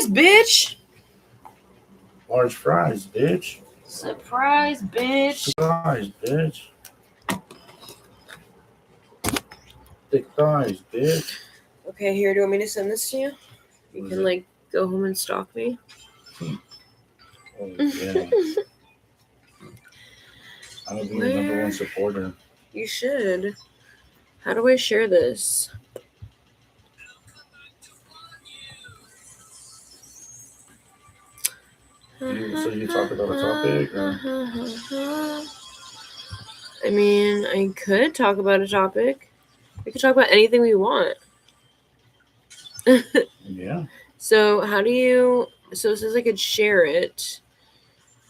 Surprise, bitch! Large fries, bitch. Surprise, bitch! Surprise, bitch. Thick thighs, bitch. Okay, here, do you want me to send this to you? You can, like, go home and stalk me. Oh, yeah. I'm gonna be your number one supporter. You should. How do I share this? So you talk about a topic? Or? I mean, I could talk about a topic. We could talk about anything we want. Yeah. So how do you... So it says I could share it.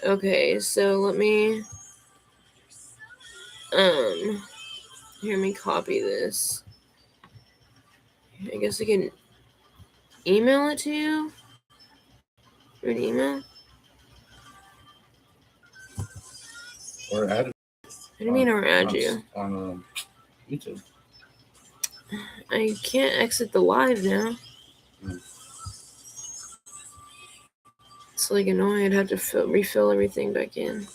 Okay, so let me... Here, let me copy this. I guess I can email it to you? Through an email? Or add it. What do you mean or add you? On YouTube. I can't exit the live now. It's like annoying. I'd have to refill everything back in.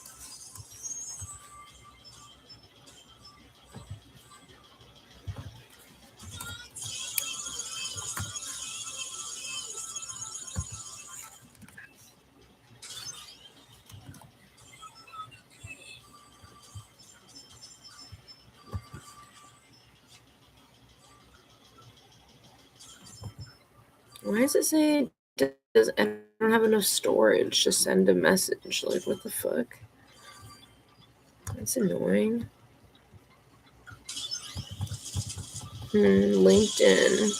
Why does it say I don't have enough storage to send a message? Like, what the fuck? That's annoying. LinkedIn.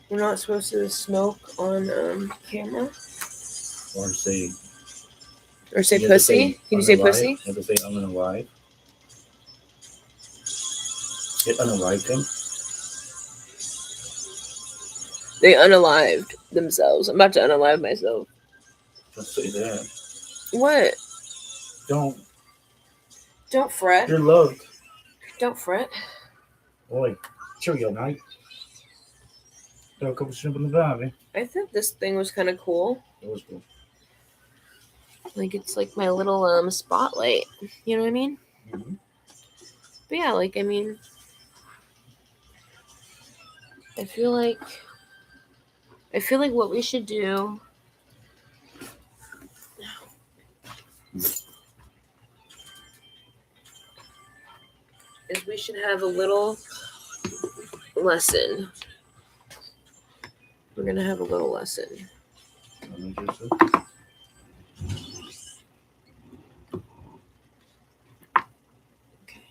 We're not supposed to smoke on camera. Or say pussy. Can you say pussy? You have to say I'm gonna live. It unalived him. They unalived themselves. I'm about to unalive myself. Don't say that. What? Don't fret. You're loved. Don't fret. Boy, cheerio, night. Got a couple shrimp in the barbie. I thought this thing was kind of cool. It was cool. Like, it's like my little spotlight. You know what I mean? Mm-hmm. But yeah, like, I mean, I feel like what we should do is we should have a little lesson. We're gonna have a little lesson. Okay.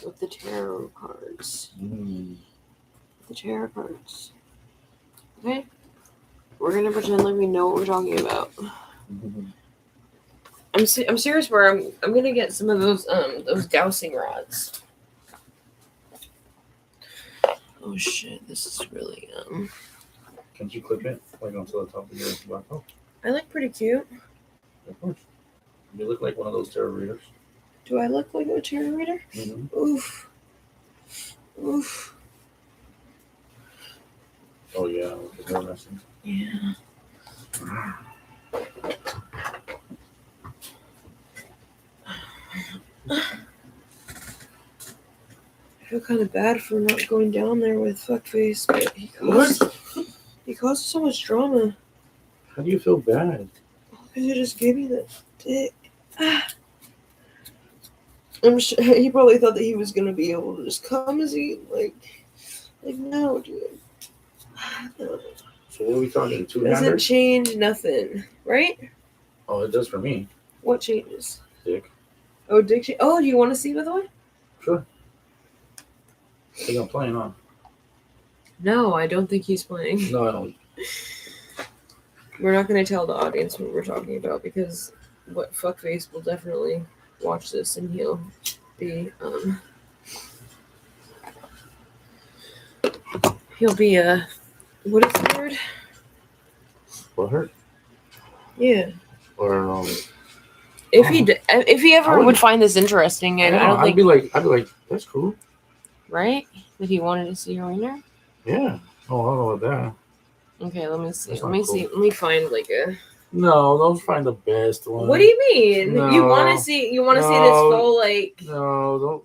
With the tarot cards. The tarot cards. Okay. We're gonna pretend like we know what we're talking about. I'm serious. Where I'm gonna get some of those dowsing rods. Oh shit! This is really Can't you clip it like onto the top of your laptop? I look pretty cute. Of course. You look like one of those tarot readers. Do I look like a tarot reader? Mm-hmm. Oof. Oof. Oh yeah, with the lesson. Yeah. I feel kind of bad for not going down there with Fuckface, but he caused so much drama. How do you feel bad? Because he just gave me that dick. I'm sure he probably thought that he was gonna be able to just come as he like no, dude. No. So what are we talking? Doesn't change nothing, right? Oh, it does for me. What changes? Dick. Oh, dick. Oh, do you want to see, by the way? Sure. I think I'm playing on. No, I don't think he's playing. No, I don't. We're not going to tell the audience what we're talking about because what Fuckface will definitely watch this and he'll be what is the word? What hurt? Yeah. Or If he ever would find this interesting, I don't think. I'd be like, that's cool, right? That he wanted to see her wiener. Yeah. Oh, I don't know about that. Okay, let me see. That's Let not me cool. see. Let me find like a. No, don't find the best one. What do you mean? No. You want to see? You want to see this full like? No, don't.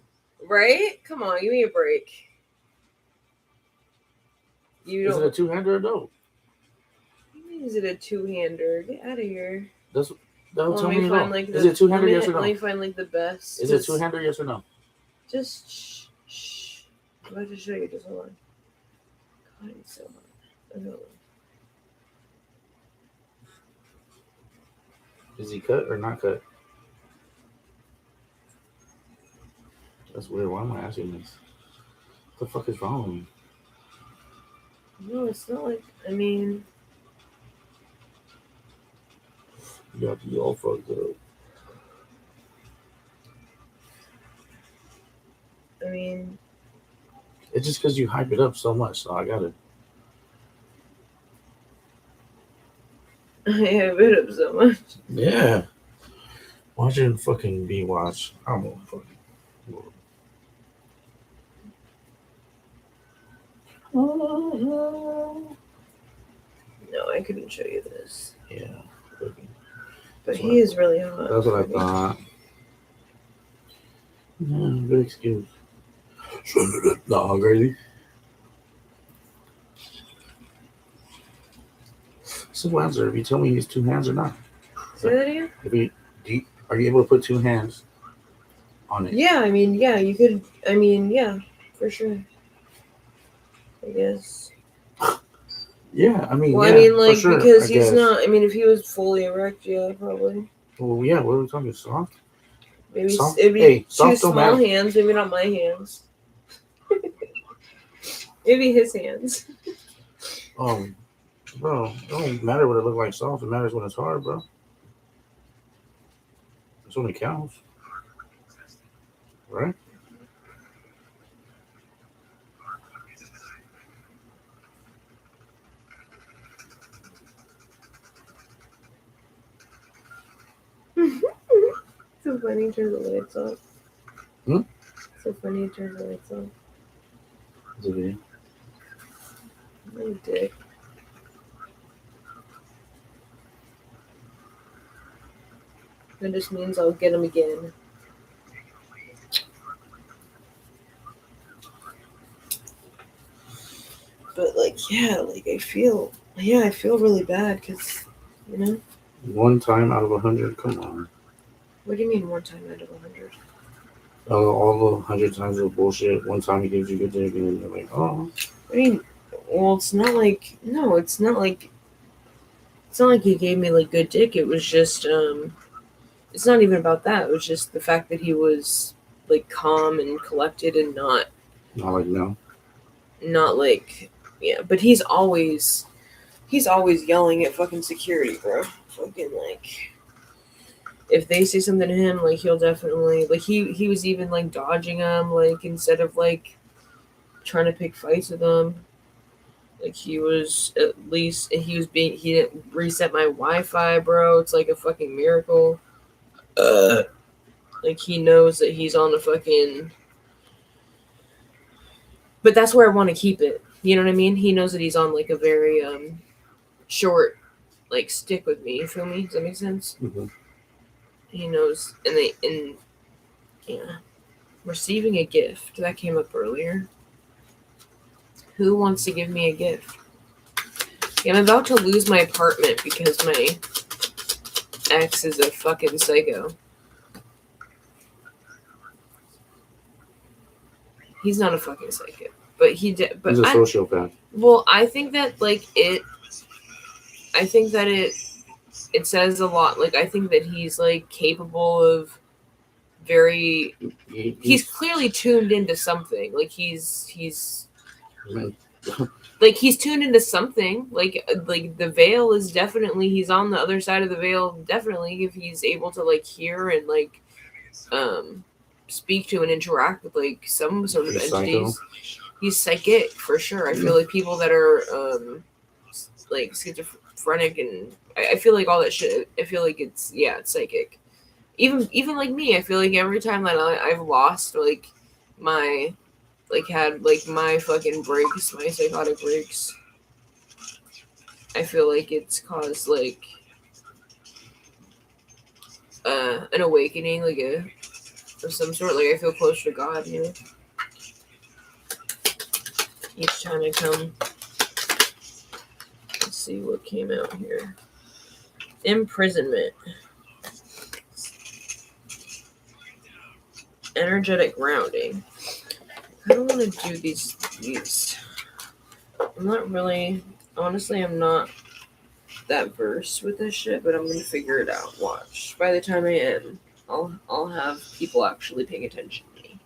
Right? Come on, give me a break. You Is it a two-hander or no? Is it a two-hander? Get out of here. That'll tell me no. Like is it two-hander? Yes or no? Let me find like the best. Is it two-hander? Yes or no? Just shh. I'm about to show you. Just hold on. God, it's so hot. Is he cut or not cut? That's weird. Why am I asking this? What the fuck is wrong with me? No, it's not like. I mean. You got to be all fucked up. I mean. It's just because you hype it up so much, so I gotta. I hype it up so much. Yeah. Watching fucking B-Watch. I'm gonna fucking. No, I couldn't show you this. Yeah. But he is really hot. That's what I thought. Yeah, good excuse. No, crazy. Simple answer. If you tell me he's two hands or not. Say that again? Are you able to put two hands on it? Yeah, I mean, yeah, you could. I mean, yeah, for sure. I guess. Yeah, I mean, well, yeah, I mean, like, sure, because he's not. I mean, if he was fully erect, yeah, probably. Well, yeah, what are we talking? Soft? Maybe soft? it'd be hey, two small hands. Maybe not my hands. Maybe his hands. Bro, it don't matter what it looks like soft. It matters when it's hard, bro. That's when it counts. Right? So funny, turn the lights off. Hmm? So funny, turn the lights off. It's a video. My dick. That just means I'll get him again. But like, yeah, like I feel really bad because, you know. One time out of 100, come on. What do you mean one time out of 100? All the 100 times of bullshit. One time he gives you good dick, and then you're like, oh. I mean, well, it's not like he gave me like good dick. It was just it's not even about that. It was just the fact that he was like calm and collected and not like yeah. But he's always yelling at fucking security, bro. Fucking like. If they say something to him, like he'll definitely like he was even like dodging them, like instead of like trying to pick fights with them. Like he was he didn't reset my Wi-Fi, bro. It's like a fucking miracle. Like he knows that he's on a fucking. But that's where I want to keep it. You know what I mean? He knows that he's on like a very short like stick with me. You feel me? Does that make sense? Mm-hmm. He knows, and yeah, receiving a gift that came up earlier. Who wants to give me a gift? Yeah, I'm about to lose my apartment because my ex is a fucking psycho. He's not a fucking psycho, but he's a sociopath. Well, I think that it says a lot. Like, I think that he's like capable of very. He's clearly tuned into something. Like he's. Like he's tuned into something. Like the veil is definitely. He's on the other side of the veil. Definitely, if he's able to like hear and like, speak to and interact with like some sort of entities. Psycho. He's psychic for sure. I feel like people that are like schizophrenic and I feel like all that shit. I feel like it's psychic. even like me, I feel like every time that I've lost like my had like my fucking breaks, my psychotic breaks, I feel like it's caused like an awakening, like of some sort. Like I feel closer to God, you know. Each time I come, let's see what came out here. Imprisonment. Energetic grounding. I don't want to do these. I'm not really. Honestly, I'm not that versed with this shit, but I'm gonna figure it out. Watch. By the time I end, I'll have people actually paying attention to me.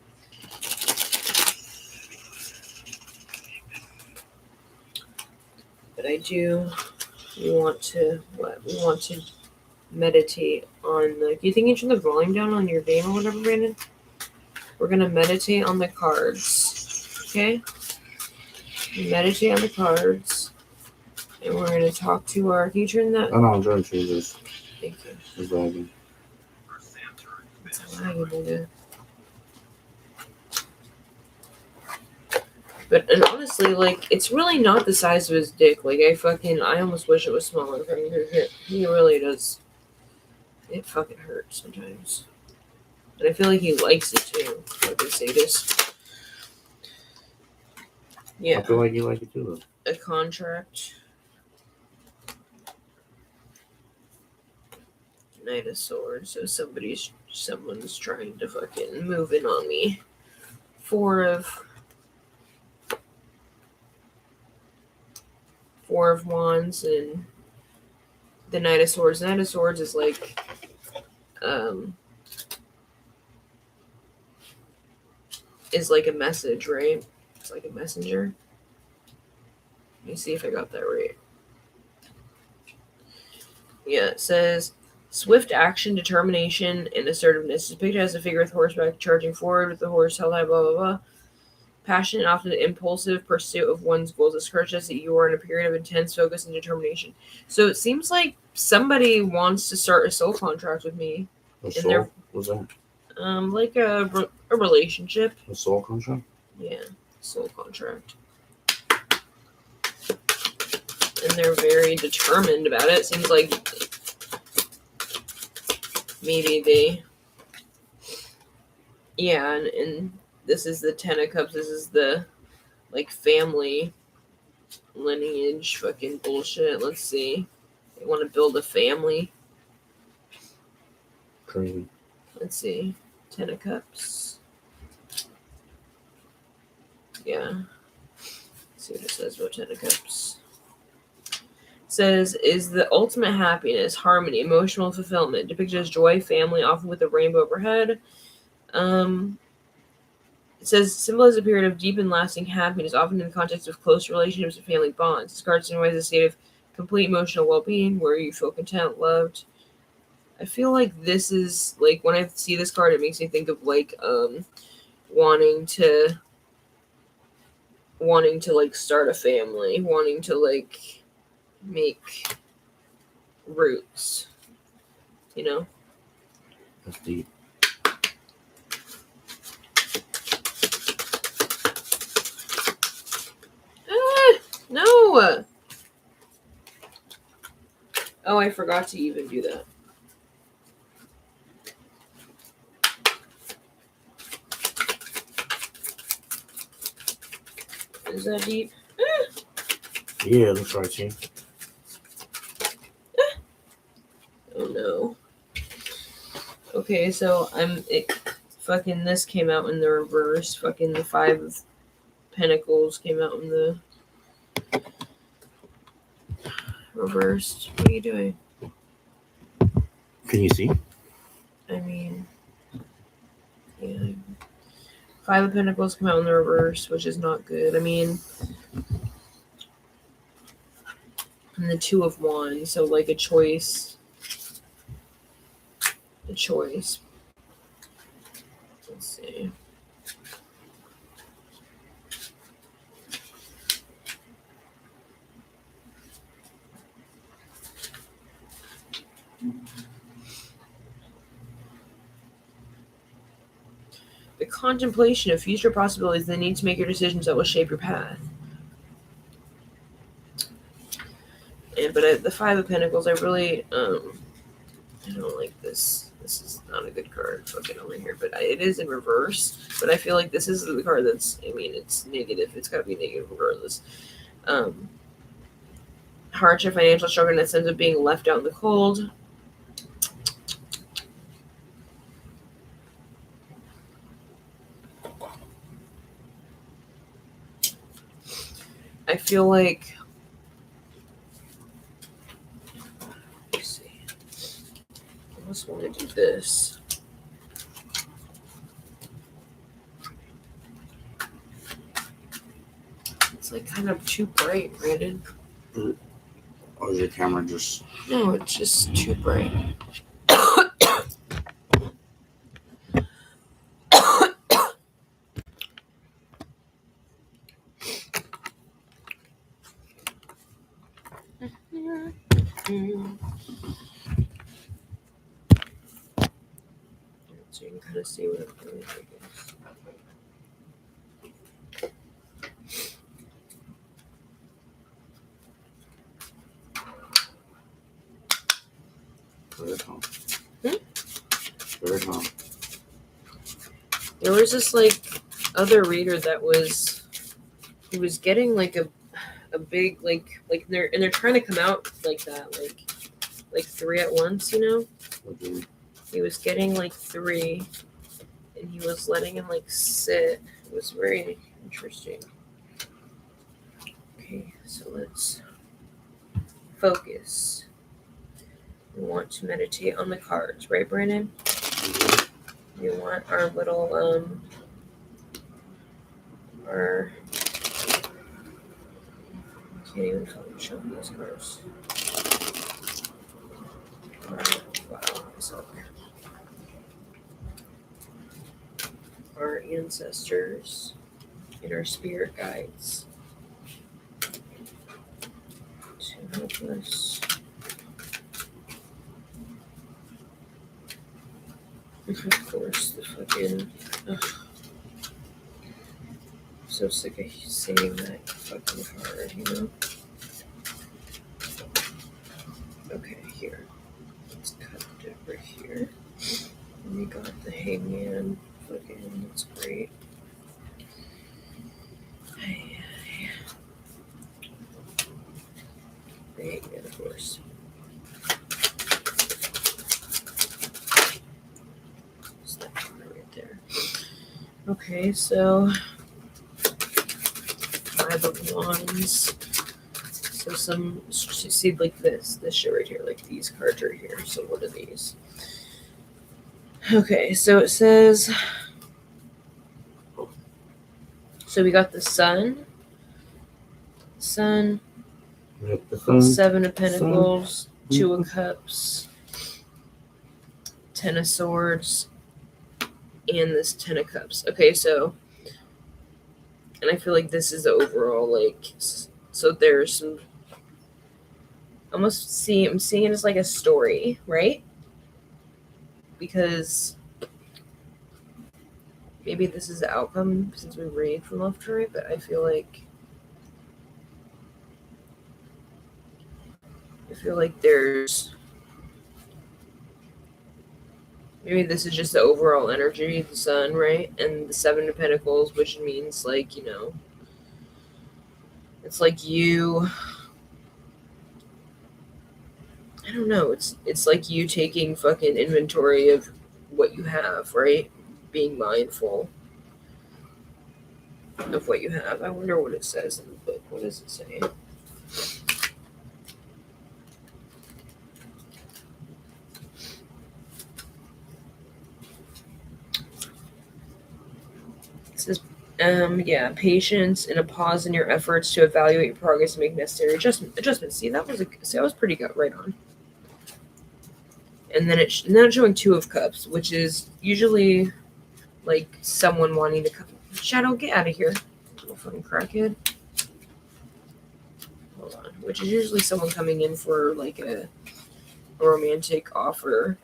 But I do want to meditate on the. Do you think you turn the volume down on your game or whatever, Brandon? We're gonna meditate on the cards. Okay? Meditate on the cards. And we're gonna talk to our. Can you turn that? Oh no, I'm trying to change this. Thank you. It's lagging. It's lagging, nigga. But and honestly, like it's really not the size of his dick. Like I almost wish it was smaller for him. He really does. It fucking hurts sometimes. And I feel like he likes it too. Like a sadist. Yeah. I feel like you like it too, though. A contract. Knight of Swords. So someone's trying to fucking move in on me. Four of Wands and the Knight of Swords. The Knight of Swords is like a message, right? It's like a messenger. Let me see if I got that right. Yeah, it says swift action, determination, and assertiveness. It's pictured as a figure with horseback charging forward with the horse held high, blah, blah, blah. Passionate, often impulsive pursuit of one's goals. This card says that you are in a period of intense focus and determination. So it seems like somebody wants to start a soul contract with me. A soul? What's that? Like a relationship. A soul contract? Yeah, soul contract. And they're very determined about it. Seems like maybe they... Yeah, and this is the Ten of Cups. This is the, like, family lineage fucking bullshit. Let's see. They want to build a family. Crazy. Let's see. Ten of Cups. Yeah. Let's see what it says about Ten of Cups. It says, is the ultimate happiness, harmony, emotional fulfillment, depicted as joy, family, often with a rainbow overhead. It says, symbolizes a period of deep and lasting happiness, often in the context of close relationships and family bonds. This card signifies a state of complete emotional well-being where you feel content, loved. I feel like this is, like, when I see this card, it makes me think of, like, wanting to, like, start a family, wanting to, like, make roots, you know? That's deep. No! Oh, I forgot to even do that. Is that deep? Yeah, it looks right to you. Oh no. Okay, so fucking this came out in the reverse. Fucking the Five of Pentacles came out in the reversed. What are you doing? Can you see? I mean, yeah. Five of Pentacles come out in the reverse, which is not good. I mean, and the Two of Wands, so like a choice. A choice. Let's see. the contemplation of future possibilities, the need to make your decisions that will shape your path. But the Five of Pentacles, I really, I don't like this. This is not a good card. Fucking over here, but it is in reverse. But I feel like this is the card that's. I mean, it's negative. It's got to be negative regardless. Hardship, financial struggle, and that sense of being left out in the cold. I feel like. Let's see. I almost want to do this. It's like kind of too bright, Brandon. Or is your camera just... No, it's just too bright. So you can kind of see what I'm doing, I guess. Very calm. Hmm? Very calm. There was this like other reader that was getting like a big like they're trying to come out like that like three at once, you know. Okay. He was getting like three, and he was letting him like sit. It was very interesting. Okay, so let's focus. We want to meditate on the cards, right, Brandon? We want our little our can't even fucking show me these cards. Wow, I suck. Our ancestors and our spirit guides to help us. Of course, the fucking. Ugh. So sick of saying that fucking card, you know? Okay, here. Let's cut it over here. And we got the Hangman. Fucking, that's great. The Hangman, of course. Just that card right there. Okay, so Five of Wands. So some, see like this shit right here, like these cards right here. So what are these? Okay, so it says, so we got the Sun, The Seven of Pentacles, Two of Cups, Ten of Swords, and this Ten of Cups. Okay, so, and I feel like this is the overall, like, so there's some, I'm seeing it as like a story, right? Because maybe this is the outcome since we read from left to right, but I feel like there's, maybe this is just the overall energy of the Sun, right? And the Seven of Pentacles, which means like, you know, it's like you, I don't know, it's like you taking fucking inventory of what you have, right? Being mindful of what you have. I wonder what it says in the book. What does it say? It says, patience and a pause in your efforts to evaluate your progress and make necessary adjustments. See, that was pretty good, right on. And then it's showing Two of Cups, which is usually like someone wanting to come. Shadow, get out of here, little fucking crackhead. Hold on. Which is usually someone coming in for like a romantic offer.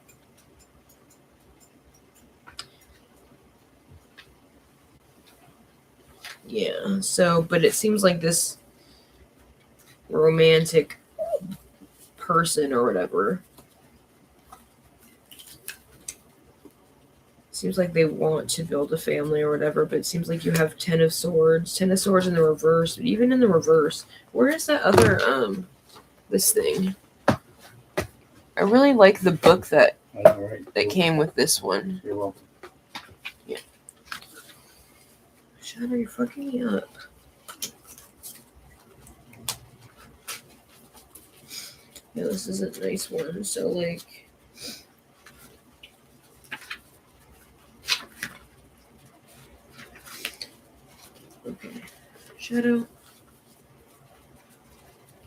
Yeah, so, but it seems like this romantic person or whatever seems like they want to build a family or whatever, but it seems like you have 10 of swords in the reverse. But even in the reverse, where is that other this thing? I really like the book that All right. that came with this one. You're welcome. Shadow, you're fucking me up. Yeah, this is a nice one. So like, okay, Shadow.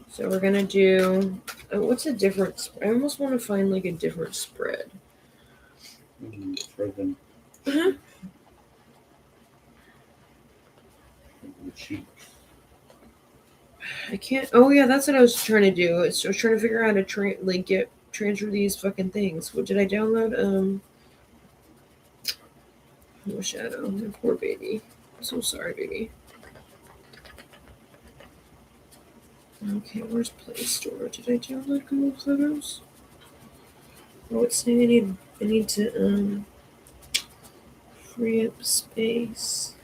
So we're gonna do. What's a different? I almost want to find like a different spread. Frozen. Uh-huh. The cheeks. I can't. Oh yeah, that's what I was trying to do. I was trying to figure out how to transfer these fucking things. What did I download? Oh, Shadow, my poor baby. I'm so sorry, baby. Okay, where's Play Store? Did I download Google Photos? Oh, it's saying I need to free up space.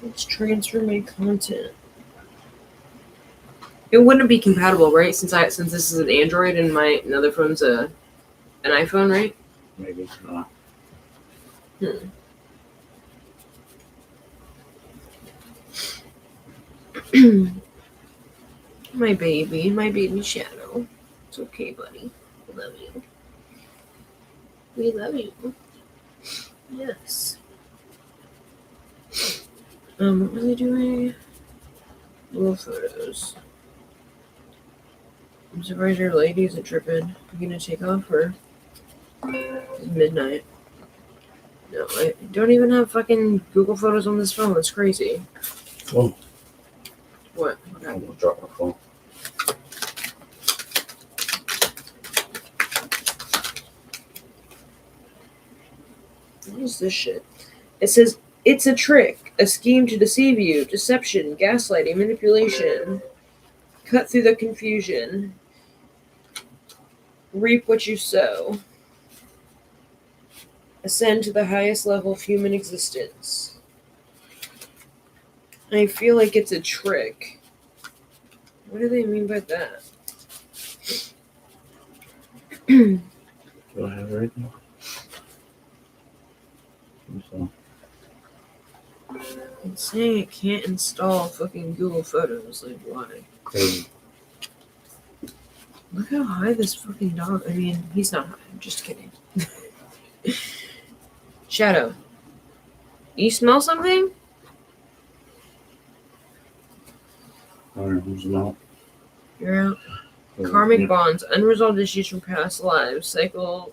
Let's transfer my content. It wouldn't be compatible, right? Since this is an Android and my another phone's an iPhone, right? Maybe. My baby Shadow. It's okay, buddy. We love you. We love you. Yes. What was I doing? Little photos. I'm surprised your lady isn't tripping. You gonna take off or it's midnight? No, I don't even have fucking Google Photos on this phone. That's crazy. Oh, What? I almost dropped my phone. What is this shit? It says it's a trick, a scheme to deceive you, deception, gaslighting, manipulation. Cut through the confusion. Reap what you sow. Ascend to the highest level of human existence. I feel like it's a trick. What do they mean by that? Do I have it right now? So, It's saying it can't install fucking Google Photos. Like, why? crazy. Look how high this fucking dog. I mean, he's not high. I'm just kidding. Shadow. You smell something? I don't know who's not. You're out. Karmic bonds, unresolved issues from past lives, cycle.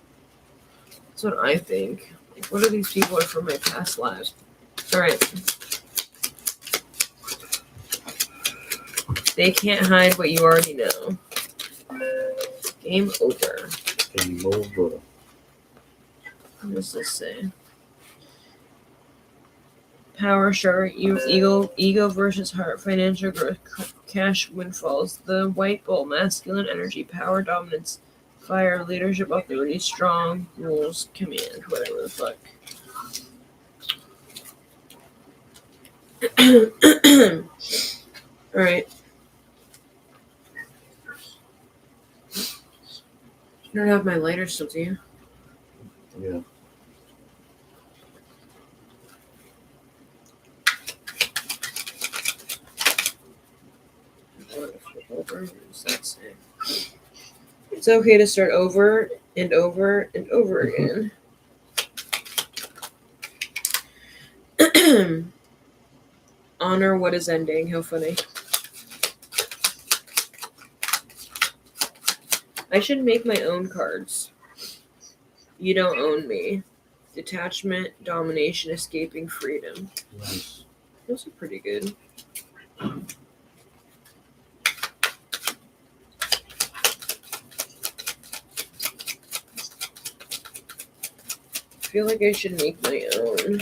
That's what I think. Like, what are these people from my past lives? All right. They can't hide what you already know. Game over. Game over. What does this say? Power short, ego versus heart, financial growth, cash windfalls. The white bull, masculine energy, power dominance, fire, leadership, authority, strong, rules, command, whatever the fuck. Alright. You don't have my lighter still, do you? Yeah. Over. What does that say? It's okay to start over and over and over again. Honor what is ending. How funny. I should make my own cards. You don't own me. detachment, domination, escaping, freedom. Nice. Those are pretty good. I feel like I should make my own.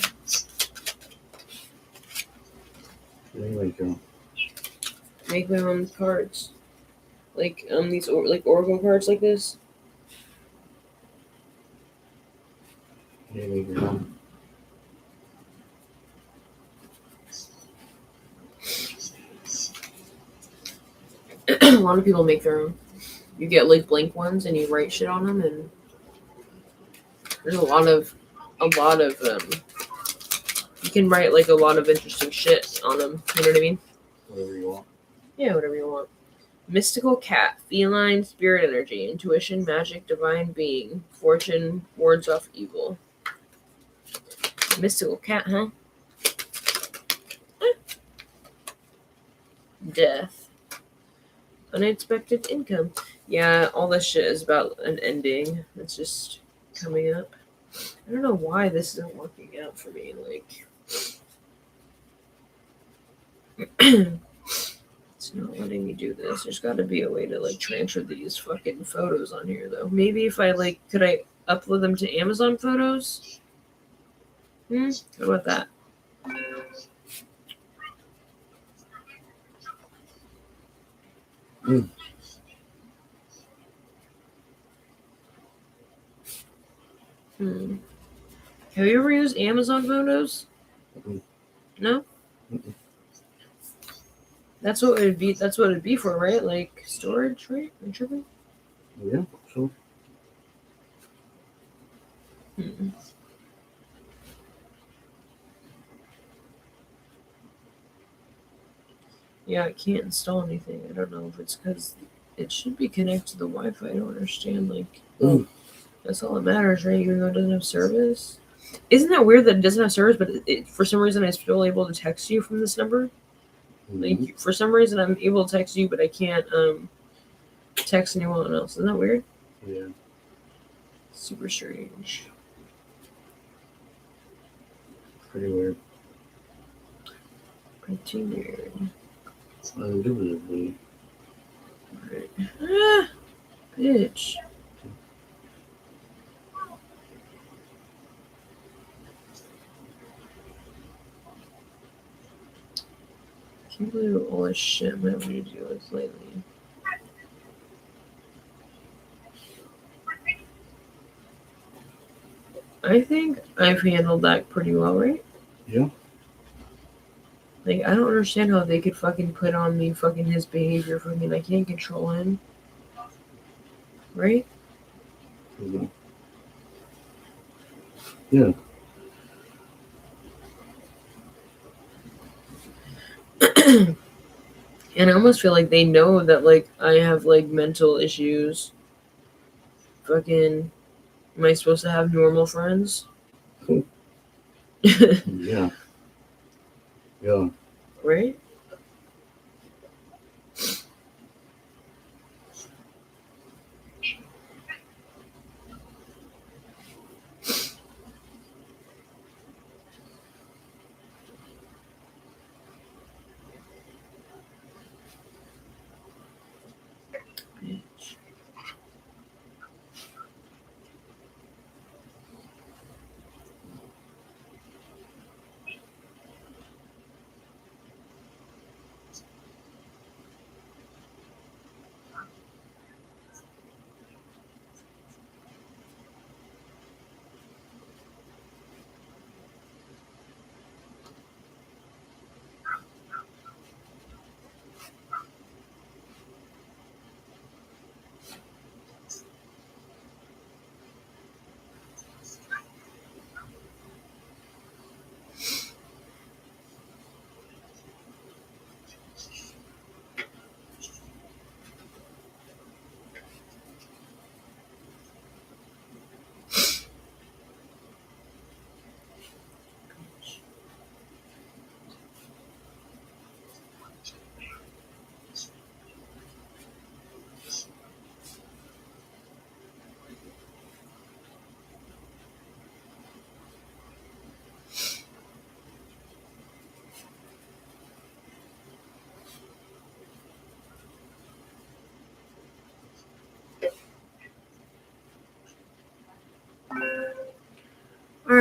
Anyway, go. Make my own cards. Like these like oracle cards like this. Anyway, go. A lot of people make their own. You get like blank ones and you write shit on them, and there's a lot of you can write like a lot of interesting shit on them. You know what I mean? Whatever you want. Yeah, whatever you want. Mystical cat, feline, spirit energy, intuition, magic, divine being, fortune, wards off evil. Mystical cat, huh? Death. Unexpected income. Yeah, all this shit is about an ending. It's just coming up. I don't know why this isn't working out for me. Like, it's not letting me do this. There's got to be a way to like transfer these fucking photos on here, though. Maybe if I like, could I upload them to Amazon Photos? How about that? Have you ever used Amazon Photos? Mm-mm. No? Mm-mm. That's what it'd be. That's what it'd be for, right? Like storage, right? Am I tripping? Yeah, sure. Yeah, I can't install anything. I don't know if it's because it should be connected to the Wi-Fi. I don't understand. Like, that's all that matters, right? Even though it doesn't have service. Isn't that weird that it doesn't have service, but for some reason I'm still able to text you from this number? Mm-hmm. Like, for some reason I'm able to text you, but I can't text anyone else. Isn't that weird? Yeah. Super strange. Pretty weird. Pretty weird. Indubitably. Right. Ah, bitch. Can't believe all this shit I'm having to deal with lately. I think I've handled that pretty well, right? Yeah. Like, I don't understand how they could fucking put on me fucking his behavior. Fucking, I can't control him. Right? Mm-hmm. Yeah. And I almost feel like they know that, like, I have, like, mental issues. Fucking, am I supposed to have normal friends? Yeah. Yeah. Right? Bitch.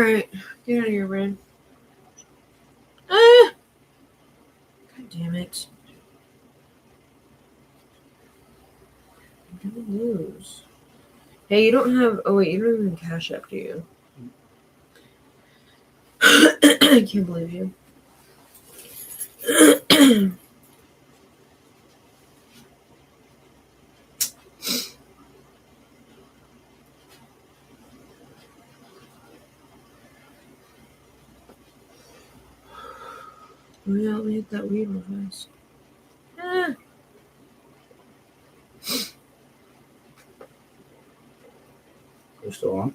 Alright. Get out of here, Red. Ah! God damn it. I'm gonna lose. Hey, you don't have. Oh, wait, you don't even Cash App, do you? I can't believe you. Oh, yeah, let me hit that weed real fast. Ah! You're still on?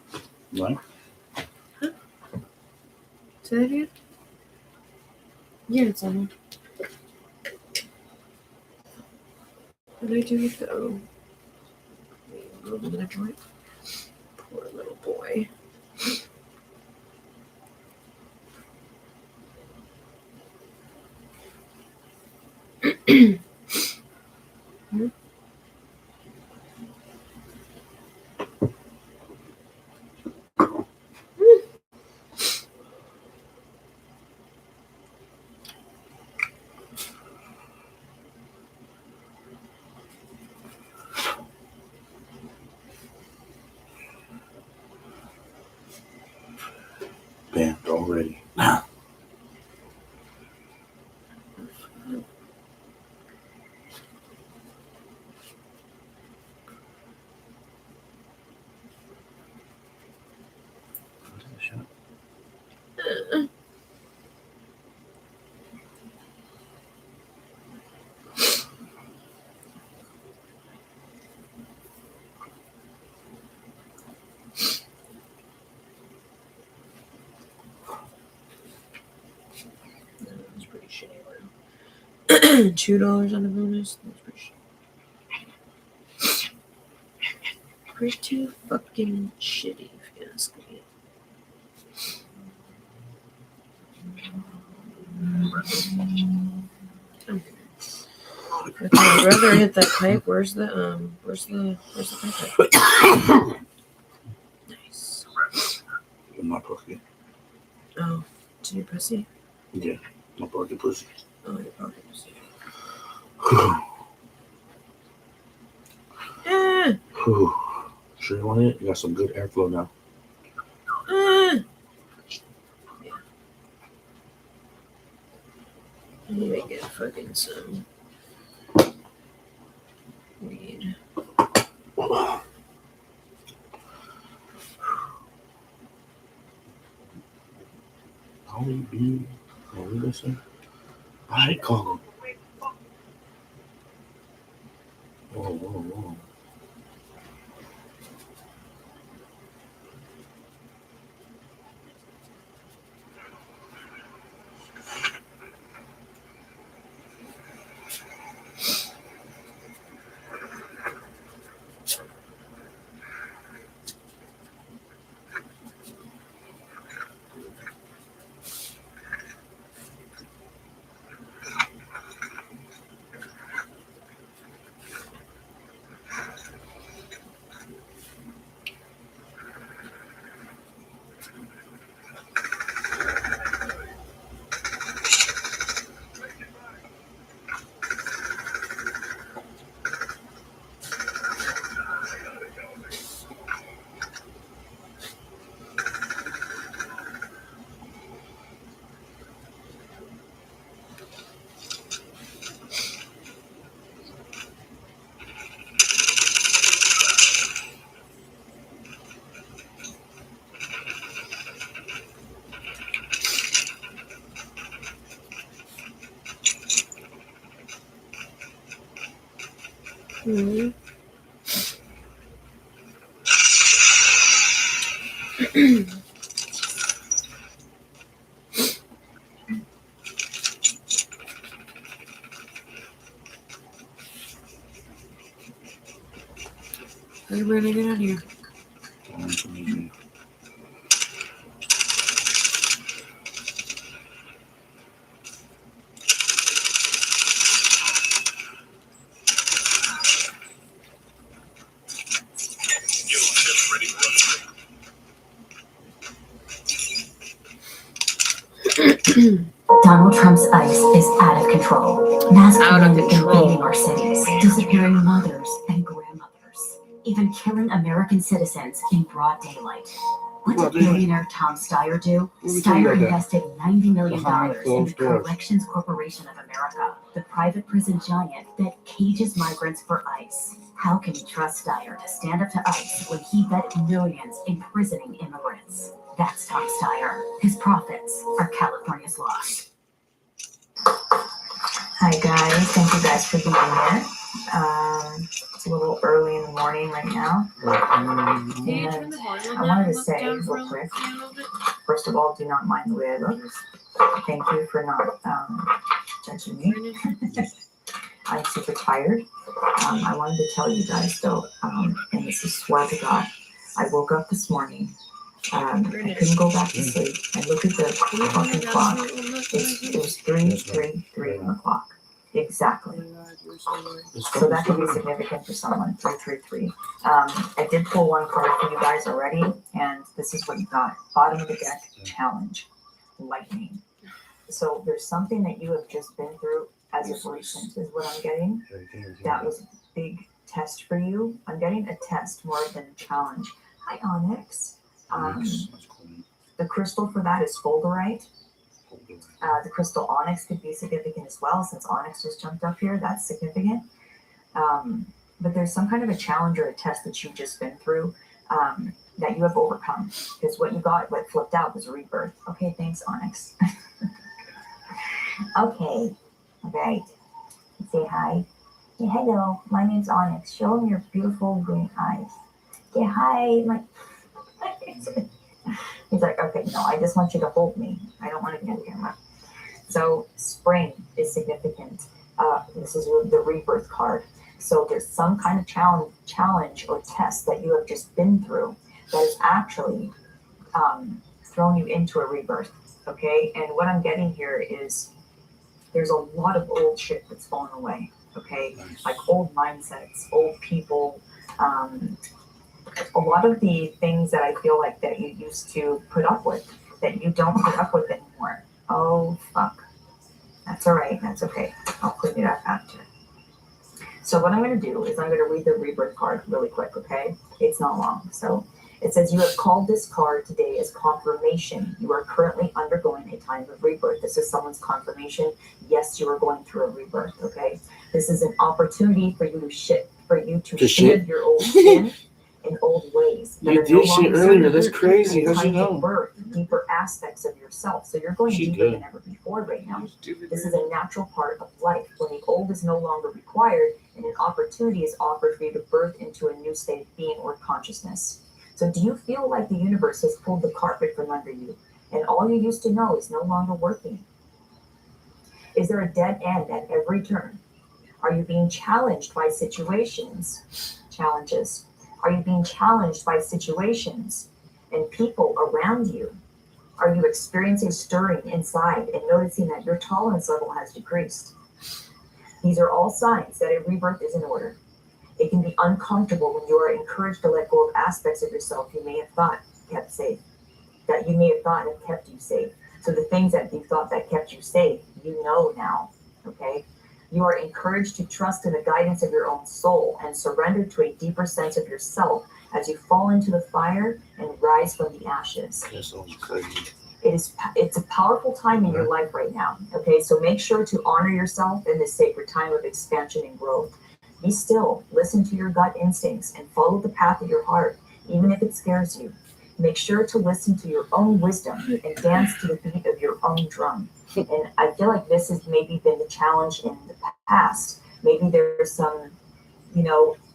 No? Say that again? Yeah, it's on. What did I do with the. Oh. A little bit of joint. Poor little boy. Banned already. That was pretty shitty. $2 on the bonus. That's pretty shitty. Pretty fucking shitty, if you ask me. Okay. I'd rather hit that pipe. Where's the pipe? Nice. In my pocket. Oh, did you pussy? Yeah, my pocket pussy. Oh, your pocket pussy. Sure you want it? You got some good airflow now. Yeah. I need to get fucking some weed. Only be. Oh, listen. I call him. Whoa, whoa, whoa. Mm-hmm. Everybody get out of here. Donald Trump's ICE is out of control. Masked Out of men control. invading our cities, disappearing mothers and grandmothers, even killing American citizens in broad daylight. What Well, did they- billionaire Tom Steyer do? Let me tell you Steyer about that. invested $90 million Behind in the closed doors. Corrections Corporation of America, the private prison giant that cages migrants for ICE. How can you trust Steyer to stand up to ICE when he bet millions imprisoning immigrants? That's Tom Steyer. His profits are California's loss. Hi guys, thank you guys for being here. It's a little early in the morning right now. And I wanted to say real quick, first of all, do not mind the way I look. Thank you for not judging me. I'm super tired. I wanted to tell you guys though, and this is swear to God, I woke up this morning. I couldn't go back to sleep. I looked at the fucking clock. It was 3:33 on the clock. Exactly. So that could be significant for someone. 3:33. I did pull one card for you guys already, and this is what you got. Bottom of the deck challenge. Lightning. So there's something that you have just been through as of recent is what I'm getting. That was a big test for you. I'm getting a test more than a challenge. Hi, Onyx. The crystal for that is Folderite. The crystal onyx could be significant as well, since onyx just jumped up here. That's significant. But there's some kind of a challenge or a test that you've just been through that you have overcome. Because what flipped out was rebirth. Okay, thanks, Onyx. Okay, right. Say hi. Yeah, hello, my name's Onyx. Show him your beautiful green eyes. Yeah, hi, my. He's like, okay, no, I just want you to hold me. I don't want to be on camera. So spring is significant. This is the rebirth card. So there's some kind of challenge or test that you have just been through that has actually thrown you into a rebirth. Okay, and what I'm getting here is there's a lot of old shit that's fallen away. Okay, like old mindsets, old people. A lot of the things that I feel like that you used to put up with, that you don't put up with anymore. Oh, fuck. That's all right. That's okay. I'll clean it up after. So what I'm going to do is I'm going to read the rebirth card really quick, okay? It's not long. So it says, you have called this card today as confirmation. You are currently undergoing a time of rebirth. This is someone's confirmation. Yes, you are going through a rebirth, okay? This is an opportunity for you to shed your old skin in old ways. You did shit earlier. That's crazy. How'd you know? Birth deeper aspects of yourself. So you're going deeper than ever before right now. This is a natural part of life. When the old is no longer required and an opportunity is offered for you to birth into a new state of being or consciousness. So do you feel like the universe has pulled the carpet from under you and all you used to know is no longer working? Is there a dead end at every turn? Are you being challenged by challenges? Are you being challenged by situations and people around you? Are you experiencing stirring inside and noticing that your tolerance level has decreased? These are all signs that a rebirth is in order. It can be uncomfortable when you are encouraged to let go of aspects of yourself you may have thought kept safe, that you may have thought have kept you safe. So the things that you thought that kept you safe, you know now, okay? You are encouraged to trust in the guidance of your own soul and surrender to a deeper sense of yourself as you fall into the fire and rise from the ashes. That sounds crazy. It's a powerful time in your life right now, okay? So make sure to honor yourself in this sacred time of expansion and growth. Be still, listen to your gut instincts, and follow the path of your heart, even if it scares you. Make sure to listen to your own wisdom and dance to the beat of your own drum. And I feel like this has maybe been the challenge in the past. Maybe there's some,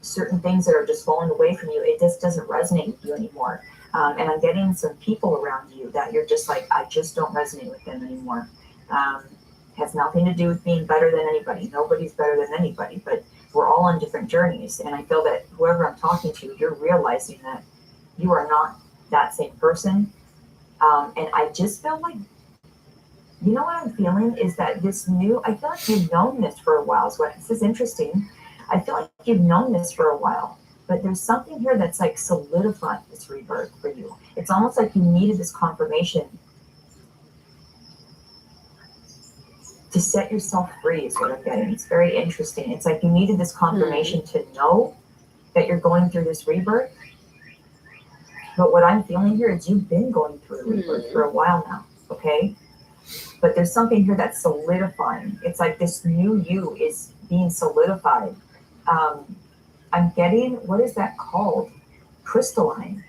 certain things that are just falling away from you. It just doesn't resonate with you anymore. And I'm getting some people around you that you're just like, I just don't resonate with them anymore. Has nothing to do with being better than anybody. Nobody's better than anybody, but we're all on different journeys. And I feel that whoever I'm talking to, you're realizing that you are not that same person. And I just feel like, what I'm feeling is that I feel like you've known this for a while. So this is interesting. I feel like you've known this for a while, but there's something here that's like solidified this rebirth for you. It's almost like you needed this confirmation. to set yourself free is what I'm getting. It's very interesting. It's like you needed this confirmation to know that you're going through this rebirth. But what I'm feeling here is you've been going through a rebirth for a while now, okay? But there's something here that's solidifying. It's like this new you is being solidified. I'm getting, what is that called? Crystalline.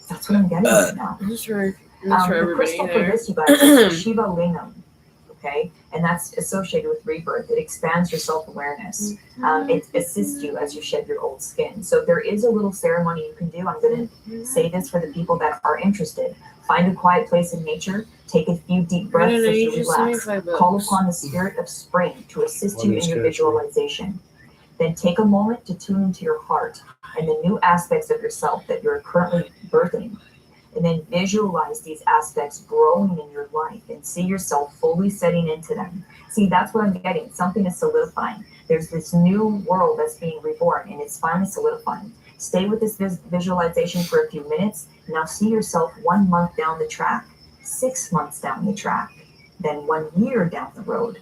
That's what I'm getting right now. That's for The everybody crystal for there. this, you guys, is Shiva Lingam, okay? And that's associated with rebirth. It expands your self-awareness. It assists you as you shed your old skin. So there is a little ceremony you can do. I'm going to say this for the people that are interested. Find a quiet place in nature. Take a few deep breaths as you relax. Call upon the spirit of spring to assist you in your visualization. Then take a moment to tune into your heart and the new aspects of yourself that you're currently birthing. And then visualize these aspects growing in your life and see yourself fully setting into them. See, that's what I'm getting. Something is solidifying. There's this new world that's being reborn and it's finally solidifying. Stay with this visualization for a few minutes. Now see yourself 1 month down the track, 6 months down the track, then 1 year down the road.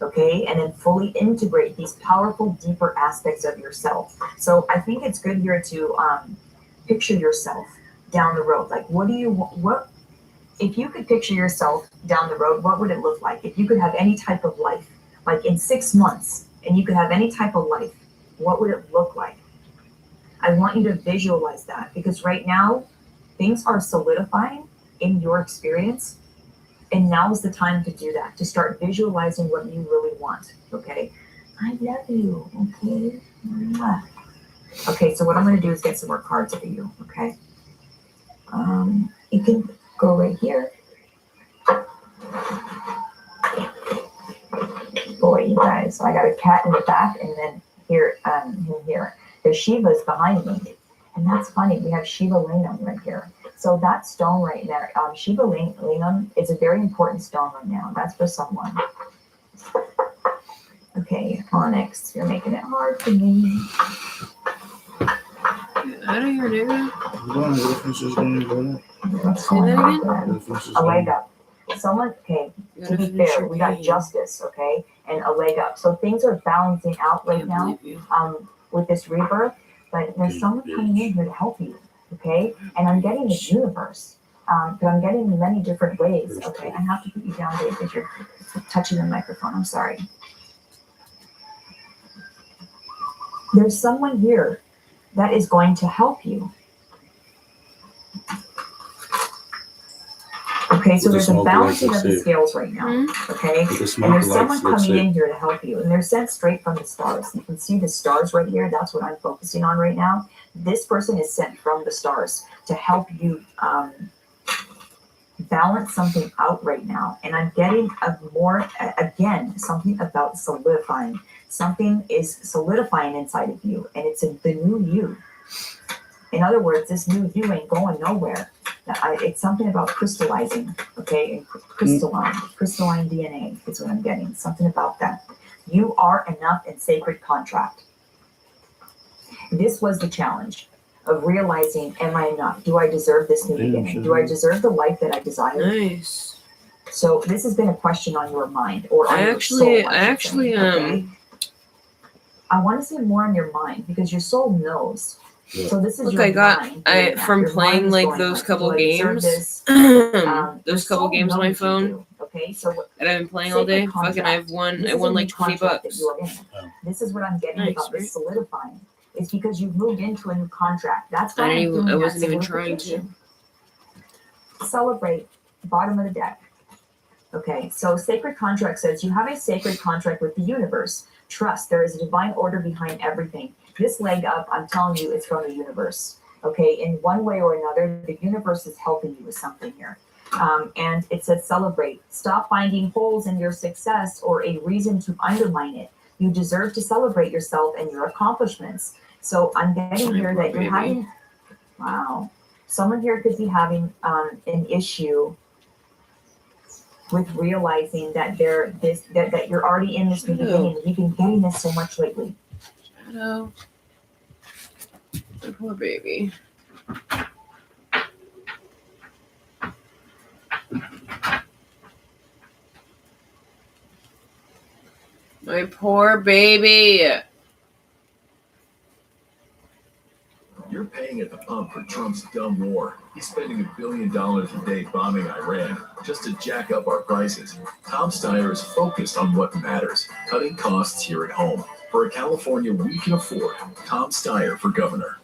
Okay, and then fully integrate these powerful, deeper aspects of yourself. So I think it's good here to picture yourself down the road. Like, what if you could picture yourself down the road, what would it look like? If you could have any type of life, like in 6 months, and you could have any type of life, what would it look like? I want you to visualize that because right now, things are solidifying in your experience. And now is the time to do that, to start visualizing what you really want, okay? I love you, okay? Mwah. Okay, so what I'm going to do is get some more cards for you, okay? You can go right here. Boy, you guys, so I got a cat in the back and then here, here. There's Shiva's behind me. And that's funny, we have Shiva Lingam right here. So that stone right there, Shiva Lingam is a very important stone right now. That's for someone. Okay, Onyx, you're making it hard for me. Out of here, nigga. Say that again? A leg up. Someone, okay, to be fair, we got justice, okay, and a leg up. So things are balancing out right now with this rebirth, but there's someone coming in here to help you, okay? And I'm getting the universe, but I'm getting in many different ways. Okay, I have to put you down, Dave, because you're touching the microphone. I'm sorry. There's someone here that is going to help you. Okay, so there's a balancing of the scales right now, okay? And there's someone coming in here to help you, and they're sent straight from the stars. You can see the stars right here. That's what I'm focusing on right now. This person is sent from the stars to help you balance something out right now. And I'm getting again, something about solidifying. Something is solidifying inside of you, and it's the new you. In other words, this new you ain't going nowhere. It's something about crystallizing, okay? And crystalline DNA is what I'm getting. Something about that. You are enough in sacred contract. This was the challenge of realizing, am I enough? Do I deserve this new beginning? Do I deserve the life that I desire? Nice. So this has been a question on your mind, or on your soul. Okay? I want to say more on your mind because your soul knows. Yeah. So this is look, your I got mind. From playing like those couple games, those couple games on my phone. Okay, so that I've been playing all day. Fucking, I won like $20. This is what I'm getting about this solidifying. It's because you've moved into a new contract. That's why I wasn't even trying to. Celebrate. Bottom of the deck. Okay, so sacred contract says you have a sacred contract with the universe. Trust, there is a divine order behind everything. This leg up, I'm telling you, it's from the universe. Okay, in one way or another, the universe is helping you with something here. And it says celebrate. Stop finding holes in your success or a reason to undermine it. You deserve to celebrate yourself and your accomplishments. So I'm getting here that you're having, wow, someone here could be having an issue with realizing that that you're already in this new beginning. You've been getting this so much lately. Shadow. Poor baby. My poor baby. You're paying at the pump for Trump's dumb war. He's spending $1 billion a day bombing Iran just to jack up our prices. Tom Steyer is focused on what matters, cutting costs here at home. For a California we can afford, Tom Steyer for governor.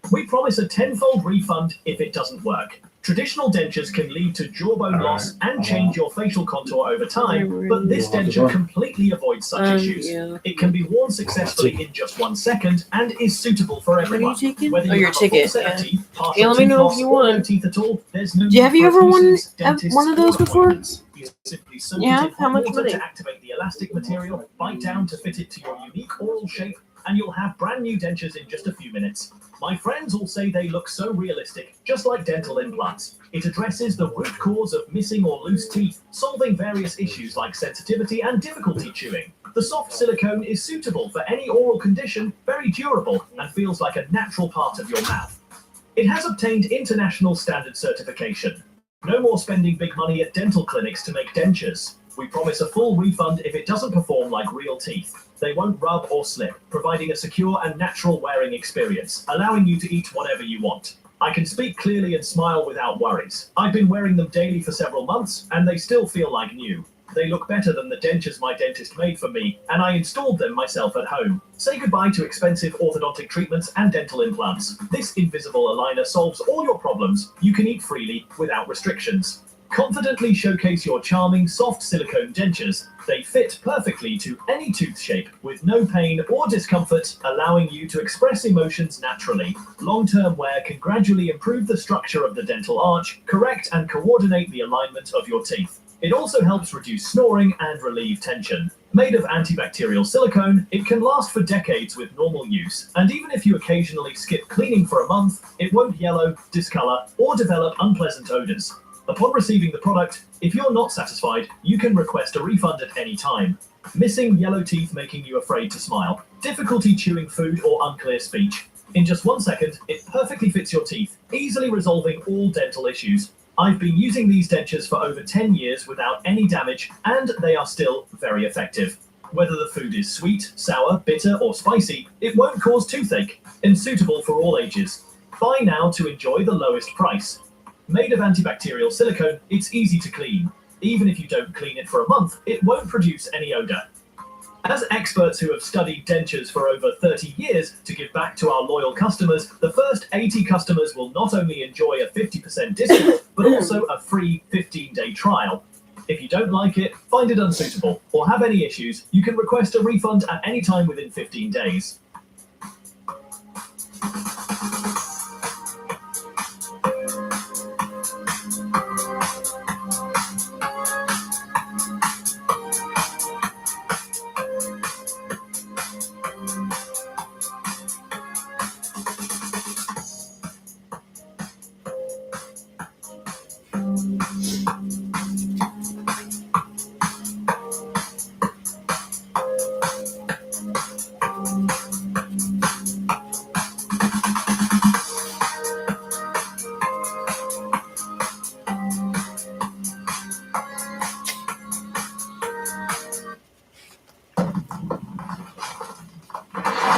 We promise a tenfold refund if it doesn't work. Traditional dentures can lead to jawbone loss and change your facial contour over time, but this denture completely avoids such issues. Yeah. It can be worn successfully in just 1 second and is suitable for everyone. What are you taking? Whether Oh, you your have a full ticket, set of yeah. teeth, partial Yeah, let me tooth know if loss, you or no want. teeth at all, there's no Have need you for ever won prosthetics, dentists, one of those or before? appointments. You simply soak Yeah? it in How much water money? to activate the elastic material, bite down to fit it to your unique oral shape, and you'll have brand new dentures in just a few minutes. My friends all say they look so realistic, just like dental implants. It addresses the root cause of missing or loose teeth, solving various issues like sensitivity and difficulty chewing. The soft silicone is suitable for any oral condition, very durable, and feels like a natural part of your mouth. It has obtained international standard certification. No more spending big money at dental clinics to make dentures. We promise a full refund if it doesn't perform like real teeth. They won't rub or slip, providing a secure and natural wearing experience, allowing you to eat whatever you want. I can speak clearly and smile without worries. I've been wearing them daily for several months, and they still feel like new. They look better than the dentures my dentist made for me, and I installed them myself at home. Say goodbye to expensive orthodontic treatments and dental implants. This invisible aligner solves all your problems. You can eat freely without restrictions. Confidently showcase your charming, soft silicone dentures. They fit perfectly to any tooth shape with no pain or discomfort, allowing you to express emotions naturally. Long-term wear can gradually improve the structure of the dental arch, correct and coordinate the alignment of your teeth. It also helps reduce snoring and relieve tension. Made of antibacterial silicone, it can last for decades with normal use, and even if you occasionally skip cleaning for a month, it won't yellow, discolor, or develop unpleasant odors. Upon receiving the product, if you're not satisfied, you can request a refund at any time. Missing yellow teeth making you afraid to smile, difficulty chewing food or unclear speech. In just 1 second, it perfectly fits your teeth, easily resolving all dental issues. I've been using these dentures for over 10 years without any damage, and they are still very effective. Whether the food is sweet, sour, bitter, or spicy, it won't cause toothache, and suitable for all ages. Buy now to enjoy the lowest price. Made of antibacterial silicone, it's easy to clean. Even if you don't clean it for a month, it won't produce any odor. As experts who have studied dentures for over 30 years to give back to our loyal customers, the first 80 customers will not only enjoy a 50% discount, but also a free 15-day trial. If you don't like it, find it unsuitable, or have any issues, you can request a refund at any time within 15 days.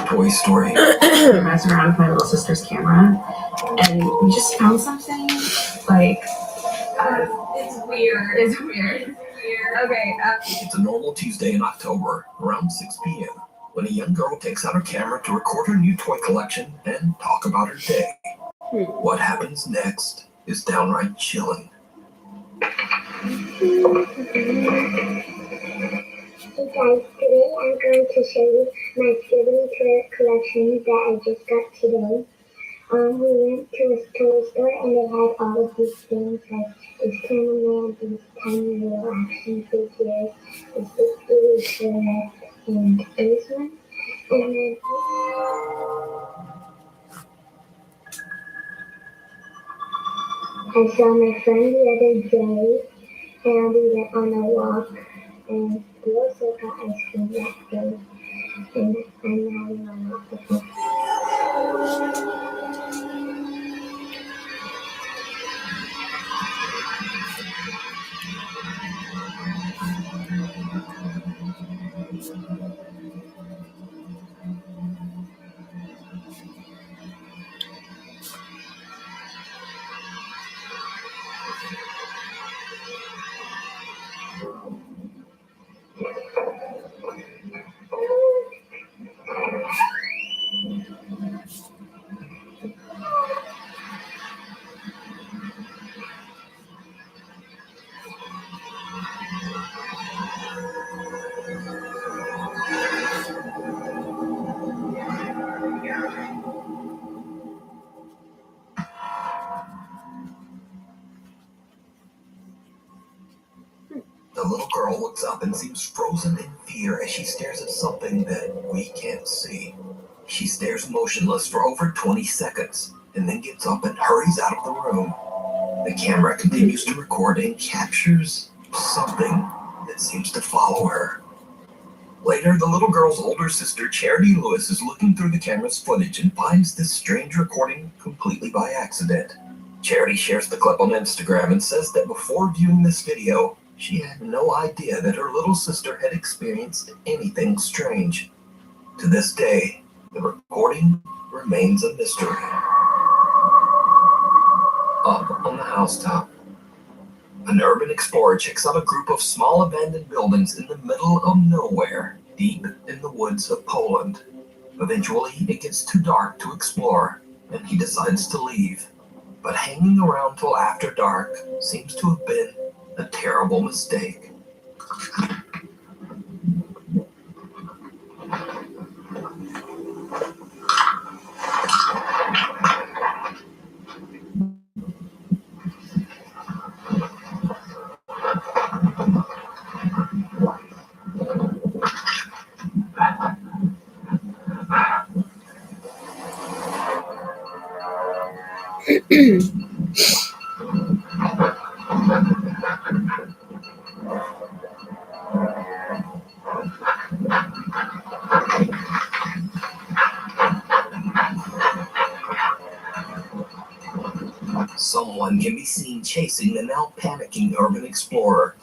Toy Story. Messing around with my little sister's camera, and we just found something like. It's weird. It's weird. Okay. It's a normal Tuesday in October, around 6 p.m., when a young girl takes out her camera to record her new toy collection and talk about her day. What happens next is downright chilling. Hey guys, today I'm going to show you my Skibbity toy collection that I just got today. We went to a toy store and they had all of these things like this cameraman, these tiny little action figures, this big blue shirt, and this one. And then I saw my friend the other day and we went on a walk and we also got ice cream that day. And I'm having a lot of fun. The little girl looks up and seems frozen in fear as she stares at something that we can't see. She stares motionless for over 20 seconds and then gets up and hurries out of the room. The camera continues to record and captures something that seems to follow her. Later, the little girl's older sister, Charity Lewis, is looking through the camera's footage and finds this strange recording completely by accident. Charity shares the clip on Instagram and says that before viewing this video, she had no idea that her little sister had experienced anything strange. To this day, the recording remains a mystery. Up on the housetop, an urban explorer checks out a group of small abandoned buildings in the middle of nowhere, deep in the woods of Poland. Eventually, it gets too dark to explore, and he decides to leave. But hanging around till after dark seems to have been a terrible mistake. Someone can be seen chasing the now panicking urban explorer,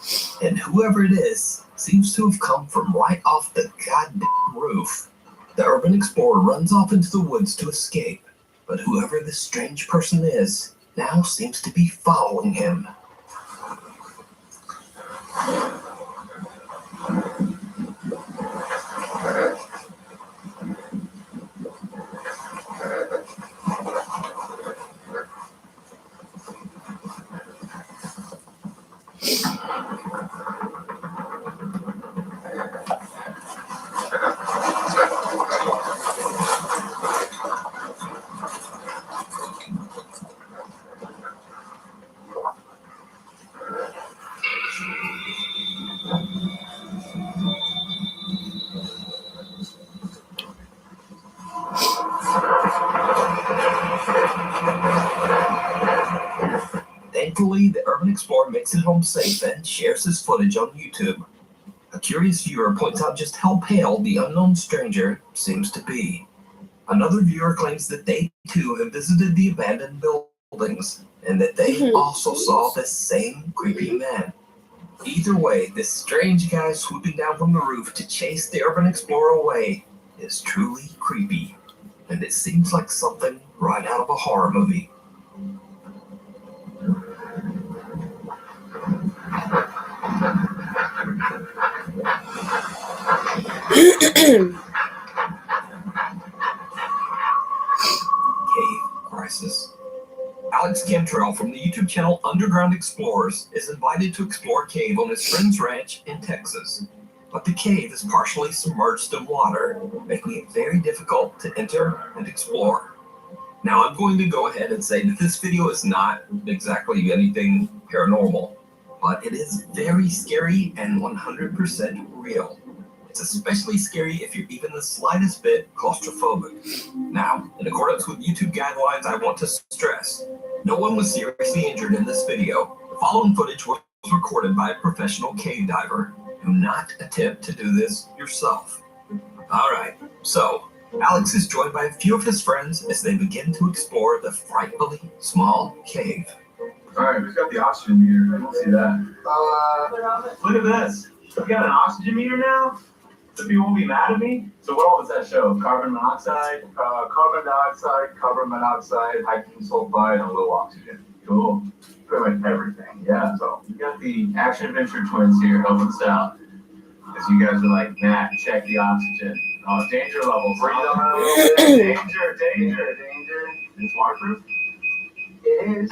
and whoever it is seems to have come from right off the goddamn roof. The urban explorer runs off into the woods to escape, but whoever this strange person is now seems to be following him. Thankfully, the urban explorer makes it home safe and shares his footage on YouTube. A curious viewer points out just how pale the unknown stranger seems to be. Another viewer claims that they too have visited the abandoned buildings and that they also saw the same creepy man. Either way, this strange guy swooping down from the roof to chase the urban explorer away is truly creepy, and it seems like something right out of a horror movie. Cave Crisis. Alex Cantrell from the YouTube channel Underground Explorers is invited to explore a cave on his friend's ranch in Texas. But the cave is partially submerged in water, making it very difficult to enter and explore. Now I'm going to go ahead and say that this video is not exactly anything paranormal, but it is very scary and 100% real. It's especially scary if you're even the slightest bit claustrophobic. Now, in accordance with YouTube guidelines, I want to stress, no one was seriously injured in this video. The following footage was recorded by a professional cave diver. Do not attempt to do this yourself. Alright, so Alex is joined by a few of his friends as they begin to explore the frightfully small cave. Alright, we've got the oxygen meter. I don't see that. Look at this. We got an oxygen meter now? So people won't be mad at me? So what all does that show? Carbon monoxide, carbon dioxide, carbon monoxide, hydrogen sulfide, and low oxygen. Cool. Pretty much everything. Yeah, so we got the action adventure twins here helping us out. Because you guys are like, Matt, check the oxygen. Oh, danger levels. Bring them out a little bit. Danger. It's waterproof? It is,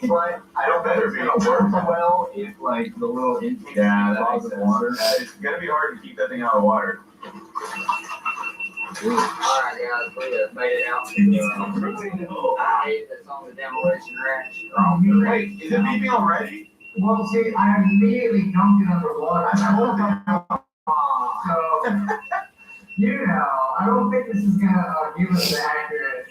but I don't better be able to work well if like the little intake clogs of water. It's gonna be hard to keep that thing out of water. Alright guys, we have made it out to the cave that's on the demolition ranch. Wait, is it beeping already? Well, see, I immediately dumped it underwater. I woke up. So, you know, I don't think this is gonna give us the accurate.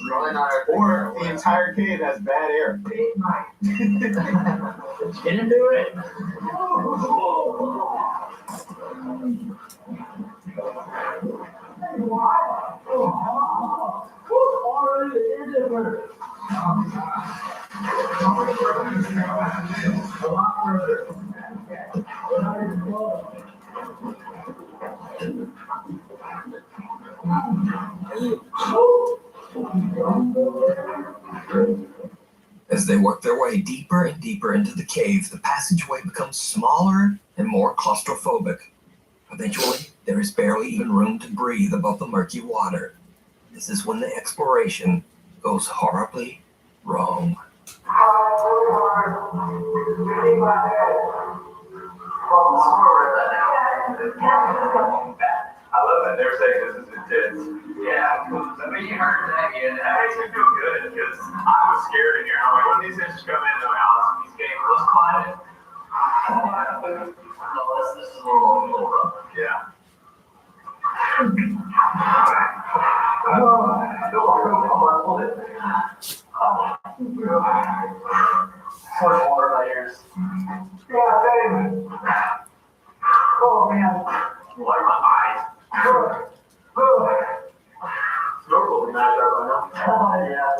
Probably not. Or the entire cave has bad air. It might. Get into it. As they work their way deeper and deeper into the cave, the passageway becomes smaller and more claustrophobic. Eventually, there is barely even room to breathe above the murky water. This is when the exploration goes horribly wrong. I love that they're saying this is intense. Yeah, I mean, you heard that, yeah. That makes me feel good because I was scared in here. I'm like, when these things come into the house, these games, let's climb it. No, this is a little rough. Yeah. Sort of water in my ears. Yeah, baby. Oh, man. Water my eyes. Snorkel is not sharp enough. Yeah.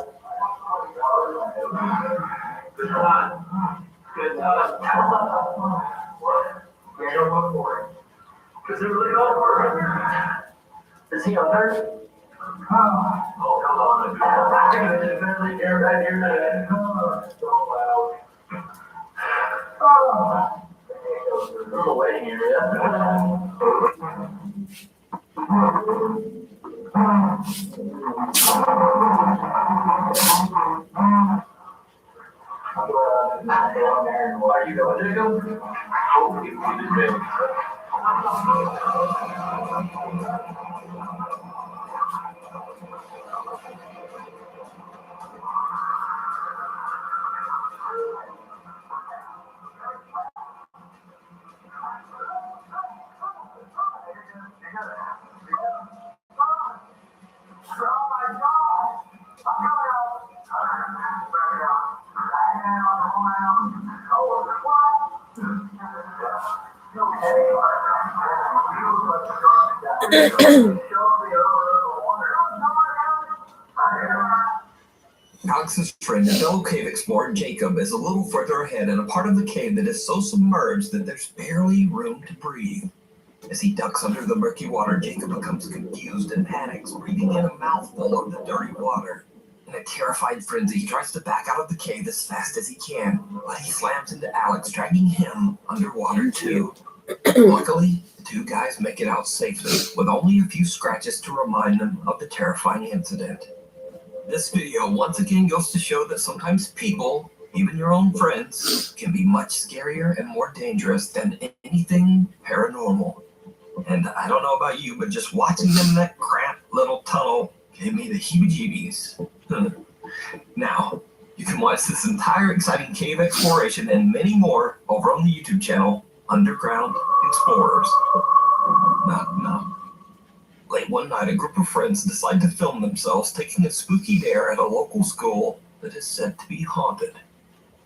Good time. Good time. Yeah, don't look for it. Is it really over? Is he on there? Oh, come on. There's a waiting area. Are you going to go? Hopefully, we did big. Alex's friend and fellow cave explorer Jacob is a little further ahead in a part of the cave that is so submerged that there's barely room to breathe. As he ducks under the murky water, Jacob becomes confused and panics, breathing in a mouthful of the dirty water. In a terrified frenzy, he tries to back out of the cave as fast as he can, but he slams into Alex, dragging him underwater too. Luckily, the two guys make it out safely, with only a few scratches to remind them of the terrifying incident. This video once again goes to show that sometimes people, even your own friends, can be much scarier and more dangerous than anything paranormal. And I don't know about you, but just watching them in that cramped little tunnel gave me the heebie-jeebies. Now, you can watch this entire exciting cave exploration and many more over on the YouTube channel, Underground Explorers. Knock, knock. Late one night, a group of friends decide to film themselves taking a spooky dare at a local school that is said to be haunted.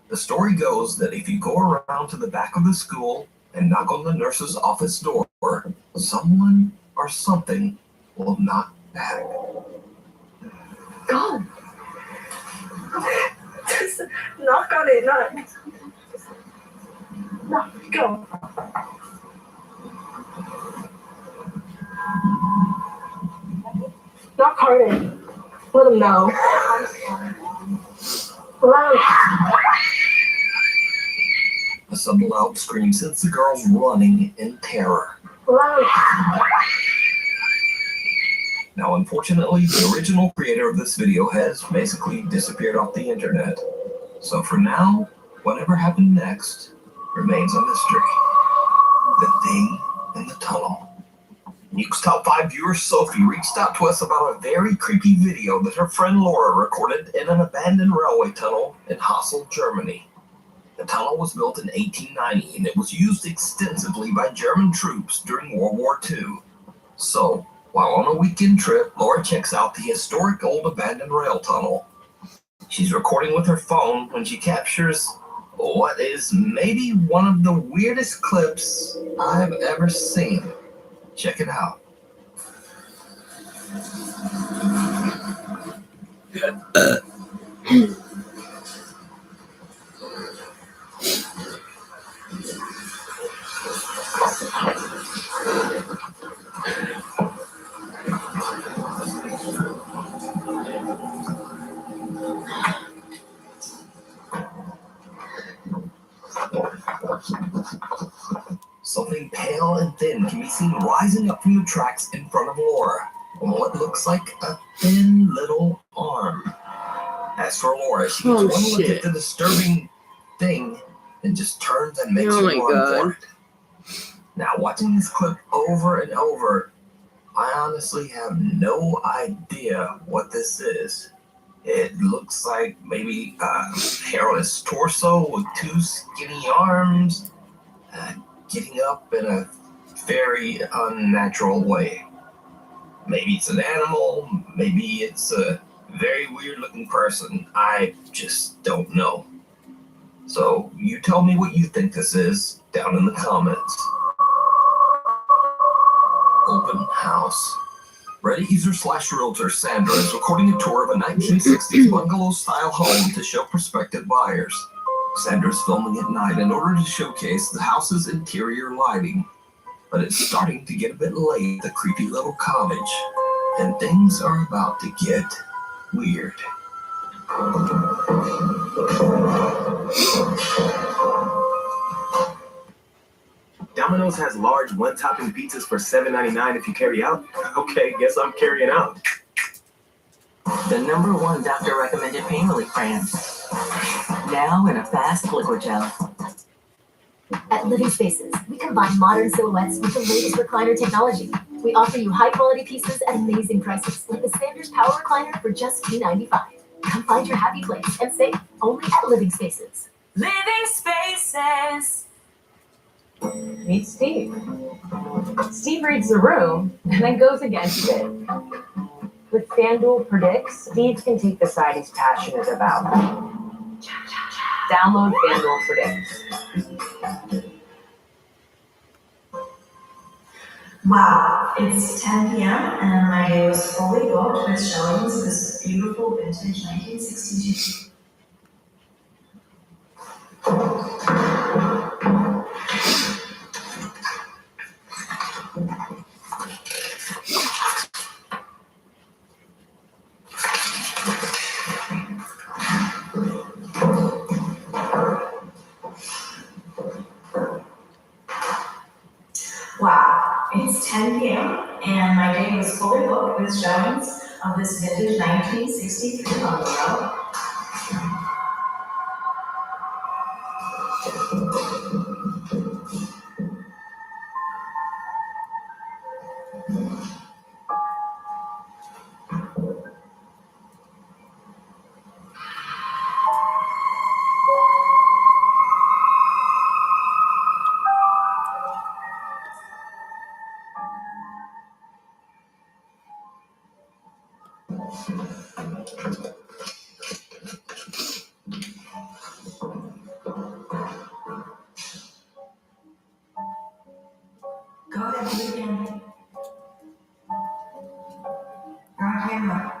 The story goes that if you go around to the back of the school and knock on the nurse's office door, someone or something will knock back. Go. Just knock on it, not. No, go. Knock harder. Let them know. A sudden loud scream sends the girls running in terror. Now, unfortunately, the original creator of this video has basically disappeared off the internet. So for now, whatever happened next remains a mystery. The thing in the tunnel. Nuke's Top 5 viewer Sophie reached out to us about a very creepy video that her friend Laura recorded in an abandoned railway tunnel in Hassel, Germany. The tunnel was built in 1890 and it was used extensively by German troops during World War II. So, while on a weekend trip, Laura checks out the historic old abandoned rail tunnel. She's recording with her phone when she captures what is maybe one of the weirdest clips I've ever seen. Check it out. Something pale and thin can be seen rising up from the tracks in front of Laura on what looks like a thin little arm. As for Laura, she gets one look at the disturbing thing and just turns and makes a run for it. Now, watching this clip over and over, I honestly have no idea what this is. It looks like maybe a hairless torso with two skinny arms, getting up in a very unnatural way. Maybe it's an animal, maybe it's a very weird looking person. I just don't know. So you tell me what you think this is down in the comments. Open house. Reddit user / realtor Sandra is recording a tour of a 1960s bungalow-style home to show prospective buyers. Sandra's filming at night in order to showcase the house's interior lighting. But it's starting to get a bit late at the creepy little cottage, and things are about to get weird. Domino's has large one-topping pizzas for $7.99 if you carry out. Okay, guess I'm carrying out. The #1 doctor-recommended pain relief brand. Now in a fast liquid gel. At Living Spaces, we combine modern silhouettes with the latest recliner technology. We offer you high-quality pieces at amazing prices, like the Sanders Power Recliner for just $2.95. Come find your happy place and save only at Living Spaces. Living Spaces. Meet Steve. Steve reads the room and then goes against it. With FanDuel Predicts, Steve can take the side he's passionate about. Download FanDuel Predicts. Wow, it's 10 p.m. and my day was fully booked with showings of this beautiful vintage 1962. Wow, it's 10 p.m. and my day was fully booked with showings of this vintage 1963 bungalow. Go ahead, do it again. You're on camera.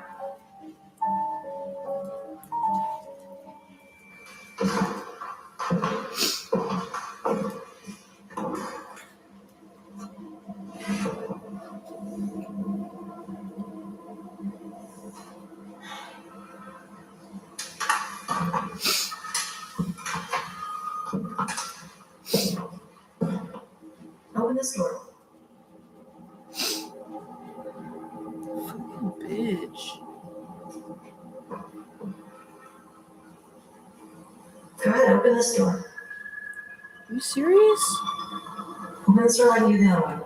Open this door. Fucking bitch. Go ahead, open this door. Are you serious? Open this door like you do the other one.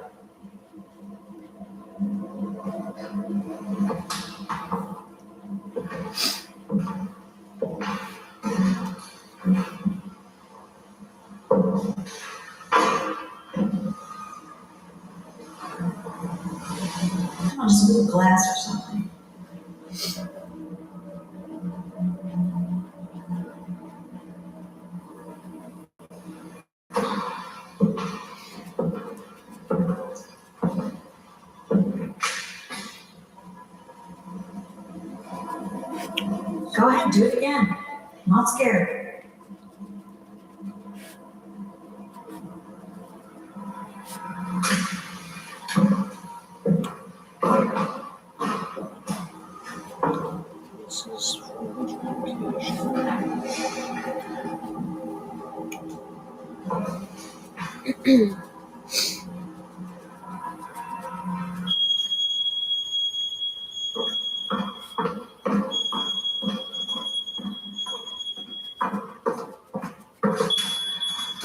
Come on, just a little glass or something. Go ahead, do it again. I'm not scared.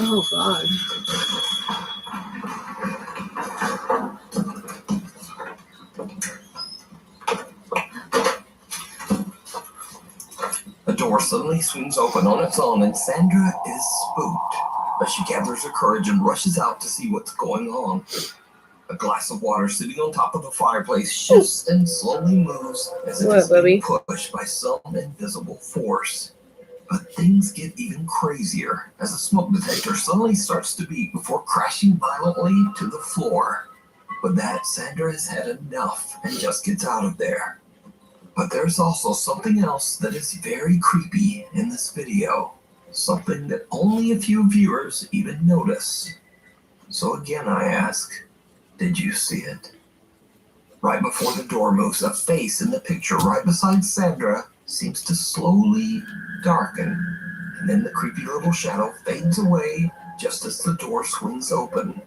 Oh God. The door suddenly swings open on its own and Sandra is spooked. But she gathers her courage and rushes out to see what's going on. A glass of water sitting on top of the fireplace shifts and slowly moves as if it's being pushed by some invisible force. But things get even crazier as the smoke detector suddenly starts to beep before crashing violently to the floor. With that, Sandra has had enough and just gets out of there. But there's also something else that is very creepy in this video. Something that only a few viewers even notice. So again I ask, did you see it? Right before the door moves, a face in the picture right beside Sandra seems to slowly darken, and then the creepy little shadow fades away just as the door swings open.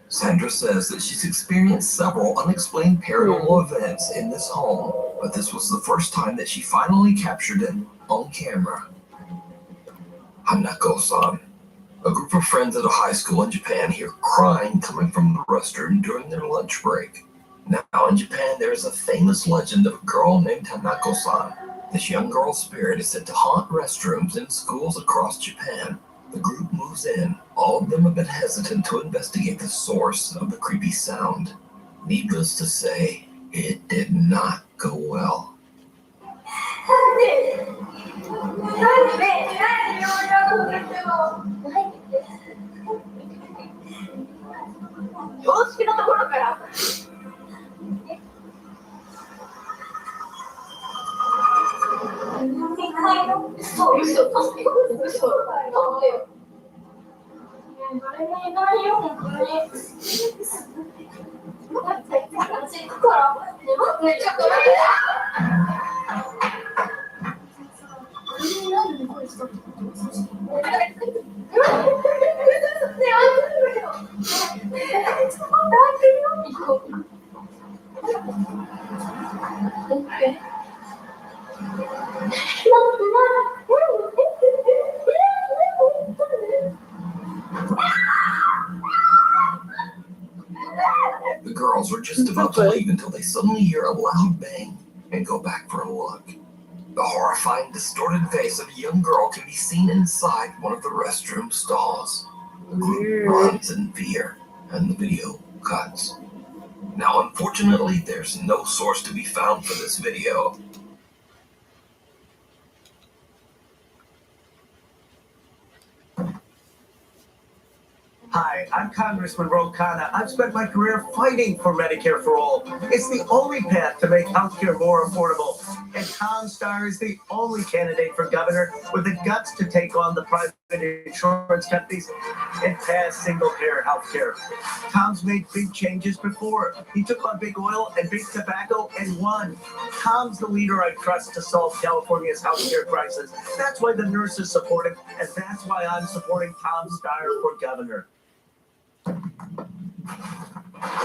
Sandra says that she's experienced several unexplained paranormal events in this home, but this was the first time that she finally captured it on camera. Hanako-san. A group of friends at a high school in Japan hear crying coming from the restroom during their lunch break. Now in Japan, there is a famous legend of a girl named Hanako-san. This young girl's spirit is said to haunt restrooms in schools across Japan. The group moves in, all of them a bit hesitant to investigate the source of the creepy sound. Needless to say, it did not go well. The girls were just about to leave until they suddenly hear a loud bang and go back for a look. The horrifying, distorted face of a young girl can be seen inside one of the restroom stalls. The group runs in fear, and the video cuts. Now, unfortunately, there's no source to be found for this video. Hi, I'm Congressman Ro Khanna. I've spent my career fighting for Medicare for All. It's the only path to make healthcare more affordable. And Tom Steyer is the only candidate for governor with the guts to take on the private insurance companies and pass single-payer healthcare. Tom's made big changes before. He took on big oil and big tobacco and won. Tom's the leader I trust to solve California's healthcare crisis. That's why the nurses support him, and that's why I'm supporting Tom Steyer for governor.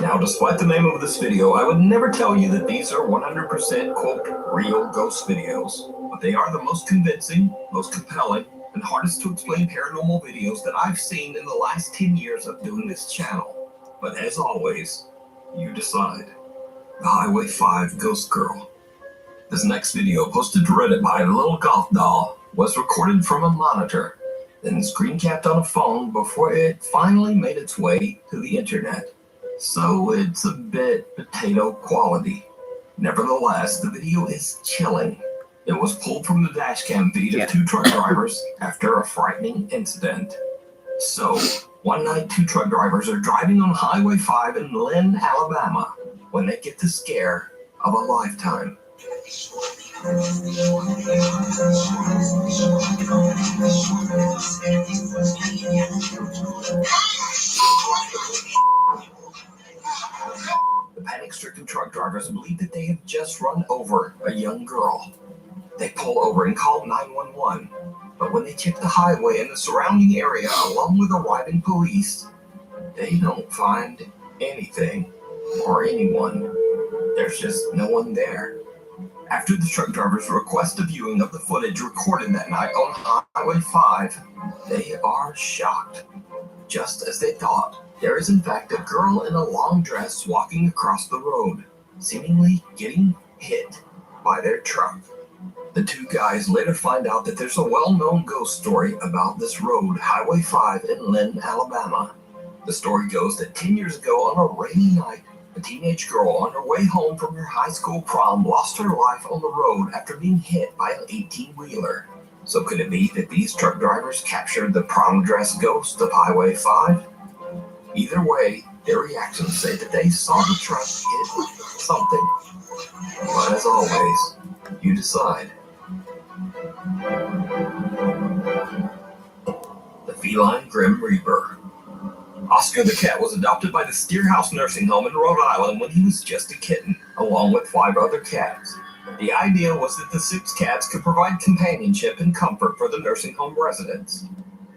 Now, despite the name of this video, I would never tell you that these are 100% quote real ghost videos, but they are the most convincing, most compelling, and hardest to explain paranormal videos that I've seen in the last 10 years of doing this channel. But as always, you decide. The Highway 5 Ghost Girl. This next video, posted to Reddit by a little golf doll, was recorded from a monitor. then screen capped on a phone before it finally made its way to the internet. So it's a bit potato quality. Nevertheless, the video is chilling. It was pulled from the dashcam feed of two truck drivers after a frightening incident. So, one night, two truck drivers are driving on Highway 5 in Lynn, Alabama, when they get the scare of a lifetime. The panic-stricken truck drivers believe that they have just run over a young girl. They pull over and call 911, but when they check the highway and the surrounding area along with arriving police, they don't find anything or anyone. There's just no one there. After the truck drivers request a viewing of the footage recorded that night on Highway 5, they are shocked. Just as they thought, there is in fact a girl in a long dress walking across the road, seemingly getting hit by their truck. The two guys later find out that there's a well-known ghost story about this road, Highway 5 in Lynn, Alabama. The story goes that 10 years ago on a rainy night, a teenage girl on her way home from her high school prom lost her life on the road after being hit by an 18-wheeler. So could it be that these truck drivers captured the prom dress ghost of Highway 5? Either way, their reactions say that they saw the truck hit something. But as always, you decide. The feline Grim Reaper. Oscar the cat was adopted by the Steerhouse Nursing Home in Rhode Island when he was just a kitten, along with 5 other cats. The idea was that the 6 cats could provide companionship and comfort for the nursing home residents.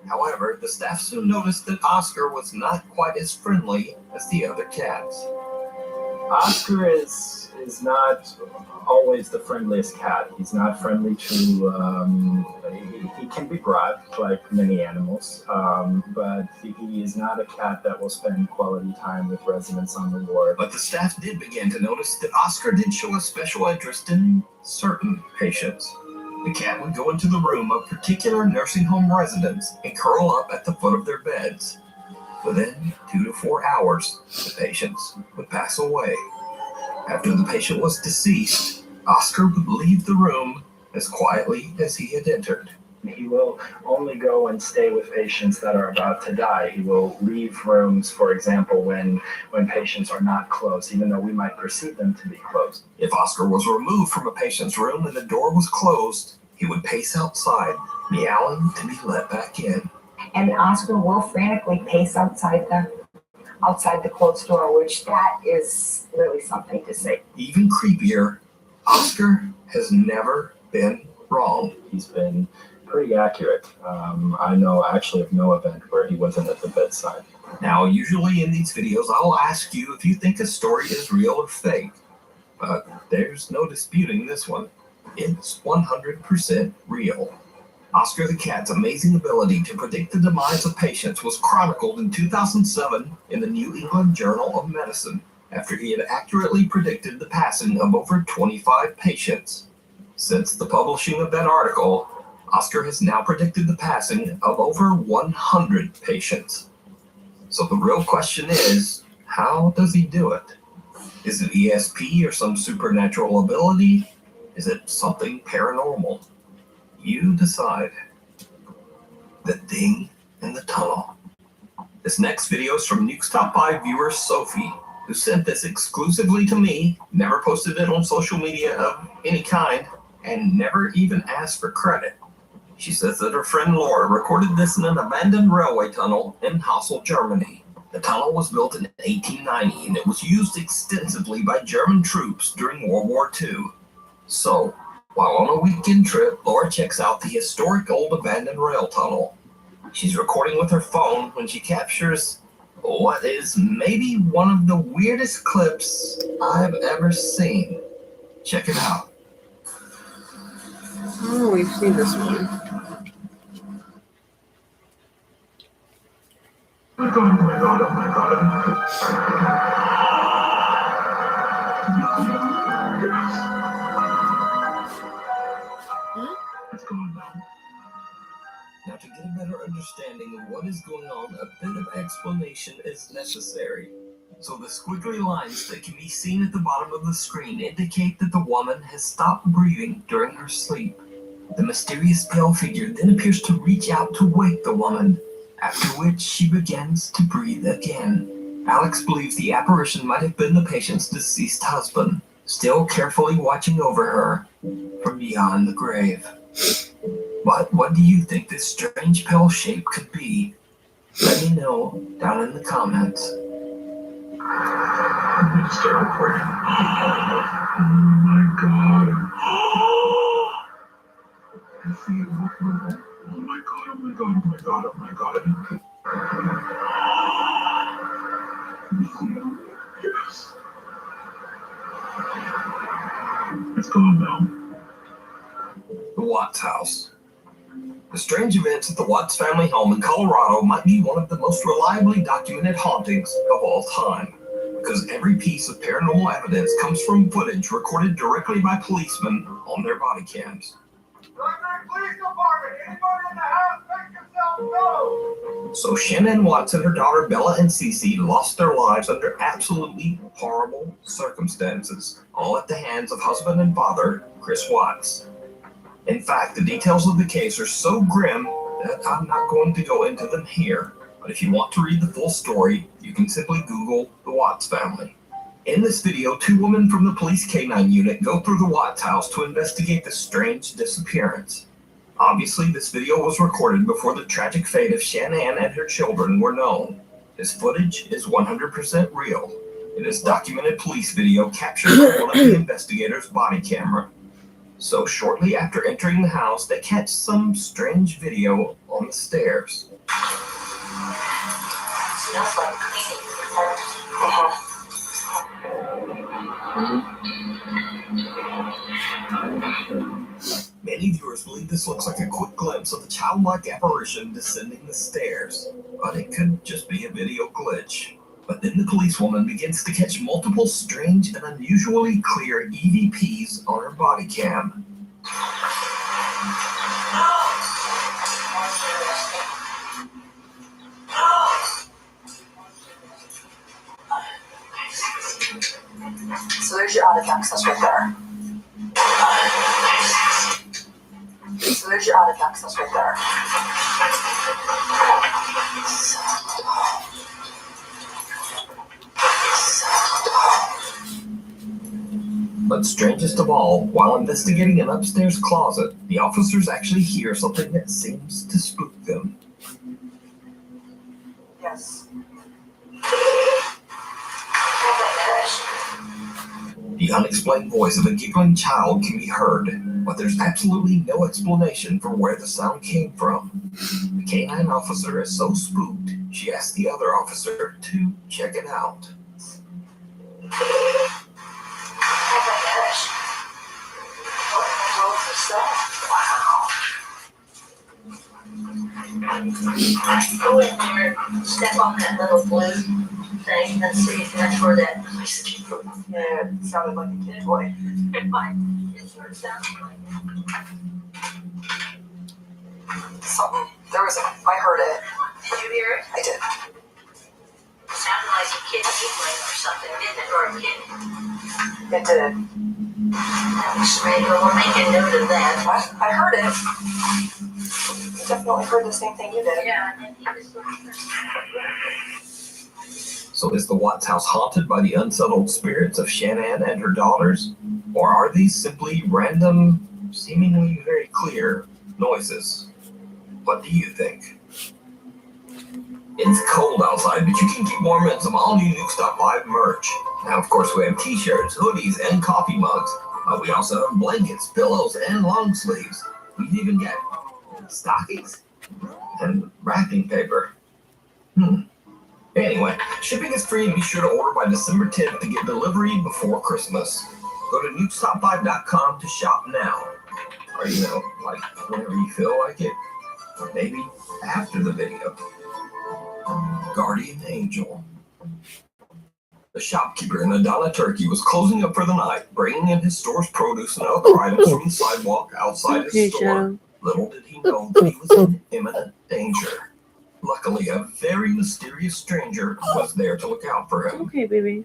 However, the staff soon noticed that Oscar was not quite as friendly as the other cats. Oscar is not always the friendliest cat. He's not friendly to, he can be brought like many animals, but he is not a cat that will spend quality time with residents on the ward. But the staff did begin to notice that Oscar did show a special interest in certain patients. The cat would go into the room of particular nursing home residents and curl up at the foot of their beds. Within 2 to 4 hours, the patients would pass away. After the patient was deceased, Oscar would leave the room as quietly as he had entered. He will only go and stay with patients that are about to die. He will leave rooms, for example, when patients are not closed, even though we might perceive them to be closed. If Oscar was removed from a patient's room and the door was closed, he would pace outside, meowing to be let back in. And Oscar will frantically pace outside the closed door, which that is really something to say. Even creepier, Oscar has never been wrong. He's been pretty accurate. I know actually of no event where he wasn't at the bedside. Now, usually in these videos, I'll ask you if you think a story is real or fake. But there's no disputing this one. It's 100% real. Oscar the cat's amazing ability to predict the demise of patients was chronicled in 2007 in the New England Journal of Medicine after he had accurately predicted the passing of over 25 patients. Since the publishing of that article, Oscar has now predicted the passing of over 100 patients. So the real question is, how does he do it? Is it ESP or some supernatural ability? Is it something paranormal? You decide. The Thing in the Tunnel. This next video is from Nuke's Top 5 viewer Sophie, who sent this exclusively to me, never posted it on social media of any kind, and never even asked for credit. She says that her friend Laura recorded this in an abandoned railway tunnel in Hassel, Germany. The tunnel was built in 1890 and it was used extensively by German troops during World War II. So, while on a weekend trip, Laura checks out the historic old abandoned rail tunnel. She's recording with her phone when she captures what is maybe one of the weirdest clips I've ever seen. Check it out. Oh, we've seen this one. Oh my god, oh my god. It's going down. Now, to get a better understanding explanation is necessary. So the squiggly lines that can be seen at the bottom of the screen indicate that the woman has stopped breathing during her sleep. The mysterious pale figure then appears to reach out to wake the woman, after which she begins to breathe again. Alex believes the apparition might have been the patient's deceased husband, still carefully watching over her from beyond the grave. But what do you think this strange pale shape could be? Let me know down in the comments. It's terrifying. Oh my god. I see it. Oh my god, oh my god, oh my god, oh my god. You see it? Yes. It's gone now. The Watts house. The strange events at the Watts family home in Colorado might be one of the most reliably documented hauntings of all time, because every piece of paranormal evidence comes from footage recorded directly by policemen on their body cams. Police department, anybody in the house, make yourself known. So Shannon Watts and her daughter Bella and Cece lost their lives under absolutely horrible circumstances, all at the hands of husband and father, Chris Watts. In fact, the details of the case are so grim that I'm not going to go into them here. But if you want to read the full story, you can simply Google the Watts family. In this video, two women from the police K-9 unit go through the Watts house to investigate the strange disappearance. Obviously, this video was recorded before the tragic fate of Shanann and her children were known. This footage is 100% real. It is documented police video captured by one of the investigators' body camera. So shortly after entering the house, they catch some strange video on the stairs. Smells like cleaning. Many viewers believe this looks like a quick glimpse of the childlike apparition descending the stairs, but it could just be a video glitch. But then the policewoman begins to catch multiple strange and unusually clear EVPs on her body cam. So there's your audit access right there. So there's your audit access right there. But strangest of all, while investigating an upstairs closet, the officers actually hear something that seems to spook them. Yes. The unexplained voice of a giggling child can be heard, but there's absolutely no explanation for where the sound came from. The K-9 officer is so spooked, she asks the other officer to check it out. Go in there, step on that little blue thing and see if that's where that. Yeah, it sounded like a kid toy. It might. It sort of sounds like Something. There was I heard it. Did you hear it? I did. Sounded like a kid giggling or something, didn't it? Or a kid. It did. That was strange. We'll make a note of that. I heard it. I definitely heard the same thing you did. Yeah, and he was sort of. So is the Watts house haunted by the unsettled spirits of Shanann and her daughters? Or are these simply random, seemingly very clear noises? What do you think? It's cold outside, but you can keep warm in some all-new Nuke.5 merch. Now, of course, we have t-shirts, hoodies, and coffee mugs. We also have blankets, pillows, and long sleeves. We can even get stockings and wrapping paper. Anyway, shipping is free and be sure to order by December 10th to get delivery before Christmas. Go to nukestop5.com to shop now. Or, like whenever you feel like it. Or maybe after the video. Guardian Angel. The shopkeeper in Adana, Turkey was closing up for the night, bringing in his store's produce and other items from the sidewalk outside his store. Little did he know that he was in imminent danger. Luckily, a very mysterious stranger was there to look out for him. Okay, baby.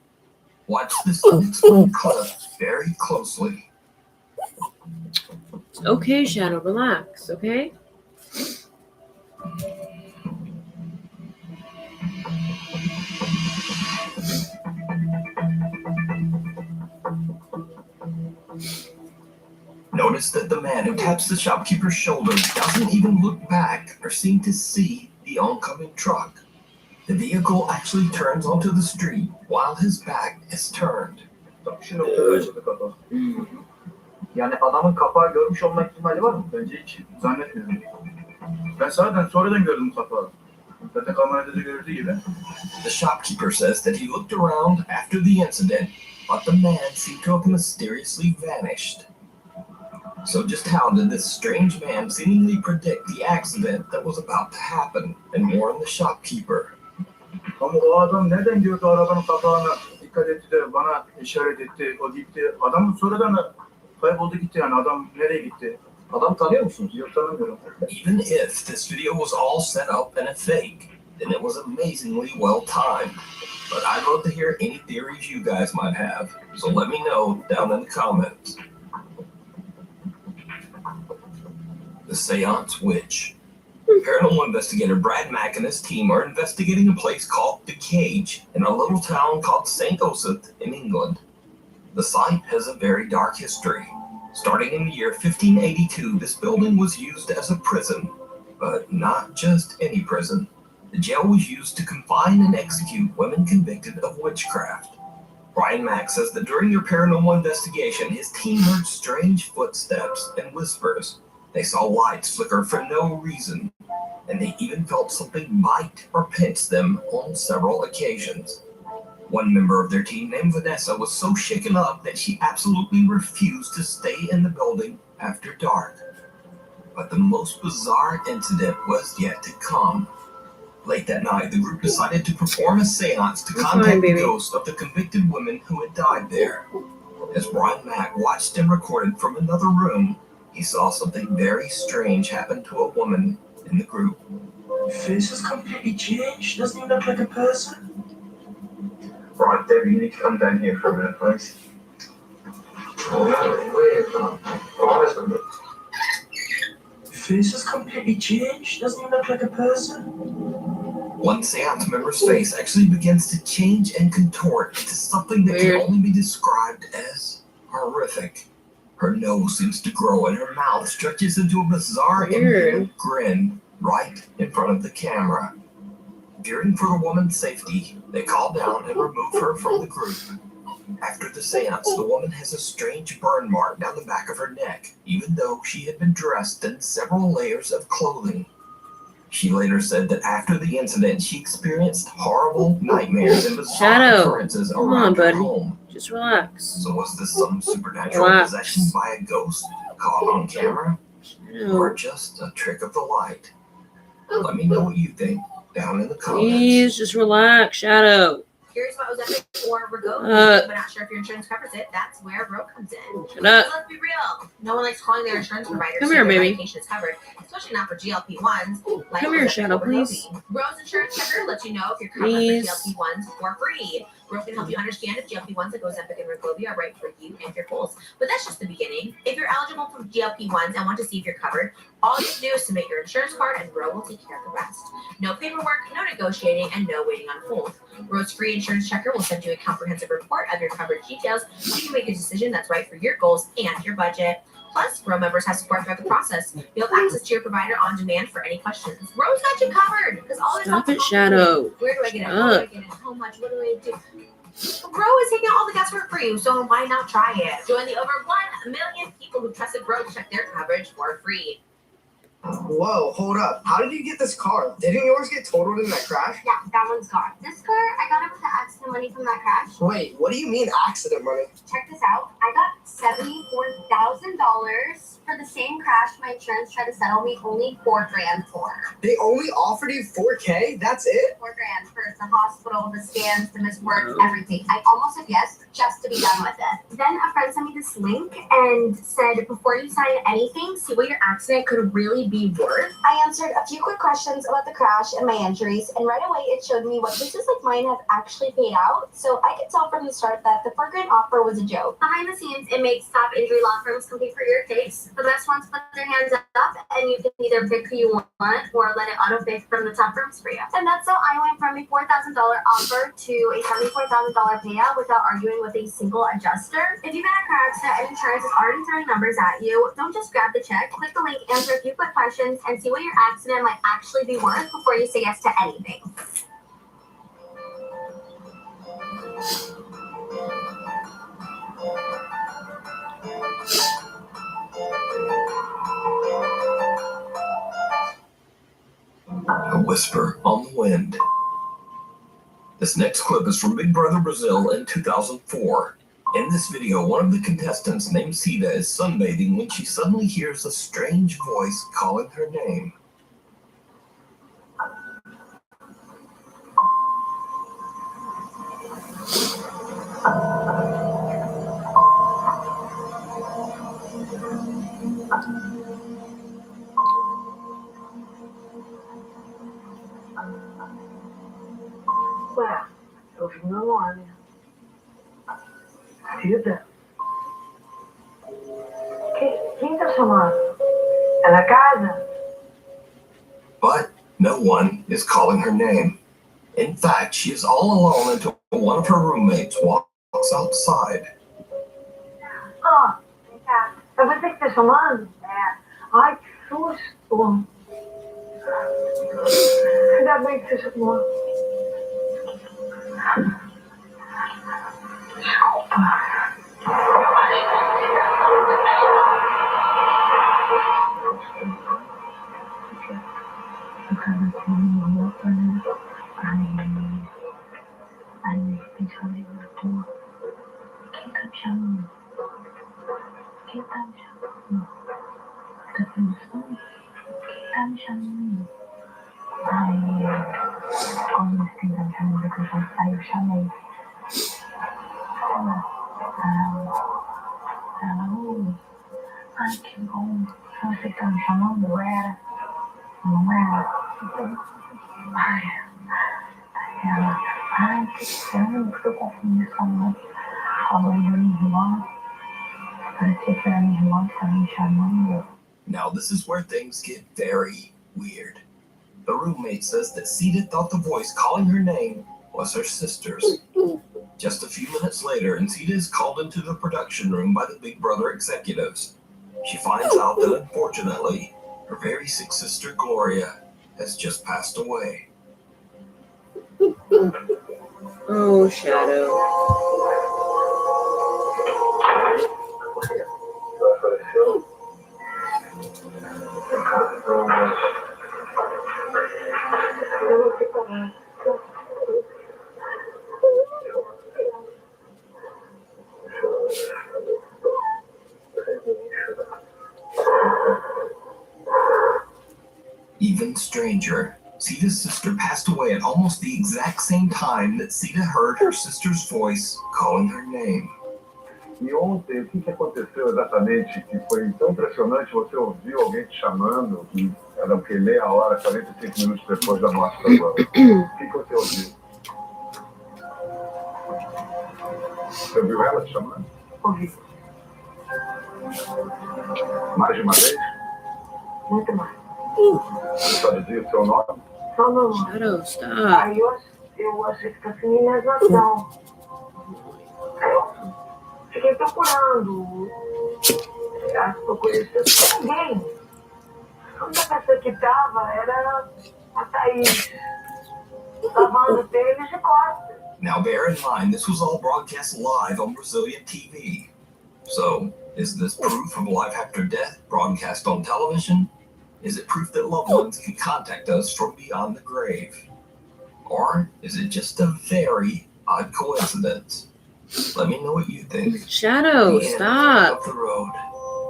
Watch this unexplained clip very closely. Okay, Shadow, relax, okay? Notice that the man who taps the shopkeeper's shoulder doesn't even look back or seem to see the oncoming truck. The vehicle actually turns onto the street while his back is turned. Şu noktada açıldı kapağı. Yani adamın kapağı görmüş olma ihtimali var mı? Bence hiç zannetmiyorum. Ben zaten sonradan gördüm kapağı. Zaten kamerada da gördüğü gibi. The shopkeeper says that he looked around after the incident, but the man seemed to have mysteriously vanished. So just how did this strange man seemingly predict the accident that was about to happen and warn the shopkeeper? Ama o adam nereden gördü arabanın kapağına dikkat etti de bana işaret etti, o gitti. Adam sonradan da kayboldu gitti yani adam nereye gitti? Adam tanıyor musunuz? Yok tanımıyorum. Even if this video was all set up and a fake, then it was amazingly well timed. But I'd love to hear any theories you guys might have, so let me know down in the comments. The Seance Witch. Paranormal investigator Brad Mack and his team are investigating a place called The Cage in a little town called St. Osyth in England. The site has a very dark history. Starting in the year 1582, this building was used as a prison, but not just any prison. The jail was used to confine and execute women convicted of witchcraft. Brian Mack says that during their paranormal investigation, his team heard strange footsteps and whispers. They saw lights flicker for no reason, and they even felt something bite or pinch them on several occasions. One member of their team named Vanessa was so shaken up that she absolutely refused to stay in the building after dark. But the most bizarre incident was yet to come. Late that night, the group decided to perform a seance to contact the ghost of the convicted women who had died there. As Brian Mack watched and recorded from another room, he saw something very strange happen to a woman in the group. Face has completely changed. Doesn't even look like a person. Right, Debbie, you need to come down here for a minute, please. Face has completely changed. Doesn't even look like a person. One seance member's face actually begins to change and contort into something that can only be described as horrific. Her nose seems to grow and her mouth stretches into a bizarre inhuman grin right in front of the camera. Fearing for the woman's safety, they call down and remove her from the group. After the seance, the woman has a strange burn mark down the back of her neck, even though she had been dressed in several layers of clothing. She later said that after the incident, she experienced horrible nightmares and bizarre occurrences around her home. Just relax. So was this some supernatural possession by a ghost caught on camera? Or just a trick of the light? Let me know what you think down in the comments. Please, just relax, Shadow. Curious about Ozempic or Wegovy, but not sure if your insurance covers it? That's where Ro comes in. Shut up. So let's be real. No one likes calling their insurance provider Come to here, their baby. medication is covered, especially not for GLP-1s. Like Come here, Ozempic Shadow, or please. Wegovy. Ro's insurance checker lets you know if you're covered Please. for GLP-1s for free. Ro can help you understand if GLP-1s like Ozempic and Wegovy are right for you and your goals. But that's just the beginning. If you're eligible for GLP-1s and want to see if you're covered, all you have to do is submit your insurance card and Ro will take care of the rest. No paperwork, no negotiating, and no waiting on hold. Ro's free insurance checker will send you a comprehensive report of your coverage details so you can make a decision that's right for your goals and your budget. Plus, Ro members have support throughout the process. You'll have access to your provider on demand for any questions. Ro's got you covered because all Stop it, Shadow. Where do I get it? How do I get it? How much? What do I do? Ro is taking all the guesswork for you, so why not try it? Join the over 1 million people who trusted Ro to check their coverage for free. Whoa, hold up. How did you get this car? Didn't yours get totaled in that crash? Yeah, that one's car. This car, I got it with an accident money from that crash? Wait, what do you mean accident money? Check this out. I got $74,000 for the same crash my insurance tried to settle me only $4,000 for. They only offered you $4K? That's it? $4,000 for the hospital, the scans, the missed work, everything. I almost said yes just to be done with it. Then a friend sent me this link and said, before you sign anything, see what your accident could really be worth. I answered a few quick questions about the crash and my injuries, and right away it showed me what cases like mine have actually paid out. So I could tell from the start that the $4,000 offer was a joke. Behind the scenes, it makes top injury law firms compete for your case. The best ones put their hands up, and you can either pick who you want or let it auto-pay from the top firms for you. And that's how I went from a $4,000 offer to a $74,000 payout without arguing with a single adjuster. If you've had a car accident and insurance is already throwing numbers at you, don't just grab the check. Click the link, answer a few quick questions, and see what your accident might actually be worth before you say yes to anything. A whisper on the wind. This next clip is from Big Brother Brazil in 2004. In this video, one of the contestants named Cida is sunbathing when she suddenly hears a strange voice calling her name. Ué, eu vi meu nome. Cida? Quem tá chamando? É na casa? But no one is calling her name. In fact, she is all alone until one of her roommates walks outside. Ó, vem cá. É você que tá chamando? É. Ai, que susto. Ainda bem que você chamou. Desculpa. Eu tava aqui na roupa, né? Aí de repente eu levantou. Quem tá me chamando? Quem tá me chamando? Tá pensando? Quem tá me chamando? Aí, quando quem tá me chamando, eu já saí, eu chamei. Ai, que bom. Você tá me chamando? Era? Não era? Ai, ela. Ai, que estranho, que eu confundi sua mãe. Falou da minha irmã. Parecia que era minha irmã que tava me chamando. Now this is where things get very weird. The roommate says that Cida thought the voice calling her name was her sister's. Just a few minutes later, and Cida is called into the production room by the Big Brother executives. She finds out that unfortunately, her very sick sister Gloria has just passed away. Oh, Shadow. Even stranger, Cida's sister passed away at almost the exact same time that Cida heard her sister's voice calling her name. E ontem, o que aconteceu exatamente que foi tão impressionante? Você ouviu alguém te chamando, que era o que, meia hora, 45 minutos depois da morte da Gloria? O que você ouviu? Você ouviu ela te chamando? Ouvi. Mais de uma vez? Muito mais. Você só dizia o seu nome? Só meu nome. Shadow, stop. Aí eu achei que fosse minha imaginação. Fiquei procurando. Procurei ninguém. A única pessoa que tava era a Thaís. Lavando tênis de costas. Now bear in mind, this was all broadcast live on Brazilian TV. So, is this proof of life after death broadcast on television? Is it proof that loved ones can contact us from beyond the grave? Or is it just a very odd coincidence. Let me know what you think. Shadow, The end stop. of the road.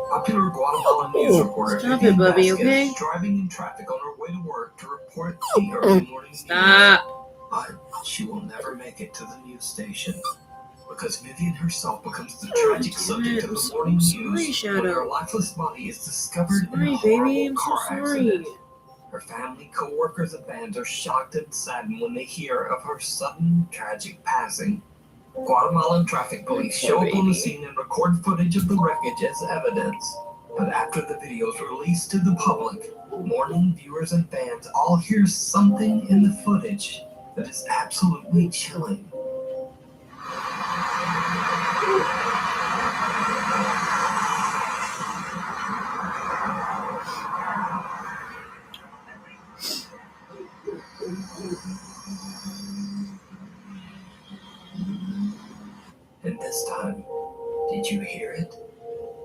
Popular Guatemalan news reporter Stop Vivian it, Bubby, Vasquez okay? is driving in traffic on her way to work to report the early morning news. Stop. But she will never make it to the news station because Vivian herself becomes the tragic subject of the morning news when her lifeless body is discovered in a horrible car accident. Her family, co-workers, and fans are shocked and saddened when they hear of her sudden tragic passing. Guatemalan traffic police show up on the scene and record footage of the wreckage as evidence. But after the video is released to the public, mourning viewers and fans all hear something in the footage that is absolutely chilling. And this time, did you hear it?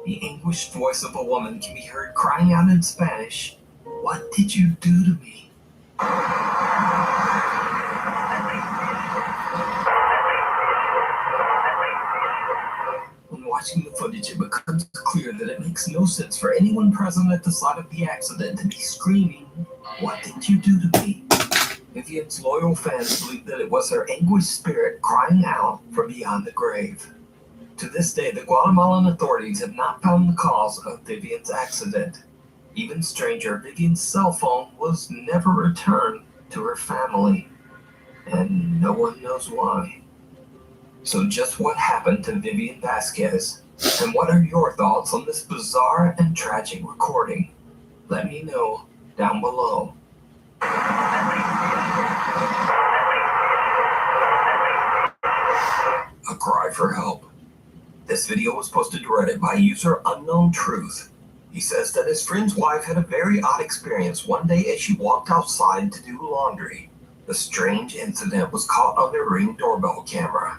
The anguished voice of a woman can be heard crying out in Spanish, "What did you do to me?" When watching the footage, it becomes clear that it makes no sense for anyone present at the site of the accident to be screaming, "What did you do to me?" Vivian's loyal fans believe that it was her anguished spirit crying out from beyond the grave. To this day, the Guatemalan authorities have not found the cause of Vivian's accident. Even stranger, Vivian's cell phone was never returned to her family, and no one knows why. So just what happened to Vivian Vasquez, and what are your thoughts on this bizarre and tragic recording? Let me know down below. A cry for help. This video was posted to Reddit by user Unknown Truth. He says that his friend's wife had a very odd experience one day as she walked outside to do laundry. The strange incident was caught on their Ring doorbell camera.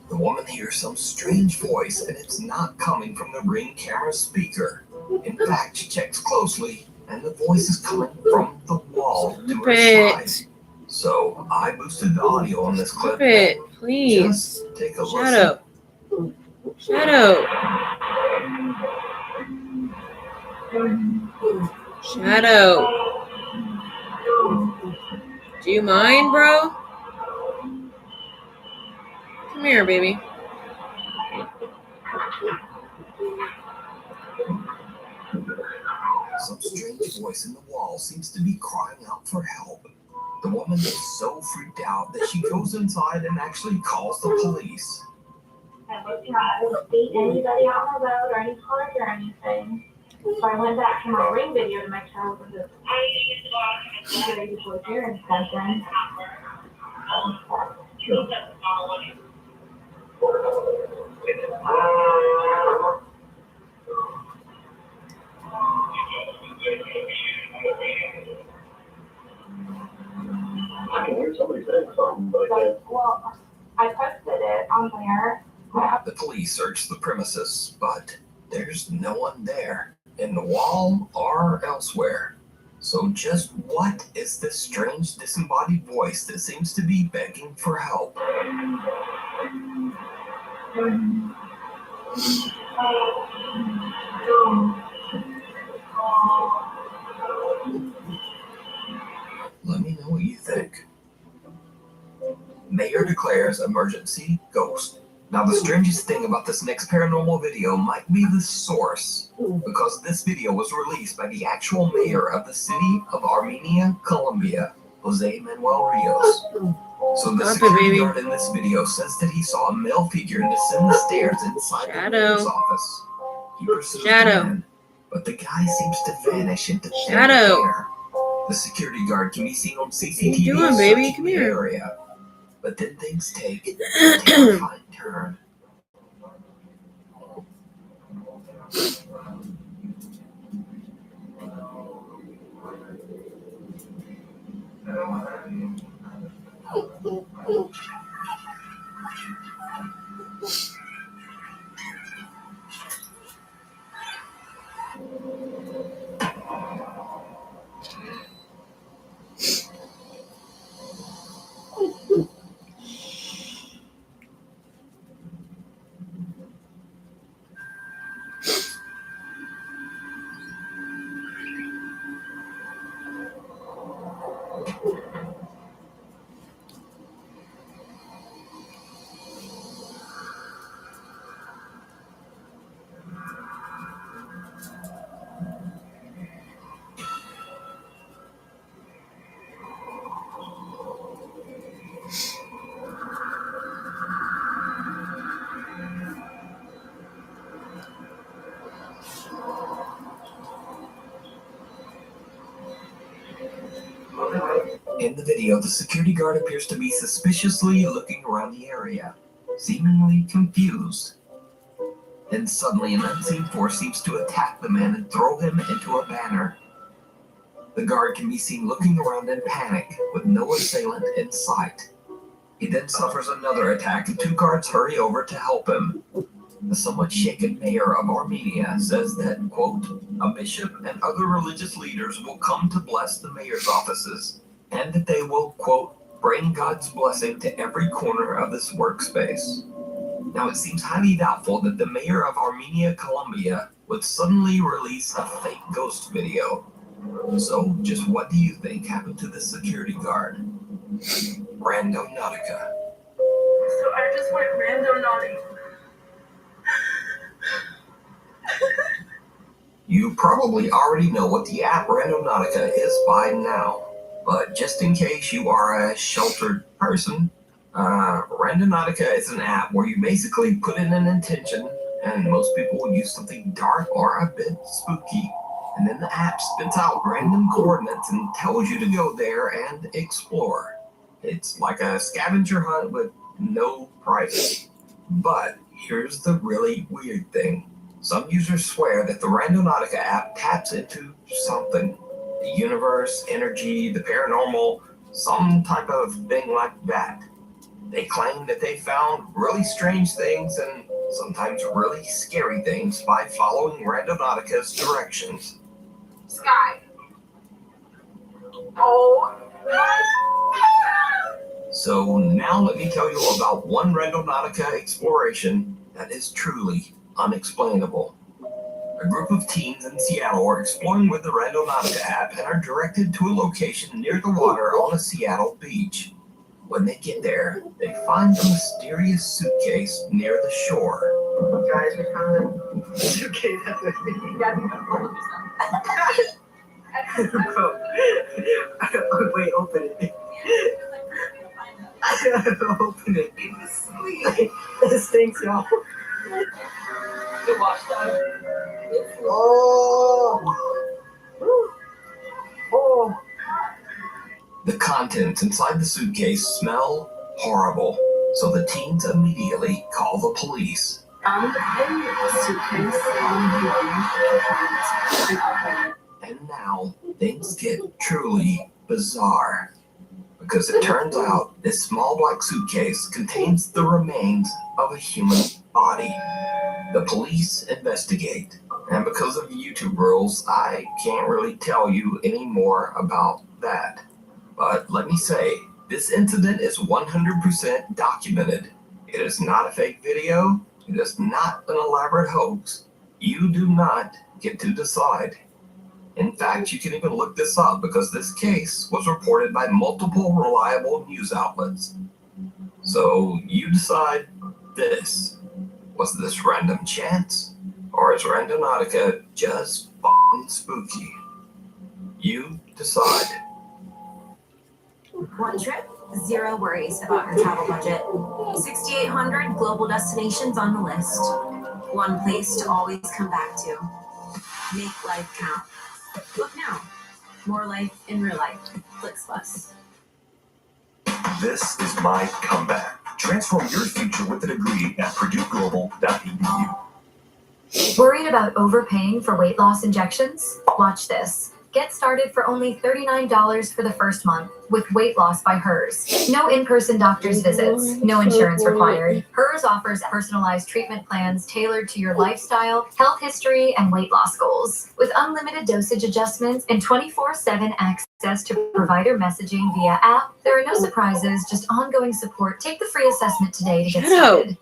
The woman hears some strange voice, and it's not coming from the Ring camera speaker. In fact, she checks closely, and the voice is coming from the wall to her side. So I boosted the audio on this clip. Please. Just take a Shadow. Shadow. Shadow. Do you mind, bro? Come here, baby. Some strange voice in the wall seems to be crying out for help. The woman is so freaked out that she goes inside and actually calls the police. I looked around, I didn't see anybody on the road or any cars or anything. So I went back to my Ring video to make sure I wasn't just crazy boy hearing something. I can hear somebody saying something, but I can't. Well, I posted it on there. The police search the premises, but there's no one there, in the wall or elsewhere. So just what is this strange disembodied voice that seems to be begging for help? Let me know what you think. Mayor declares emergency ghost. Now the strangest thing about this next paranormal video might be the source, because this video was released by the actual mayor of the city of Armenia, Colombia, Jose Manuel Rios. So the security guard in this video says that he saw a male figure descend the stairs inside the mayor's office. He pursues the man, but the guy seems to vanish into thin air. The security guard can be seen on CCTV searching the area. But then things take a terrifying turn. In the video, the security guard appears to be suspiciously looking around the area, seemingly confused. Then suddenly an unseen force seems to attack the man and throw him into a banner. The guard can be seen looking around in panic, with no assailant in sight. He then suffers another attack and two guards hurry over to help him. The somewhat shaken mayor of Armenia says that, quote, a bishop and other religious leaders will come to bless the mayor's offices, and that they will, quote, bring God's blessing to every corner of this workspace. Now, it seems highly doubtful that the mayor of Armenia, Colombia, would suddenly release a fake ghost video. So, just what do you think happened to the security guard? Randonautica. So I just went random naughty. You probably already know what the app Randonautica is by now, but just in case you are a sheltered person, Randonautica is an app where you basically put in an intention, and most people will use something dark or a bit spooky, and then the app spits out random coordinates and tells you to go there and explore. It's like a scavenger hunt with no prizes. But here's the really weird thing. Some users swear that the Randonautica app taps into something. The universe, energy, the paranormal, some type of thing like that. They claim that they found really strange things and sometimes really scary things by following Randonautica's directions. Sky. Oh my. So now let me tell you about one Randonautica exploration that is truly unexplainable. A group of teens in Seattle are exploring with the Randonautica app and are directed to a location near the water on a Seattle beach. When they get there, they find a mysterious suitcase near the shore. Guys, we found a suitcase at the Wait, open it. Open it. This stinks, y'all. Oh. Oh. The contents inside the suitcase smell horrible, so the teens immediately call the police. And now things get truly bizarre, because it turns out this small black suitcase contains the remains of a human body. The police investigate, and because of YouTube rules, I can't really tell you any more about that. But let me say, this incident is 100% documented. It is not a fake video. It is not an elaborate hoax. You do not get to decide. In fact, you can even look this up because this case was reported by multiple reliable news outlets. So you decide this. Was this random chance? Or is Randonautica just f***ing spooky? You decide. One trip, zero worries about your travel budget. 6,800 global destinations on the list. One place to always come back to. Make life count. Book now. More life in real life. FlixBus. This is my comeback. Transform your future with a degree at PurdueGlobal.edu. Worried about overpaying for weight loss injections? Watch this. Get started for only $39 for the first month with Weight Loss by Hers. No in-person doctor's visits, no insurance required. Hers offers personalized treatment plans tailored to your lifestyle, health history, and weight loss goals. With unlimited dosage adjustments and 24/7 access to provider messaging via app, there are no surprises, just ongoing support. Take the free assessment today to get started.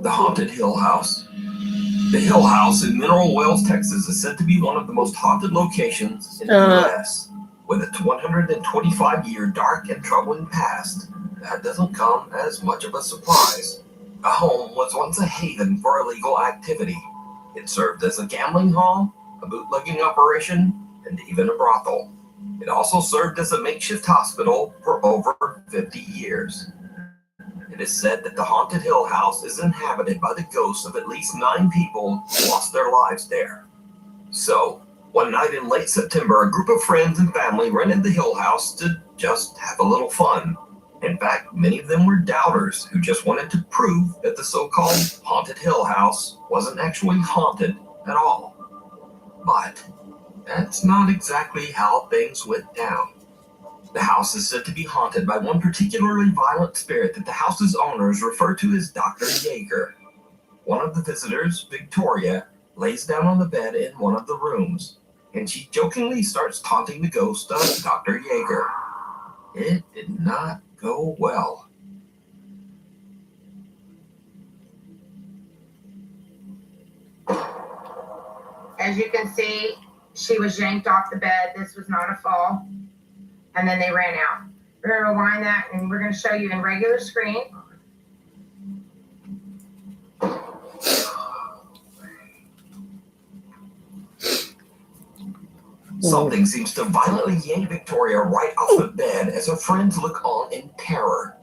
The Haunted Hill House. The Hill House in Mineral Wells, Texas is said to be one of the most haunted locations in the U.S. With its 125-year dark and troubling past, that doesn't come as much of a surprise. The home was once a haven for illegal activity. It served as a gambling hall, a bootlegging operation, and even a brothel. It also served as a makeshift hospital for over 50 years. It is said that the Haunted Hill House is inhabited by the ghosts of at least 9 people who lost their lives there. So, one night in late September, a group of friends and family rented the Hill House to just have a little fun. In fact, many of them were doubters who just wanted to prove that the so-called Haunted Hill House wasn't actually haunted at all. But that's not exactly how things went down. The house is said to be haunted by one particularly violent spirit that the house's owners refer to as Dr. Yeager. One of the visitors, Victoria, lays down on the bed in one of the rooms, and she jokingly starts taunting the ghost of Dr. Yeager. It did not go well. As you can see, she was yanked off the bed. This was not a fall. And then they ran out. We're going to rewind that, and we're going to show you in regular screen. Something seems to violently yank Victoria right off the bed as her friends look on in terror.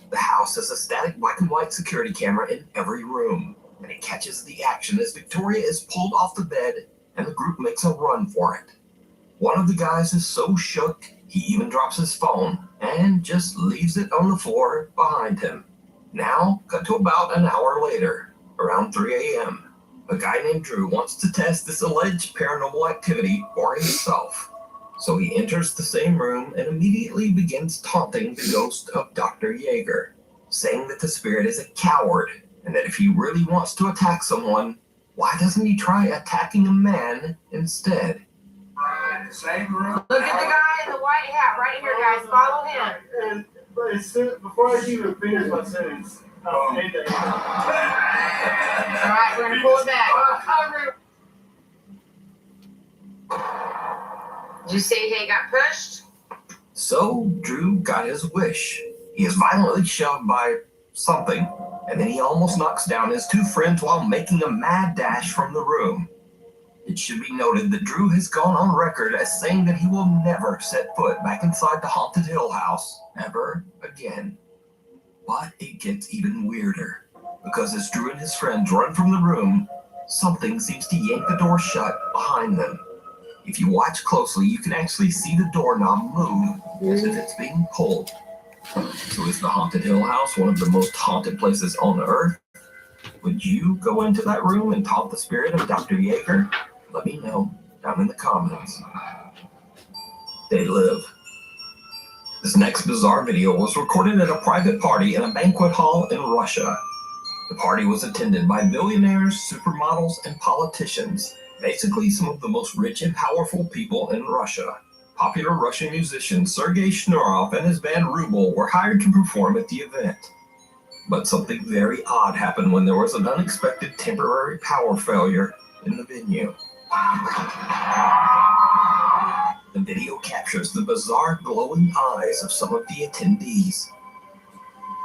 The house has a static black and white security camera in every room, and it catches the action as Victoria is pulled off the bed and the group makes a run for it. One of the guys is so shook, he even drops his phone and just leaves it on the floor behind him. Now, cut to about an hour later, around 3 a.m., a guy named Drew wants to test this alleged paranormal activity for himself. So he enters the same room and immediately begins taunting the ghost of Dr. Yeager, saying that the spirit is a coward and that if he really wants to attack someone, why doesn't he try attacking a man instead? Same room. Look at the guy in the white hat right here, guys. Follow him. And before I even finish my sentence, All right, we're going to pull it back. Did you see he got pushed? So Drew got his wish. He is violently shoved by something, and then he almost knocks down his 2 friends while making a mad dash from the room. It should be noted that Drew has gone on record as saying that he will never set foot back inside the Haunted Hill House ever again. But it gets even weirder, because as Drew and his friends run from the room, something seems to yank the door shut behind them. If you watch closely, you can actually see the doorknob move as if it's being pulled. So is the Haunted Hill House one of the most haunted places on Earth? Would you go into that room and taunt the spirit of Dr. Yeager? Let me know down in the comments. They live. This next bizarre video was recorded at a private party in a banquet hall in Russia. The party was attended by millionaires, supermodels, and politicians. Basically, some of the most rich and powerful people in Russia. Popular Russian musician Sergei Shnorov and his band Ruble were hired to perform at the event. But something very odd happened when there was an unexpected temporary power failure in the venue. The video captures the bizarre glowing eyes of some of the attendees.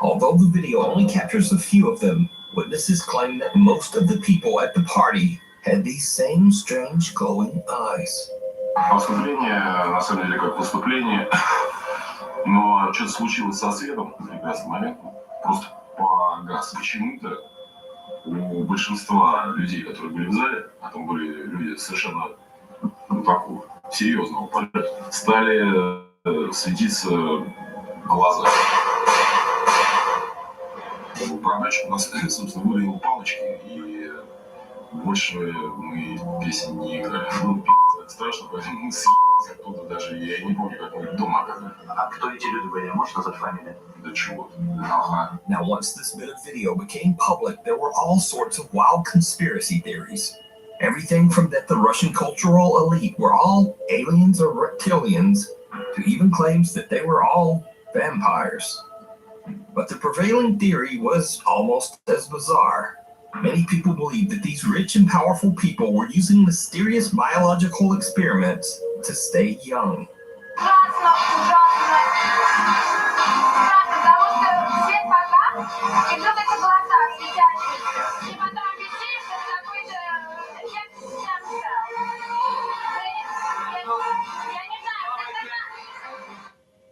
Although the video only captures a few of them, witnesses claim that most of the people at the party had these same strange glowing eyes. Выступление, на самом деле, как выступление, но что-то случилось со светом в прекрасный момент. Просто погас. Почему-то у большинства людей, которые были в зале, а там были люди совершенно такого серьезного полета, стали светиться глаза. Продача у нас, собственно, выдавил палочки, и больше мы песен не играли. Ну, пи***ц, страшно, поэтому мы съебались оттуда даже, я не помню, как мы дома оказались. А кто эти люди были? Можешь назвать фамилию? Да чего? Ага. Now, once this bit of video became public, there were all sorts of wild conspiracy theories. Everything from that the Russian cultural elite were all aliens or reptilians, to even claims that they were all vampires. But the prevailing theory was almost as bizarre. Many people believed that these rich and powerful people were using mysterious biological experiments to stay young.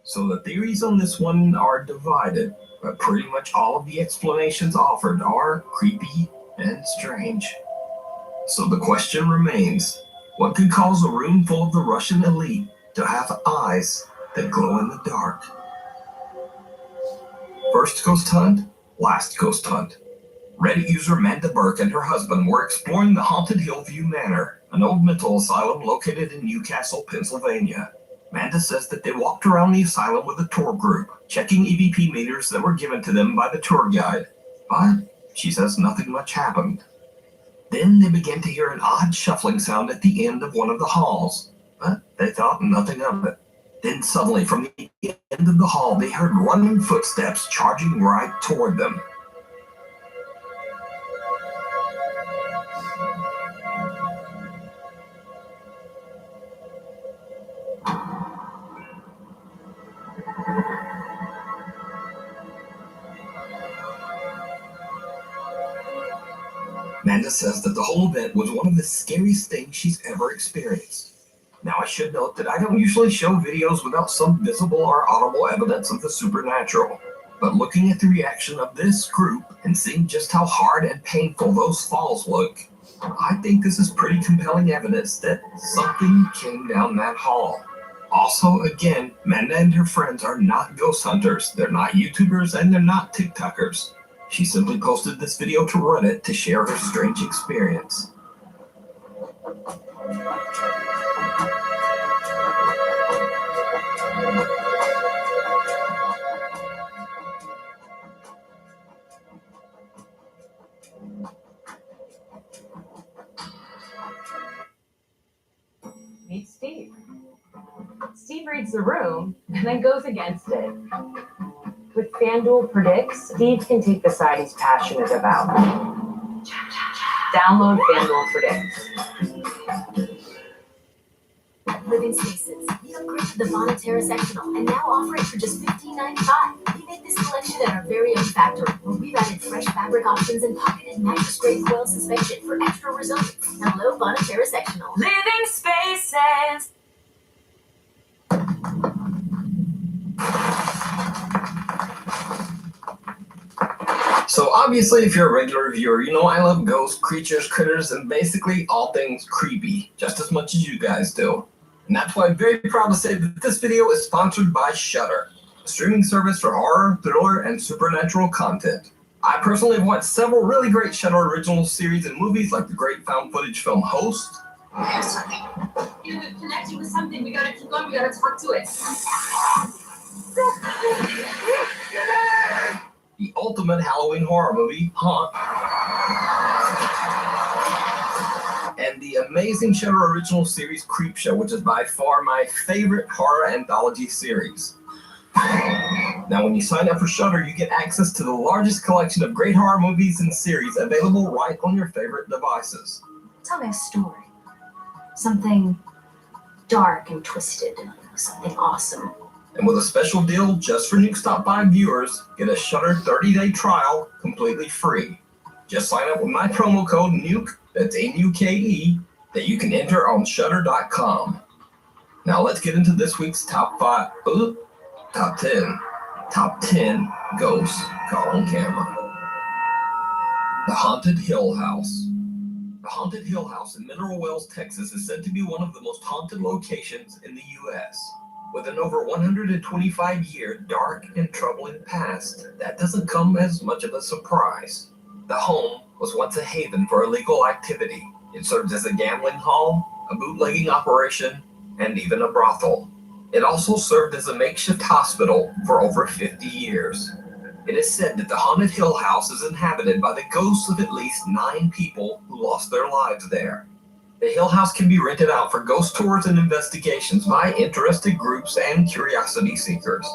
So the theories on this one are divided, but pretty much all of the explanations offered are creepy and strange. So the question remains, what could cause a room full of the Russian elite to have eyes that glow in the dark? First ghost hunt, last ghost hunt. Reddit user Amanda Burke and her husband were exploring the haunted Hillview Manor, an old mental asylum located in Newcastle, Pennsylvania. Amanda says that they walked around the asylum with a tour group, checking EVP meters that were given to them by the tour guide. But she says nothing much happened. Then they began to hear an odd shuffling sound at the end of one of the halls, but they thought nothing of it. Then suddenly, from the end of the hall, they heard running footsteps charging right toward them. Amanda says that the whole event was one of the scariest things she's ever experienced. Now, I should note that I don't usually show videos without some visible or audible evidence of the supernatural. But looking at the reaction of this group and seeing just how hard and painful those falls look, I think this is pretty compelling evidence that something came down that hall. Also, again, Amanda and her friends are not ghost hunters, they're not YouTubers, and they're not TikTokers. She simply posted this video to Reddit to share her strange experience. Meet Steve. Steve reads the room and then goes against it. With FanDuel Predicts, Steve can take the side he's passionate about. Download FanDuel Predicts. Living Spaces. We upgraded the Bonatera sectional and now offer it for just $15.95. We make this collection at our very own factory, where we've added fresh fabric options and pocketed mattress-grade coil suspension for extra resilience. Hello, Bonatera sectional. Living Spaces. So obviously, if you're a regular viewer, you know I love ghosts, creatures, critters, and basically all things creepy, just as much as you guys do. And that's why I'm very proud to say that this video is sponsored by Shudder, a streaming service for horror, thriller, and supernatural content. I personally have watched several really great Shudder original series and movies like the great found footage film Host. There's something. You connect you with something. We gotta keep going. We gotta talk to it. The ultimate Halloween horror movie, Haunt, and the amazing Shudder original series Creepshow, which is by far my favorite horror anthology series. Now, when you sign up for Shudder, you get access to the largest collection of great horror movies and series available right on your favorite devices. Tell me a story. Something dark and twisted. Something awesome. And with a special deal just for Nuke Stop 5 viewers, get a Shudder 30-day trial completely free. Just sign up with my promo code NUKE, that's NUKE, that you can enter on Shudder.com. Now let's get into this week's top 10 ghosts caught on camera. The Haunted Hill House. The Haunted Hill House in Mineral Wells, Texas is said to be one of the most haunted locations in the U.S. With an over 125-year dark and troubling past, that doesn't come as much of a surprise. The home was once a haven for illegal activity. It served as a gambling hall, a bootlegging operation, and even a brothel. It also served as a makeshift hospital for over 50 years. It is said that the Haunted Hill House is inhabited by the ghosts of at least 9 people who lost their lives there. The Hill House can be rented out for ghost tours and investigations by interested groups and curiosity seekers.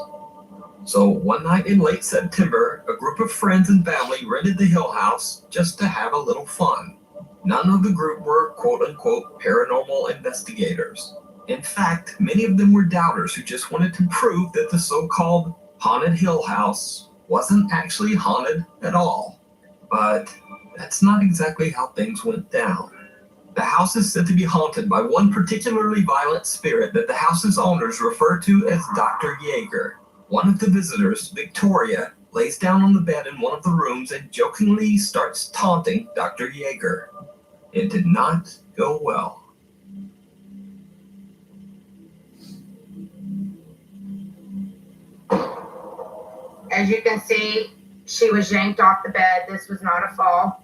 So one night in late September, a group of friends and family rented the Hill House just to have a little fun. None of the group were quote-unquote paranormal investigators. In fact, many of them were doubters who just wanted to prove that the so-called Haunted Hill House wasn't actually haunted at all. But that's not exactly how things went down. The house is said to be haunted by one particularly violent spirit that the house's owners refer to as Dr. Yeager. One of the visitors, Victoria, lays down on the bed in one of the rooms and jokingly starts taunting Dr. Yeager. It did not go well. As you can see, she was yanked off the bed. This was not a fall.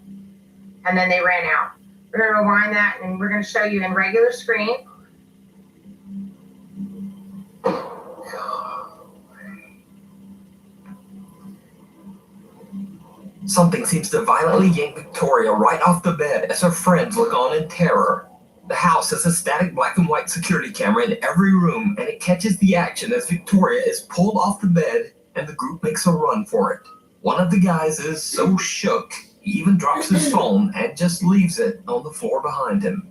And then they ran out. We're going to rewind that and we're going to show you in regular screen. Something seems to violently yank Victoria right off the bed as her friends look on in terror. The house has a static black and white security camera in every room, and it catches the action as Victoria is pulled off the bed and the group makes a run for it. One of the guys is so shook, he even drops his phone and just leaves it on the floor behind him.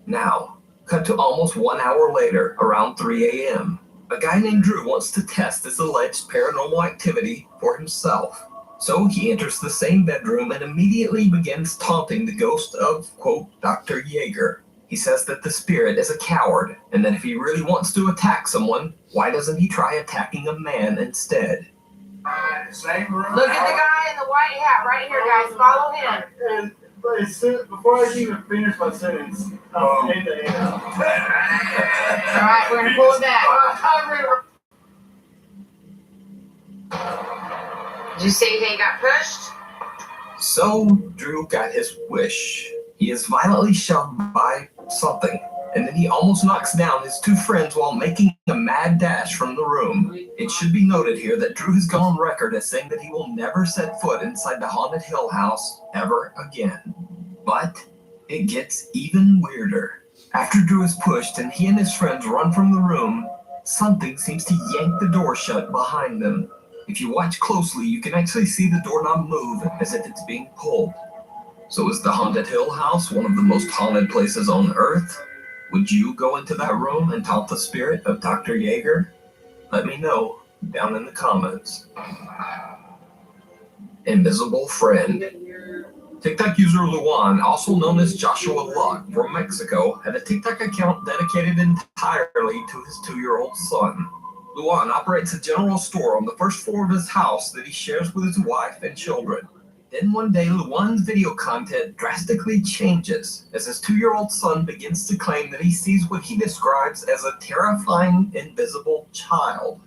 Now, cut to almost 1 hour later, around 3 a.m. A guy named Drew wants to test this alleged paranormal activity for himself. So he enters the same bedroom and immediately begins taunting the ghost of, quote, Dr. Yeager. He says that the spirit is a coward, and that if he really wants to attack someone, why doesn't he try attacking a man instead? Look at the guy in the white hat right here, guys. Follow him. And before I can even finish my sentence, All right, we're going to pull it back. Did you see he got pushed? So Drew got his wish. He is violently shoved by something, and then he almost knocks down his 2 friends while making a mad dash from the room. It should be noted here that Drew has gone on record as saying that he will never set foot inside the Haunted Hill House ever again. But it gets even weirder. After Drew is pushed and he and his friends run from the room, something seems to yank the door shut behind them. If you watch closely, you can actually see the doorknob move as if it's being pulled. So is the Haunted Hill House one of the most haunted places on Earth? Would you go into that room and taunt the spirit of Dr. Yeager? Let me know down in the comments. Invisible Friend. TikTok user Luan, also known as Joshua Luck from Mexico, had a TikTok account dedicated entirely to his 2-year-old son. Luan operates a general store on the first floor of his house that he shares with his wife and children. Then one day, Luan's video content drastically changes as his 2-year-old son begins to claim that he sees what he describes as a terrifying invisible child.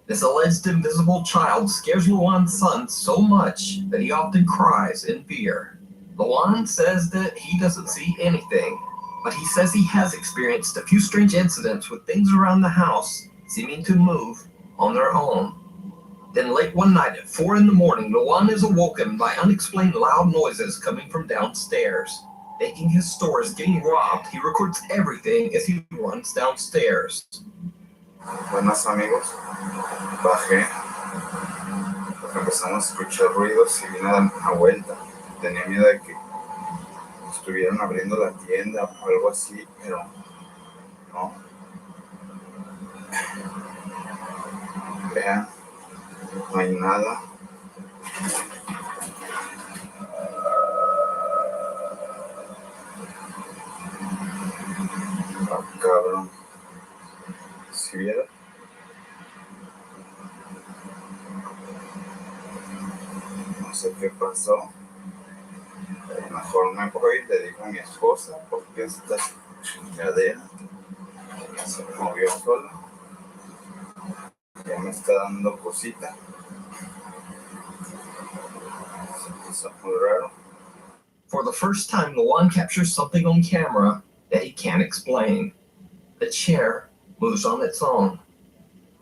This alleged invisible child scares Luan's son so much that he often cries in fear. Luan says that he doesn't see anything, but he says he has experienced a few strange incidents with things around the house seeming to move on their own. Then late one night at 4 a.m, Luan is awoken by unexplained loud noises coming from downstairs. Thinking his store is getting robbed, he records everything as he runs downstairs. Buenas amigos, bajé Empezamos a escuchar ruidos y vine a dar una vuelta. Tenía miedo de que estuvieran abriendo la tienda o algo así, pero no. Vean, no hay nada. Ah, cabrón. ¿Sí vieron? No sé qué pasó. Mejor me voy, le digo a mi esposa, porque esta chingadera se movió sola. Ya me está dando cosita. Se puso muy raro. For the first time, Luan captures something on camera that he can't explain. The chair moves on its own.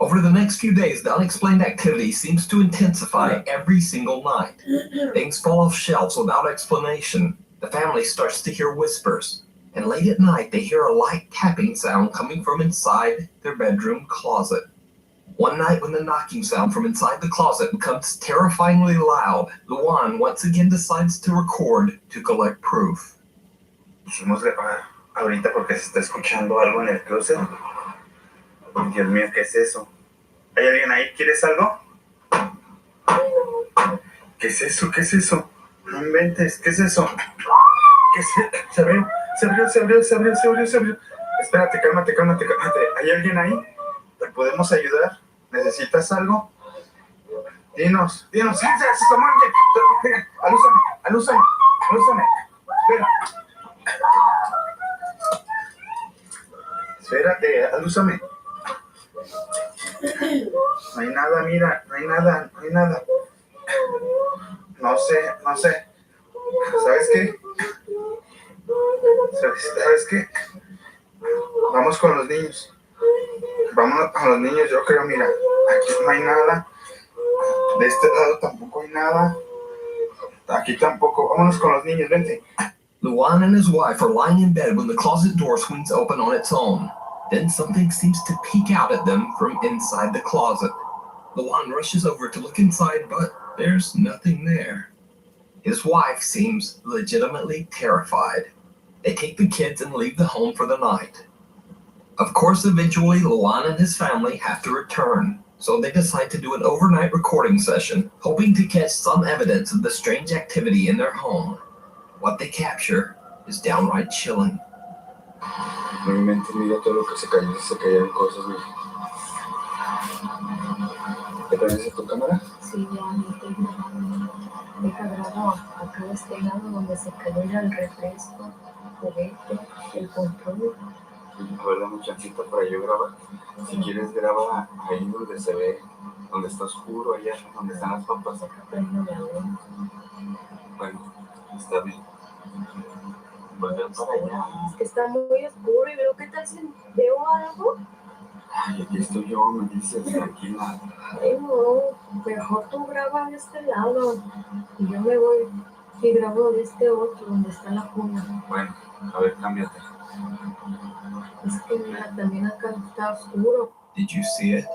Over the next few days, the unexplained activity seems to intensify every single night. Things fall off shelves without explanation. The family starts to hear whispers. And late at night, they hear a light tapping sound coming from inside their bedroom closet. One night, when the knocking sound from inside the closet becomes terrifyingly loud, Luan once again decides to record to collect proof. Quisimos grabar ahorita porque se está escuchando algo en el closet. Dios mío, ¿qué es eso? ¿Hay alguien ahí? ¿Quieres algo? ¿Qué es eso? ¿Qué es eso? No inventes, ¿qué es eso? ¿Qué es eso? Se abrió. Espérate, cálmate. ¿Hay alguien ahí? ¿Te podemos ayudar? ¿Necesitas algo? Dinos. Alúzame. Espérate, alúzame. No hay nada, mira, no hay nada. No sé. ¿Sabes qué? Vamos con los niños. Vámonos con los niños, yo creo, mira. Aquí no hay nada. De este lado tampoco hay nada. Aquí tampoco. Vámonos con los niños, vente. Luan and his wife are lying in bed when the closet door swings open on its own. Then something seems to peek out at them from inside the closet. Luan rushes over to look inside, but there's nothing there. His wife seems legitimately terrified. They take the kids and leave the home for the night. Of course, eventually, Luan and his family have to return, so they decide to do an overnight recording session, hoping to catch some evidence of the strange activity in their home. What they capture is downright chilling. Realmente mira todo lo que se cayeron cosas, mira. ¿Te parece tu cámara? Sí, ya me estoy grabando. Deja grabo acá de este lado donde se cayó el refresco, juguete, el control. A ver, dame chancita para yo grabar. Si quieres, graba ahí donde se ve, donde está oscuro, allá donde están las papas. Bueno, está bien. Volvemos para allá. Es que está muy oscuro y veo, ¿qué tal si veo algo? Ay, aquí estoy yo, me dices, tranquila. Ay, no, mejor tú graba de este lado y yo me voy y grabo de este otro donde está la cuna. Bueno, a ver, cámbiate. Es que mira, también acá está oscuro. Did you see it?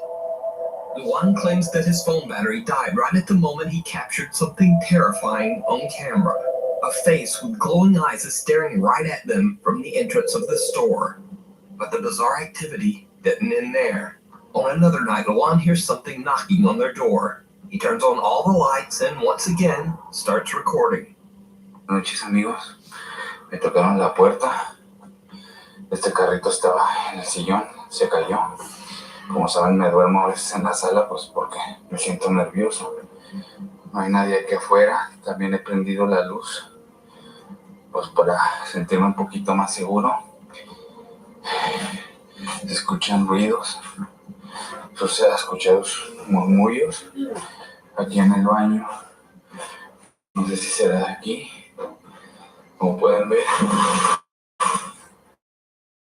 Luan claims that his phone battery died right at the moment he captured something terrifying on camera. A face with glowing eyes is staring right at them from the entrance of the store. But the bizarre activity didn't end there. On another night, Luan hears something knocking on their door. He turns on all the lights and once again starts recording. Buenas noches, amigos. Me tocaron la puerta. Este carrito estaba en el sillón, se cayó. Como saben, me duermo a veces en la sala, pues porque me siento nervioso. No hay nadie aquí afuera. También he prendido la luz, pues para sentirme un poquito más seguro. Se escuchan ruidos. O sea, escuchado murmullos aquí en el baño. No sé si será de aquí. Como pueden ver,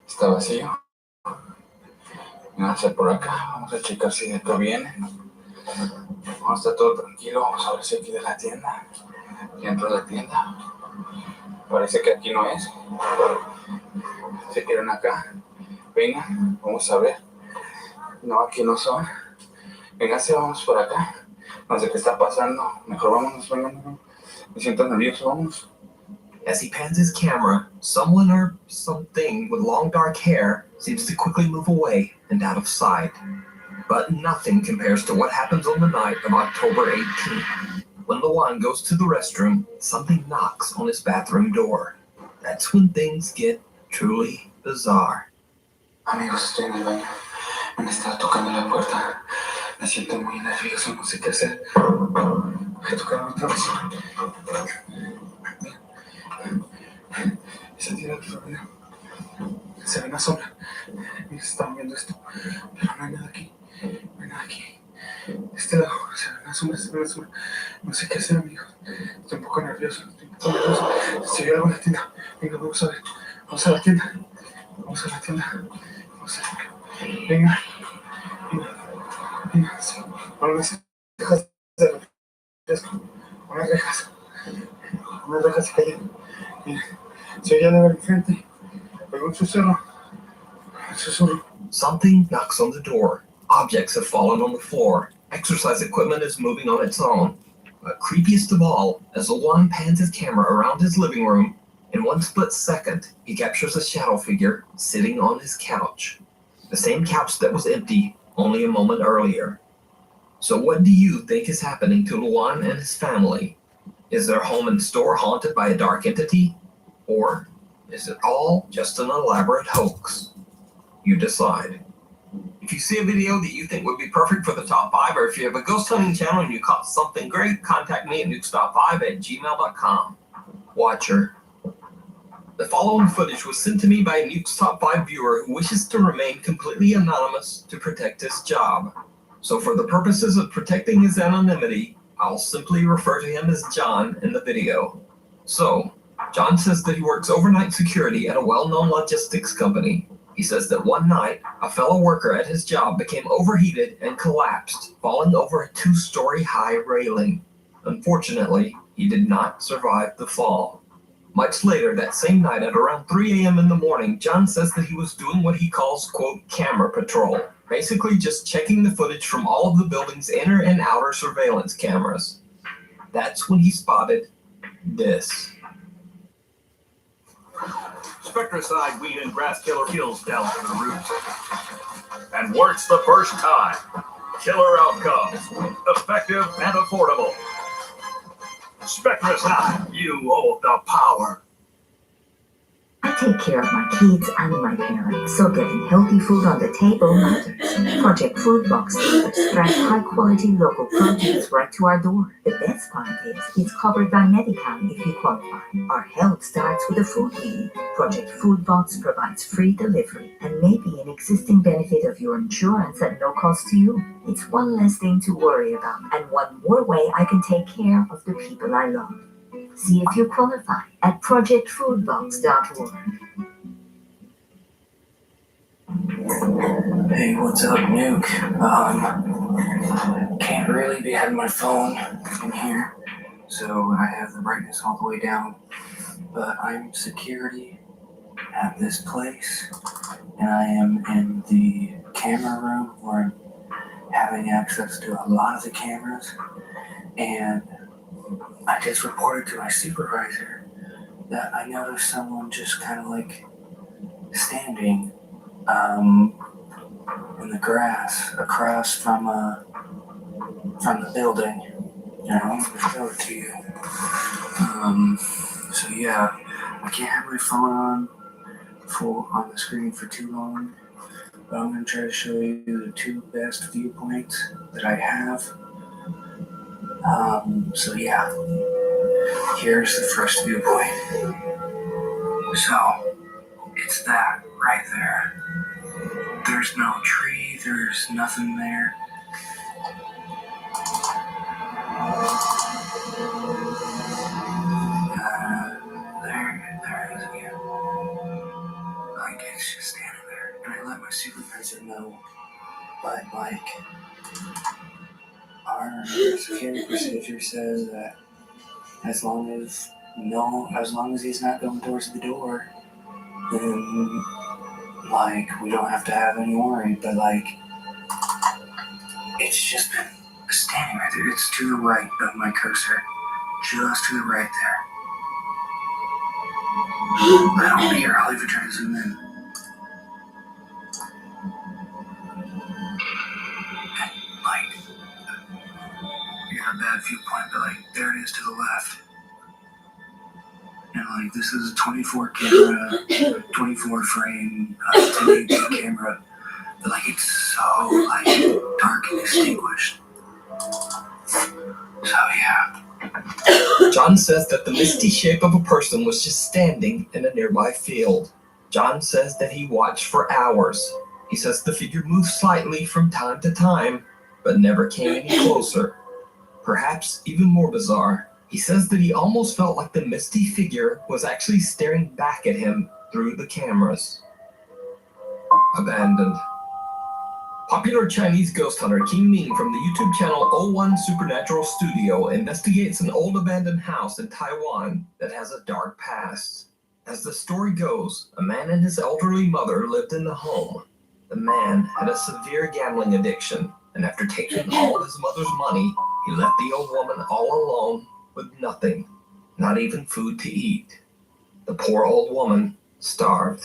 está vacío. Vamos a hacer por acá. Vamos a checar si de todo viene. Vamos a estar todo tranquilo. Vamos a ver si aquí de la tienda. Aquí dentro de la tienda. Parece que aquí no es. Se quieren acá. Vengan, vamos a ver. No, aquí no son. Véngase, vamos por acá. No sé qué está pasando. Mejor vámonos, vengan. Me siento nervioso, vámonos. As he pans his camera, someone or something with long dark hair seems to quickly move away and out of sight. But nothing compares to what happens on the night of October 18th. When Lawan goes to the restroom, something knocks on his bathroom door. That's when things get truly bizarre. Amigos, estoy en el baño. Me han estado tocando la puerta. Me siento muy nervioso, no sé qué hacer. Voy a tocar otra vez. Se tira el florero. Se ve una sombra. Mira, se están viendo esto. Pero no hay nada aquí. No hay nada aquí. De este lado, se ve una sombra, se ve una sombra. No sé qué hacer, amigos. Estoy un poco nervioso. Si hay algo en la tienda, venga, vamos a ver. Vamos a la tienda. Vamos a la tienda. Vamos a... Venga. Venga. Sí. Unas rejas de refresco. Unas rejas. Unas rejas se cayeron. Mira. Se oye algo enfrente. Oigo un susurro. Un susurro. Something knocks on the door. Objects have fallen on the floor. Exercise equipment is moving on its own. But creepiest of all, as Lawan pans his camera around his living room, in one split second, he captures a shadow figure sitting on his couch. The same couch that was empty only a moment earlier. So what do you think is happening to Lawan and his family? Is their home and store haunted by a dark entity? Or is it all just an elaborate hoax? You decide. If you see a video that you think would be perfect for the top 5, or if you have a ghost hunting channel and you caught something great, contact me at nukestop5@gmail.com. Watcher. The following footage was sent to me by a Nukes Top 5 viewer who wishes to remain completely anonymous to protect his job. So for the purposes of protecting his anonymity, I'll simply refer to him as John in the video. So, John says that he works overnight security at a well-known logistics company. He says that one night, a fellow worker at his job became overheated and collapsed, falling over a 2-story high railing. Unfortunately, he did not survive the fall. Much later that same night at around 3 a.m. in the morning, John says that he was doing what he calls, quote, camera patrol. Basically just checking the footage from all of the building's inner and outer surveillance cameras. That's when he spotted this. Spectricide weed and grass killer kills down to the roots. And works the first time. Killer outcomes. Effective and affordable. Spectricide, you hold the power. I take care of my kids and my parents, so getting healthy food on the table matters. Project Food Box delivers fresh, high-quality local produce right to our door. The best part is it's covered by Medicare if you qualify. Our health starts with the food we eat. Project Food Box provides free delivery and may be an existing benefit of your insurance at no cost to you. It's one less thing to worry about and one more way I can take care of the people I love. See if you qualify at projectfoodbox.org. Hey, what's up, Nuke? Can't really be having my phone in here, so I have the brightness all the way down. But I'm security at this place, and I am in the camera room where I'm having access to a lot of the cameras, and I just reported to my supervisor that I noticed someone just kind of like standing in the grass across from the building. And I wanted to show it to you. So yeah, I can't have my phone on the screen for too long, but I'm going to try to show you the 2 best viewpoints that I have. So yeah, here's the first viewpoint. So, it's that right there. There's no tree, there's nothing there. There it is again. Like, it's just standing there. And I let my supervisor know, but like, our security procedure says that as long as he's not going towards the door, then like we don't have to have any worry. But like It's just been standing right there. It's to the right of my cursor. Just to the right there. I don't care. I'll even try to zoom in. Like, you got a bad viewpoint, but like, there it is to the left. And like, this is a 24 camera, 24 frame, 1080p camera. But like, it's so like dark and distinguished. So yeah. John says that the misty shape of a person was just standing in a nearby field. John says that he watched for hours. He says the figure moved slightly from time to time, but never came any closer. Perhaps even more bizarre, he says that he almost felt like the misty figure was actually staring back at him through the cameras. Abandoned. Popular Chinese ghost hunter King Ming from the YouTube channel 01 Supernatural Studio investigates an old abandoned house in Taiwan that has a dark past. As the story goes, a man and his elderly mother lived in the home. The man had a severe gambling addiction, and after taking all of his mother's money, he left the old woman all alone with nothing, not even food to eat. The poor old woman starved.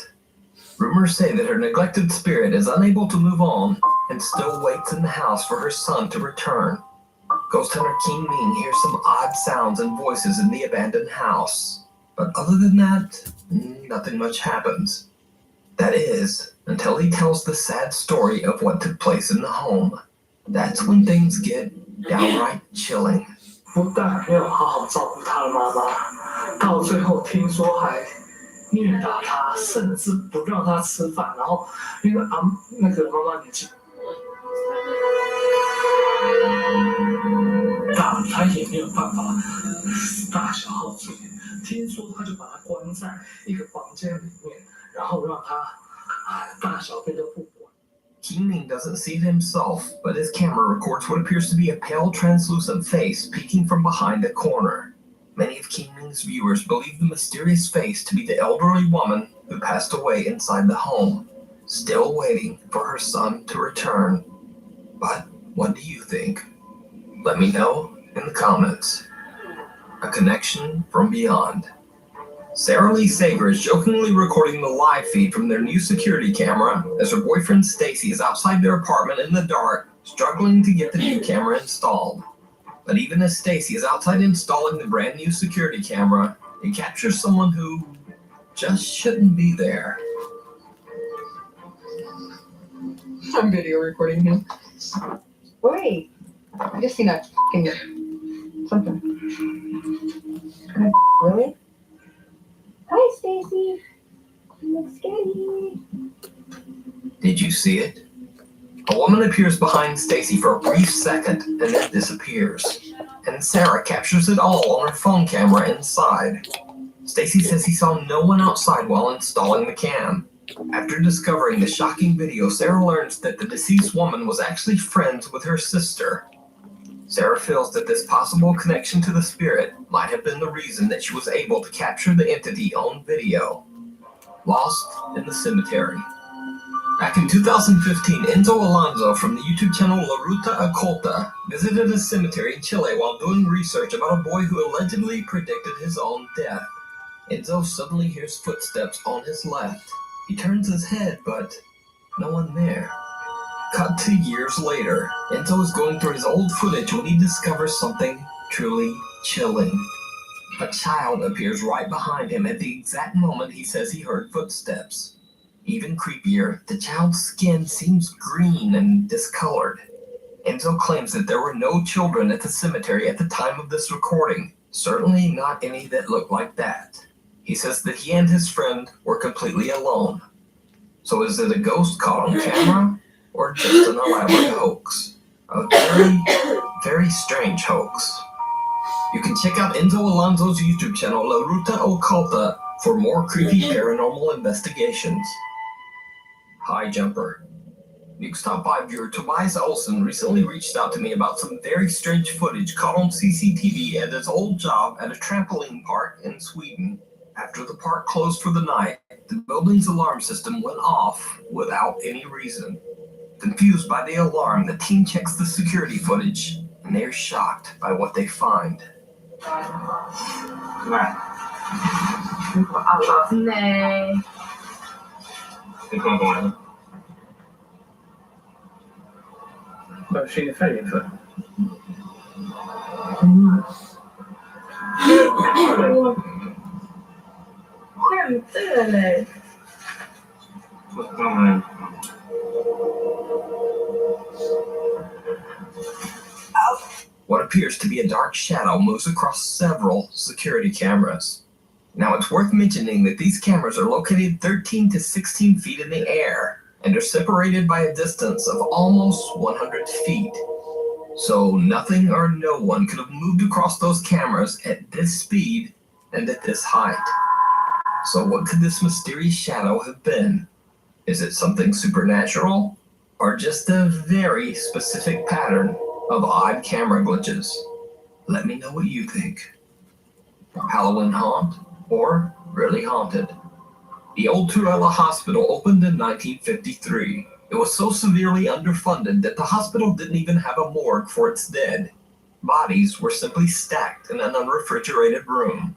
Rumors say that her neglected spirit is unable to move on and still waits in the house for her son to return. Ghost hunter King Ming hears some odd sounds and voices in the abandoned house. But other than that, nothing much happens. That is, until he tells the sad story of what took place in the home. That's when things get downright chilling. 不但没有好好照顾他的妈妈，到最后听说还虐打他，甚至不让他吃饭，然后因为那个妈妈年纪大，他也没有办法大小号自言。听说他就把他关在一个房间里面，然后让他大小便都不管。King Ming doesn't see it himself, but his camera records what appears to be a pale, translucent face peeking from behind a corner. Many of King Ming's viewers believe the mysterious face to be the elderly woman who passed away inside the home, still waiting for her son to return. But what do you think? Let me know in the comments. A connection from beyond. Sarah Lee Sager is jokingly recording the live feed from their new security camera as her boyfriend Stacy is outside their apartment in the dark, struggling to get the new camera installed. But even as Stacy is outside installing the brand new security camera, it captures someone who just shouldn't be there. I'm video recording him. Wait, I just seen a fucking something. Really? Hi, Stacy. You look scary. Did you see it? A woman appears behind Stacy for a brief second and then disappears. And Sarah captures it all on her phone camera inside. Stacy says he saw no one outside while installing the cam. After discovering the shocking video, Sarah learns that the deceased woman was actually friends with her sister. Sarah feels that this possible connection to the spirit might have been the reason that she was able to capture the entity on video. Lost in the cemetery. Back in 2015, Enzo Alonso from the YouTube channel La Ruta Oculta visited a cemetery in Chile while doing research about a boy who allegedly predicted his own death. Enzo suddenly hears footsteps on his left. He turns his head, but no one there. Cut to years later, Enzo is going through his old footage when he discovers something truly chilling. A child appears right behind him at the exact moment he says he heard footsteps. Even creepier, the child's skin seems green and discolored. Enzo claims that there were no children at the cemetery at the time of this recording, certainly not any that looked like that. He says that he and his friend were completely alone. So is it a ghost caught on camera, or just an elaborate hoax? A very, very strange hoax. You can check out Enzo Alonso's YouTube channel, La Ruta Oculta, for more creepy paranormal investigations. Hi, Jumper. Nuke's Top 5 viewer Tobias Olsen recently reached out to me about some very strange footage caught on CCTV at his old job at a trampoline park in Sweden. After the park closed for the night, the building's alarm system went off without any reason. Confused by the alarm, the team checks the security footage, and they're shocked by what they find. Nej. Det kommer gå igen. Vad försvinner färgen för? Skämtar du eller? What appears to be a dark shadow moves across several security cameras. Now, it's worth mentioning that these cameras are located 13 to 16 feet in the air and are separated by a distance of almost 100 feet. So nothing or no one could have moved across those cameras at this speed and at this height. So what could this mysterious shadow have been? Is it something supernatural or just a very specific pattern of odd camera glitches? Let me know what you think. Halloween haunt or really haunted? The old Tuella Hospital opened in 1953. It was so severely underfunded that the hospital didn't even have a morgue for its dead. Bodies were simply stacked in an unrefrigerated room.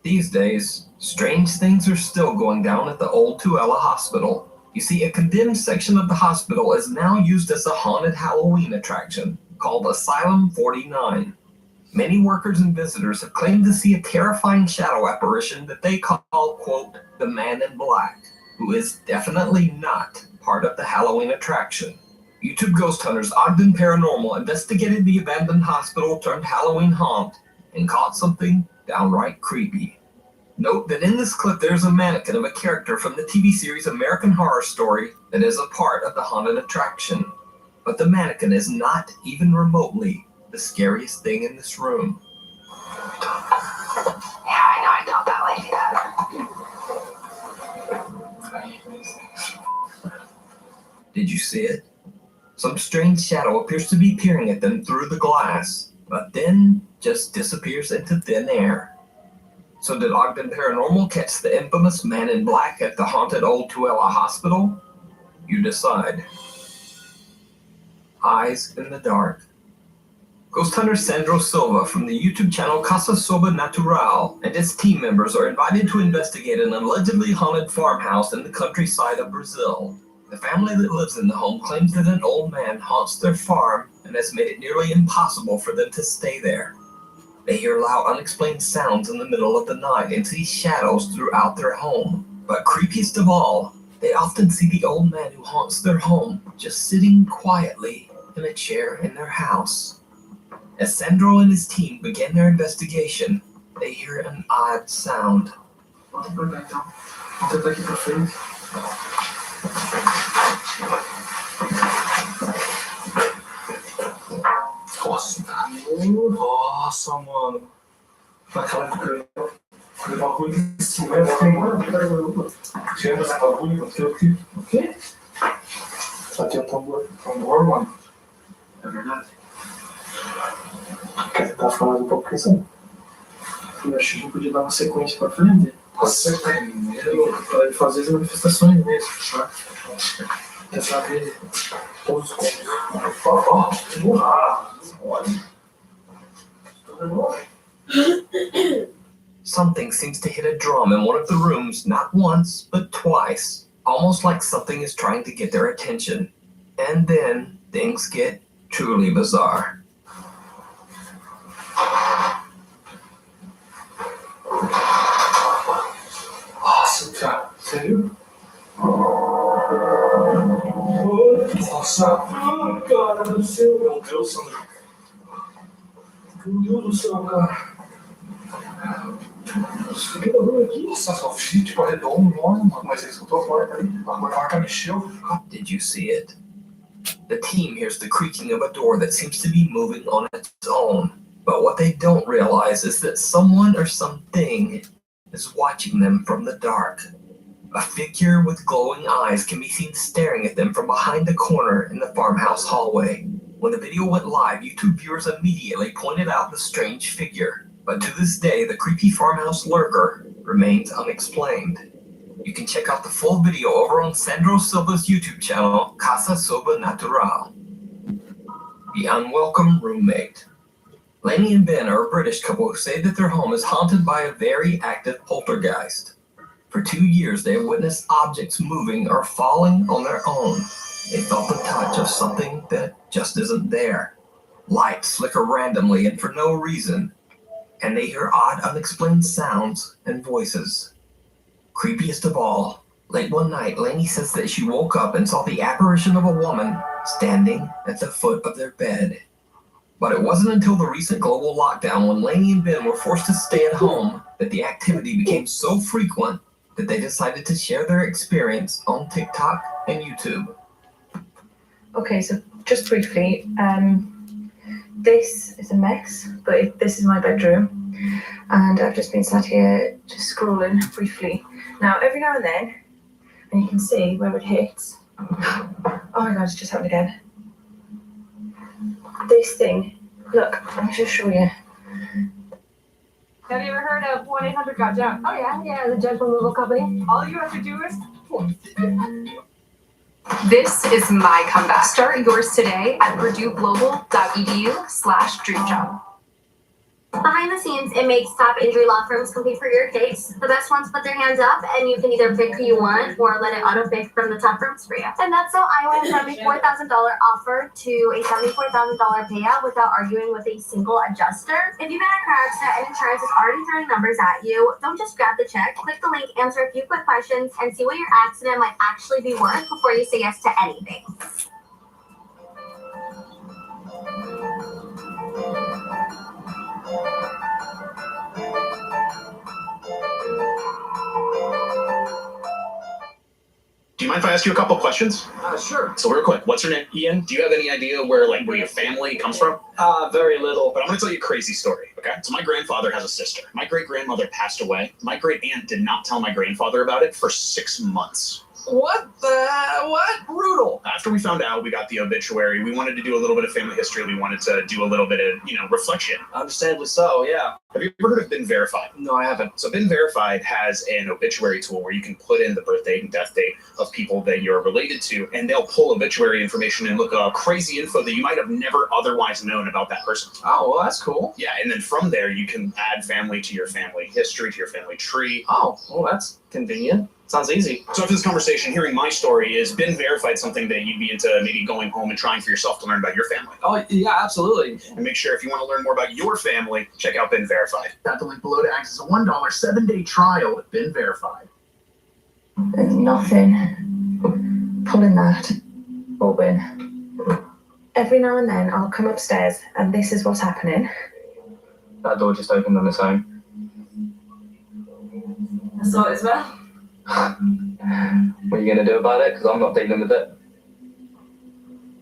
These days, strange things are still going down at the old Tuella Hospital. You see, a condemned section of the hospital is now used as a haunted Halloween attraction called Asylum 49. Many workers and visitors have claimed to see a terrifying shadow apparition that they call, quote, the Man in Black, who is definitely not part of the Halloween attraction. YouTube ghost hunters Ogden Paranormal investigated the abandoned hospital turned Halloween haunt and caught something downright creepy. Note that in this clip there's a mannequin of a character from the TV series American Horror Story that is a part of the haunted attraction. But the mannequin is not even remotely the scariest thing in this room. Yeah, I know, I told that lady that. Did you see it? Some strange shadow appears to be peering at them through the glass, but then just disappears into thin air. So did Ogden Paranormal catch the infamous Man in Black at the haunted old Tuella Hospital? You decide. Eyes in the dark. Ghost hunter Sandro Silva from the YouTube channel Casa Sobrenatural and his team members are invited to investigate an allegedly haunted farmhouse in the countryside of Brazil. The family that lives in the home claims that an old man haunts their farm and has made it nearly impossible for them to stay there. They hear loud, unexplained sounds in the middle of the night and see shadows throughout their home. But creepiest of all, they often see the old man who haunts their home just sitting quietly in a chair in their house. As Sandro and his team begin their investigation, they hear an odd sound. Nossa, mano. Naquela época, o bagulho de silvestre, mano. Tinha esse bagulho, não sei o quê. O quê? Só tinha tambor. Tambor, mano. É verdade. Quer tentar falar um pouco disso? Eu acho que a gente podia dar uma sequência pra frente. Você para ele fazer as manifestações mesmo, tá? Quer saber todos os contos. Something seems to hit a drum in one of the rooms not once, but twice, almost like something is trying to get their attention. And then things get truly bizarre. Nossa, cara, sério? Nossa, cara do céu, meu Deus, Sandro. Meu Deus do céu, cara. Que barulho aqui? Nossa, só vi tipo arredondo, mano, mas você escutou a porta ali? A porta mexeu. Did you see it? The team hears the creaking of a door that seems to be moving on its own. But what they don't realize is that someone or something is watching them from the dark. A figure with glowing eyes can be seen staring at them from behind the corner in the farmhouse hallway. When the video went live, YouTube viewers immediately pointed out the strange figure. But to this day, the creepy farmhouse lurker remains unexplained. You can check out the full video over on Sandro Silva's YouTube channel, Casa Sobrenatural. The Unwelcome Roommate. Lainey and Ben are a British couple who say that their home is haunted by a very active poltergeist. For 2 years, they have witnessed objects moving or falling on their own. They felt the touch of something that just isn't there. Lights flicker randomly and for no reason. And they hear odd, unexplained sounds and voices. Creepiest of all, late one night, Lainey says that she woke up and saw the apparition of a woman standing at the foot of their bed. But it wasn't until the recent global lockdown, when Lainey and Ben were forced to stay at home, that the activity became so frequent that they decided to share their experience on TikTok and YouTube. Okay, so just briefly, this is a mess, but this is my bedroom, and I've just been sat here just scrolling briefly. Now, every now and then, and you can see where it hits. Oh my god, it's just happened again. This thing, look, let me just show you. Have you ever heard of 1-800-GOT-JUNK? Oh yeah, the junk removal company. All you have to do is This is my comeback. Start yours today at purdueglobal.edu/dreamjob. Behind the scenes, it makes top injury law firms compete for your case. The best ones put their hands up, and you can either pick who you want or let it auto-pick from the top firms for you. And that's how I won a $74,000 offer to a $74,000 payout without arguing with a single adjuster. If you've had a car accident and insurance is already throwing numbers at you, don't just grab the check. Click the link, answer a few quick questions, and see what your accident might actually be worth before you say yes to anything. Do you mind if I ask you a couple questions? Sure. So real quick, what's your name? Ian, do you have any idea where your family comes from? Very little. But I'm going to tell you a crazy story, okay? So my grandfather has a sister. My great-grandmother passed away. My great-aunt did not tell my grandfather about it for 6 months. What? Brutal. After we found out, we got the obituary. We wanted to do a little bit of family history. We wanted to do a little bit of, reflection. Understandably so, yeah. Have you ever heard of Been Verified? No, I haven't. So Been Verified has an obituary tool where you can put in the birth date and death date of people that you're related to, and they'll pull obituary information and look up crazy info that you might have never otherwise known about that person. Oh, well, that's cool. Yeah, and then from there, you can add family to your family history, to your family tree. Oh, well, that's convenient. Sounds easy. So after this conversation, hearing my story, is Been Verified something that you'd be into maybe going home and trying for yourself to learn about your family? Oh, yeah, absolutely. And make sure if you want to learn more about your family, check out Been Verified. Got the link below to access a $1 7-day trial with Been Verified. There's nothing pulling that open. Every now and then I'll come upstairs and this is what's happening. That door just opened on its own. I saw it as well. What are you going to do about it? Because I'm not dealing with it.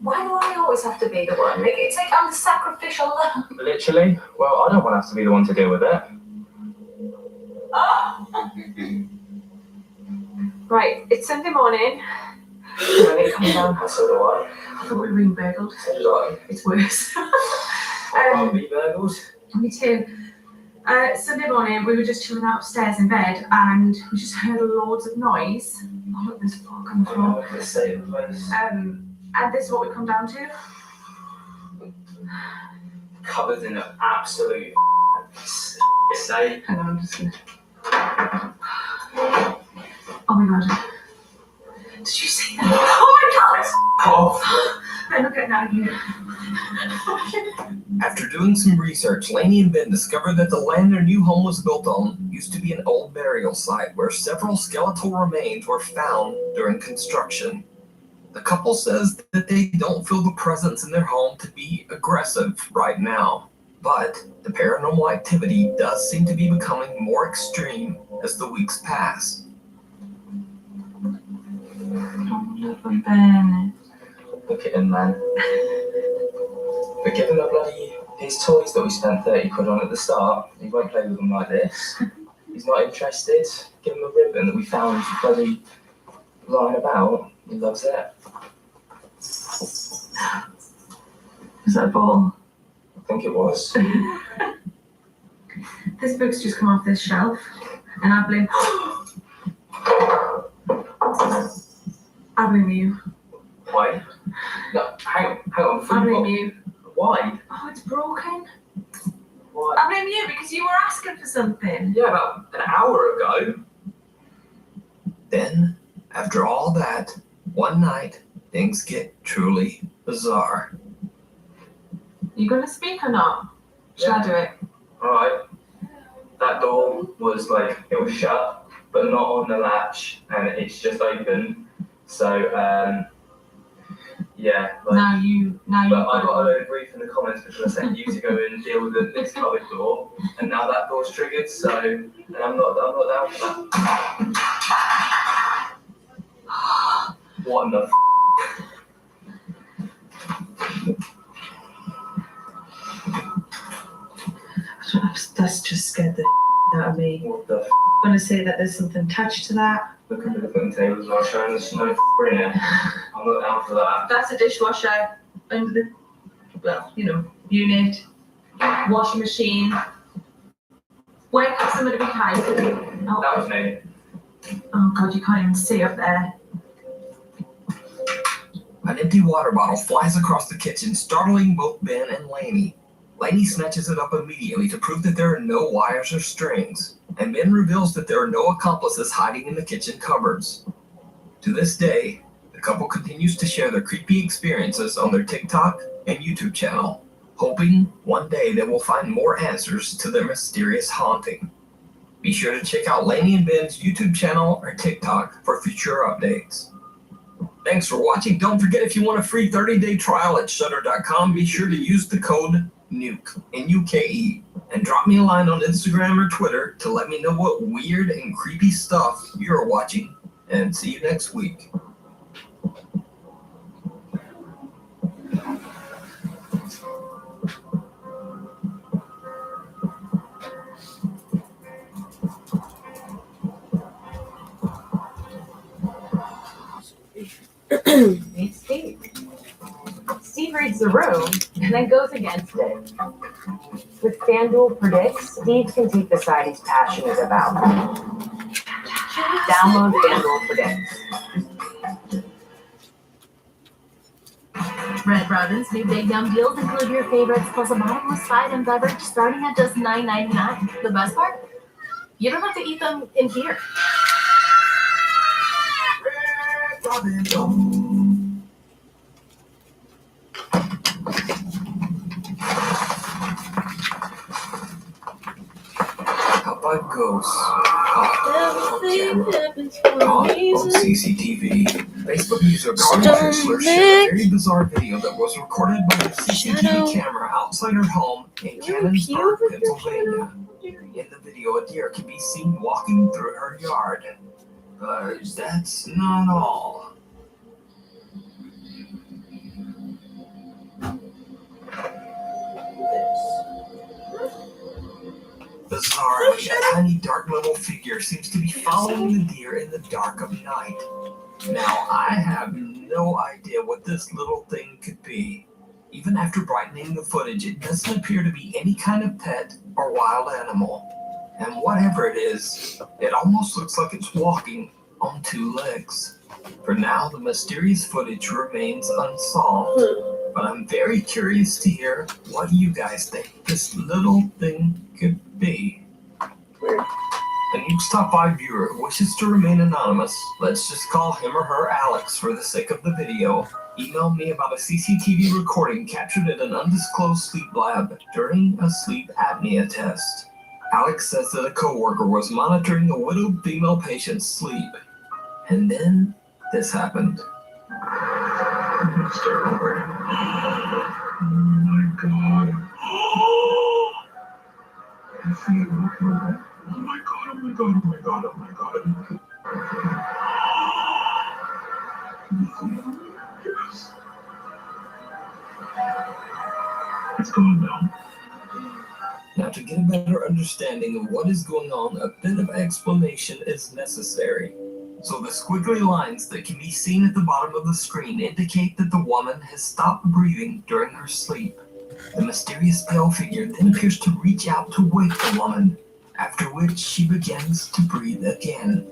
Why do I always have to be the one? It's like I'm the sacrificial lamb. Literally? Well, I don't want to have to be the one to deal with it. Right, it's Sunday morning. Coming down. So do I. I thought we were being burgled. So did I. It's worse. I'll be burgled. Me too. Sunday morning, we were just chilling out upstairs in bed, and we just heard loads of noise. Oh, look, there's fog on the floor. And this is what we come down to. Covered in an absolute state. Hang on, I'm just gonna. Oh my god. Did you see that? Oh my god! Oh. I'm not getting out of here. After doing some research, Lainey and Ben discovered that the land their new home was built on used to be an old burial site where several skeletal remains were found during construction. The couple says that they don't feel the presence in their home to be aggressive right now, but the paranormal activity does seem to be becoming more extreme as the weeks pass. Oh, look at Ben. Look at him, man. We're giving him his toys that we spent 30 quid on at the start. He won't play with them like this. He's not interested. Give him a ribbon that we found bloody lying about. He loves it. Is that a ball? I think it was. This book's just come off this shelf, and I've been. I blame you. Why? No, hang on. I blame you. Why? Oh, it's broken. Why? I blame you because you were asking for something. Yeah, about an hour ago. Then, after all that, one night, things get truly bizarre. You gonna speak or not? Shall I do it? Alright. That door was it was shut, but not on the latch, and it's just open. So, yeah. But I got a load of grief in the comments because I sent you to go and deal with this cupboard door, and now that door's triggered. So, and I'm not down for that. What in the That's just scared the out of me. What the I'm gonna say that there's something attached to that. Look at the different tables are showing there's no in it. I'm not down for that. That's a dishwasher under the, unit, washing machine. Where could somebody be hiding? Oh. That was me. Oh God, you can't even see up there. An empty water bottle flies across the kitchen, startling both Ben and Lainey. Lainey snatches it up immediately to prove that there are no wires or strings, and Ben reveals that there are no accomplices hiding in the kitchen cupboards. To this day, the couple continues to share their creepy experiences on their TikTok and YouTube channel, hoping one day they will find more answers to their mysterious haunting. Be sure to check out Lainey and Ben's YouTube channel or TikTok for future updates. Thanks for watching. Don't forget, if you want a free 30-day trial at Shudder.com, be sure to use the code NUKE, N-U-K-E, and drop me a line on Instagram or Twitter to let me know what weird and creepy stuff you're watching. And see you next week. Meet Steve. Steve reads the room and then goes against it. With FanDuel Predicts, Steve can take the side he's passionate about. Download FanDuel Predicts. Red Robin's new big yum deals include your favorites plus a bottomless side-in beverage starting at just $9.99. The best part? You don't have to eat them in here. Caught by ghosts. Caught on CCTV. Facebook user Carly Trishler shared a very bizarre video that was recorded by a CCTV camera outside her home in Cannonsburg, Pennsylvania. In the video, a deer can be seen walking through her yard. But that's not all. Bizarrely, a tiny dark little figure seems to be following the deer in the dark of night. Now, I have no idea what this little thing could be. Even after brightening the footage, it doesn't appear to be any kind of pet or wild animal. And whatever it is, it almost looks like it's walking on two legs. For now, the mysterious footage remains unsolved. But I'm very curious to hear what you guys think this little thing could be. A Nuke's Top 5 viewer wishes to remain anonymous. Let's just call him or her Alex for the sake of the video. Emailed me about a CCTV recording captured at an undisclosed sleep lab during a sleep apnea test. Alex says that a coworker was monitoring a widowed female patient's sleep. And then this happened. Start recording. Oh my god. I see it. Oh my god, oh my god, oh my god, oh my god. Yes. It's gone now. Now, to get a better understanding of what is going on, a bit of explanation is necessary. So the squiggly lines that can be seen at the bottom of the screen indicate that the woman has stopped breathing during her sleep. The mysterious pale figure then appears to reach out to wake the woman, after which she begins to breathe again.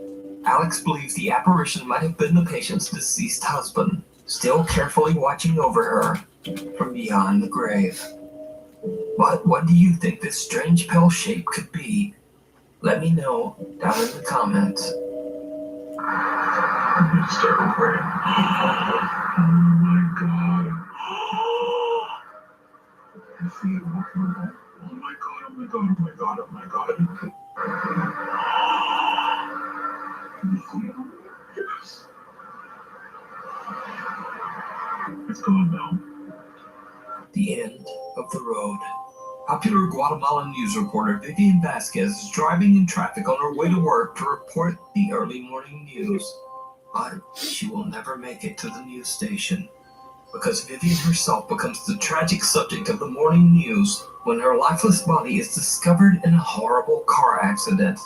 Alex believes the apparition might have been the patient's deceased husband, still carefully watching over her from beyond the grave. But what do you think this strange pale shape could be? Let me know down in the comments. Start recording. Oh my god. I see it walking around. Oh my god, oh my god, oh my god, oh my god. Yes. It's gone now. The end of the road. Popular Guatemalan news reporter Vivian Vasquez is driving in traffic on her way to work to report the early morning news. But she will never make it to the news station, because Vivian herself becomes the tragic subject of the morning news when her lifeless body is discovered in a horrible car accident.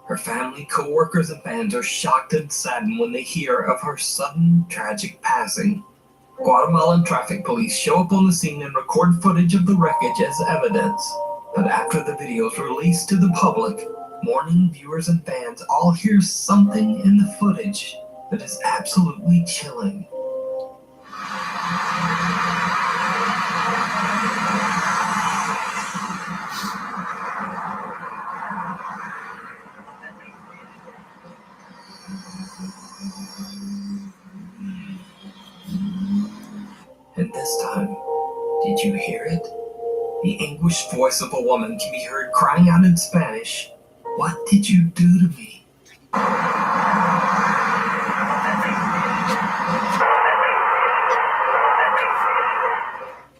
Her family, co-workers, and fans are shocked and saddened when they hear of her sudden, tragic passing. Guatemalan traffic police show up on the scene and record footage of the wreckage as evidence. But after the video is released to the public, mourning viewers and fans all hear something in the footage that is absolutely chilling. And this time, did you hear it? The anguished voice of a woman can be heard crying out in Spanish, "What did you do to me?"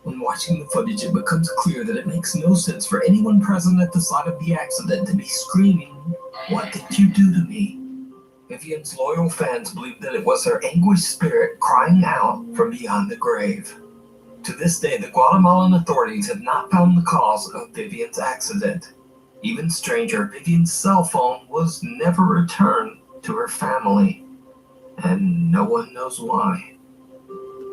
When watching the footage, it becomes clear that it makes no sense for anyone present at the site of the accident to be screaming, "What did you do to me?" Vivian's loyal fans believe that it was her anguished spirit crying out from beyond the grave. To this day, the Guatemalan authorities have not found the cause of Vivian's accident. Even stranger, Vivian's cell phone was never returned to her family, and no one knows why.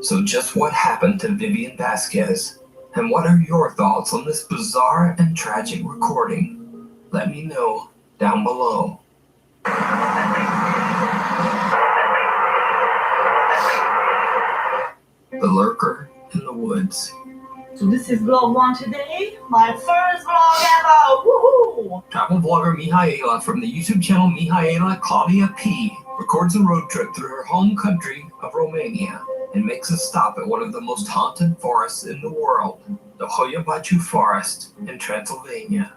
So just what happened to Vivian Vasquez, and what are your thoughts on this bizarre and tragic recording? Let me know down below. The Lurker in the Woods. So this is vlog 1 today, my first vlog ever, woohoo! Travel vlogger Mihaela from the YouTube channel Mihaela Claudia P records a road trip through her home country of Romania and makes a stop at one of the most haunted forests in the world, the Hoia Baciu Forest in Transylvania.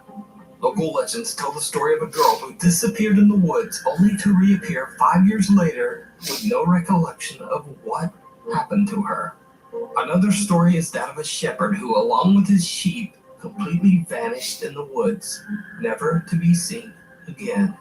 Local legends tell the story of a girl who disappeared in the woods only to reappear 5 years later with no recollection of what happened to her. Another story is that of a shepherd who, along with his sheep, completely vanished in the woods, never to be seen again.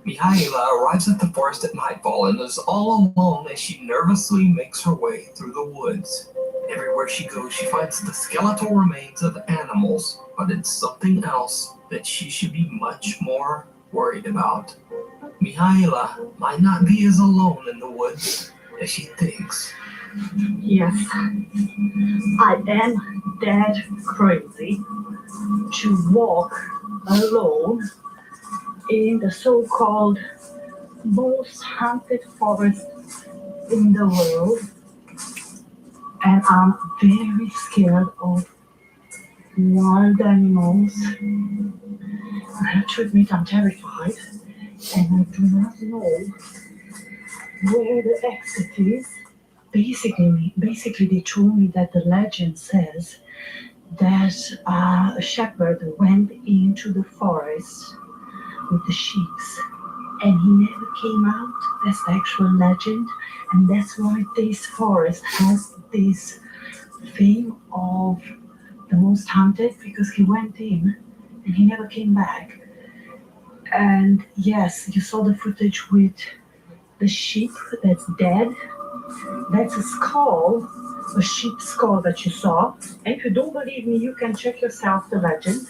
Mihaela arrives at the forest at nightfall and is all alone as she nervously makes her way through the woods. Everywhere she goes, she finds the skeletal remains of animals, but it's something else that she should be much more worried about. Mihaela might not be as alone in the woods as she thinks. Yes, I am dead crazy to walk alone in the so-called most haunted forest in the world, and I'm very scared of wild animals. I have to admit I'm terrified, and I do not know where the exit is. Basically, they told me that the legend says that a shepherd went into the forest with the sheep, and he never came out. That's the actual legend, and that's why this forest has this fame of the most haunted, because he went in and he never came back. And yes, you saw the footage with the sheep that's dead. That's a skull, a sheep skull that you saw. And if you don't believe me, you can check yourself the legend.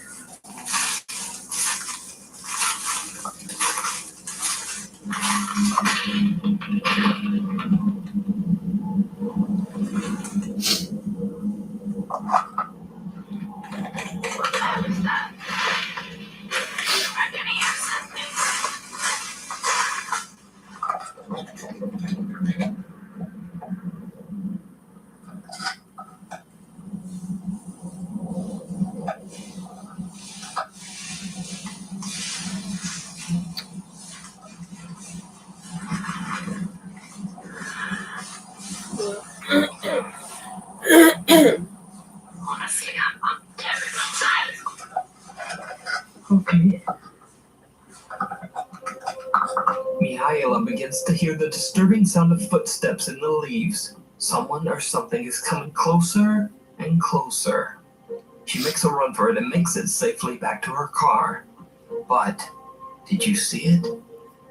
What the hell is that? I can hear something. Mihaela begins to hear the disturbing sound of footsteps in the leaves. Someone or something is coming closer and closer. She makes a run for it and makes it safely back to her car. But, did you see it?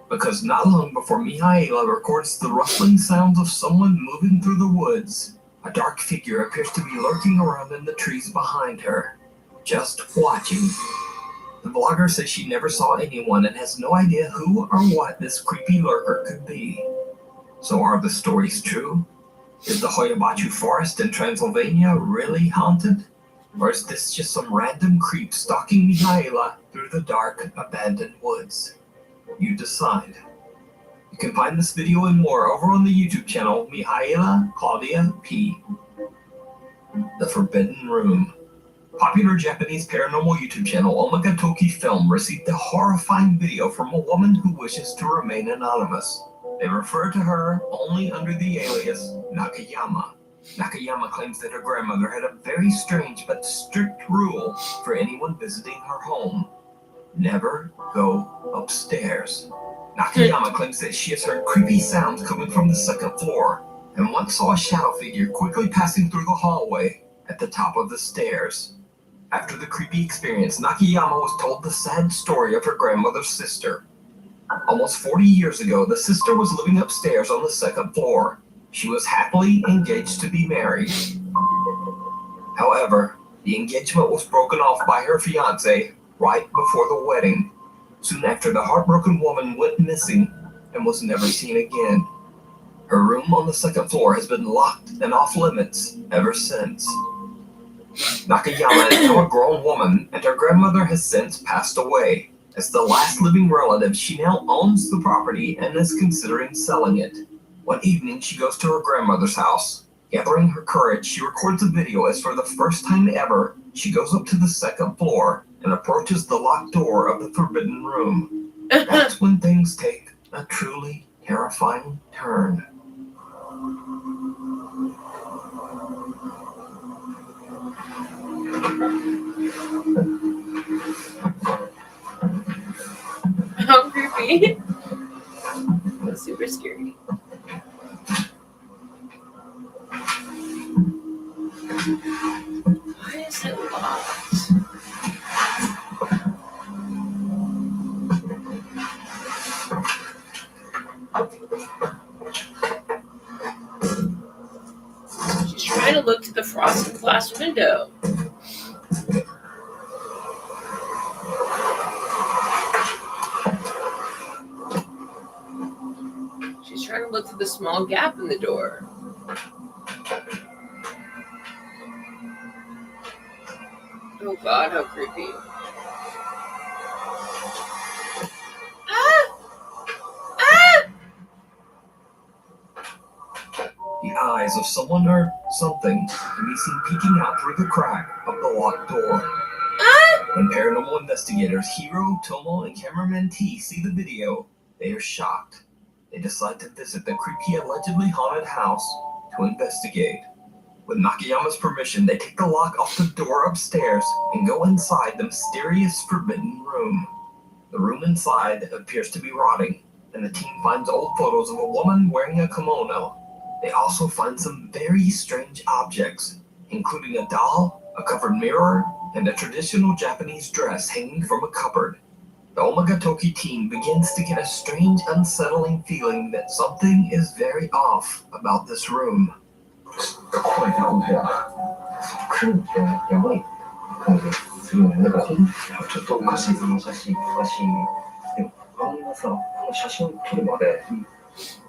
Because not long before Mihaela records the rustling sounds of someone moving through the woods, a dark figure appears to be lurking around in the trees behind her, just watching. The vlogger says she never saw anyone and has no idea who or what this creepy lurker could be. So are the stories true? Is the Hoyabachu forest in Transylvania really haunted? Or is this just some random creep stalking Mihaela through the dark, abandoned woods? You decide. You can find this video and more over on the YouTube channel Mihaela Claudia P. The Forbidden Room. Popular Japanese paranormal YouTube channel Omega Toki Film received a horrifying video from a woman who wishes to remain anonymous. They refer to her only under the alias Nakayama. Nakayama claims that her grandmother had a very strange but strict rule for anyone visiting her home. Never go upstairs. Nakayama claims that she has heard creepy sounds coming from the second floor, and once saw a shadow figure quickly passing through the hallway at the top of the stairs. After the creepy experience, Nakayama was told the sad story of her grandmother's sister. Almost 40 years ago, the sister was living upstairs on the second floor. She was happily engaged to be married. However, the engagement was broken off by her fiancé right before the wedding. Soon after, the heartbroken woman went missing and was never seen again. Her room on the second floor has been locked and off limits ever since. Nakayama is now a grown woman, and her grandmother has since passed away. As the last living relative, she now owns the property and is considering selling it. One evening, she goes to her grandmother's house. Gathering her courage, she records a video as for the first time ever, she goes up to the second floor and approaches the locked door of the forbidden room. That's when things take a truly terrifying turn. How creepy. That's super scary. Why is it locked? She's trying to look to the frosted glass window. She's trying to look through the small gap in the door. Oh God, how creepy. The eyes of someone or something can be seen peeking out through the crack of the locked door. When paranormal investigators Hiro, Tomo, and cameraman T see the video, they are shocked. They decide to visit the creepy, allegedly haunted house to investigate. With Nakayama's permission, they take the lock off the door upstairs and go inside the mysterious forbidden room. The room inside appears to be rotting, and the team finds old photos of a woman wearing a kimono. They also find some very strange objects, including a doll, a covered mirror, and a traditional Japanese dress hanging from a cupboard. The Omega Toki team begins to get a strange, unsettling feeling that something is very off about this room. 怖いな、この部屋。来るってやばい感じするよね。なんかちょっとおかしいぞ、写真。でも、あんなさ、この写真を撮るまで、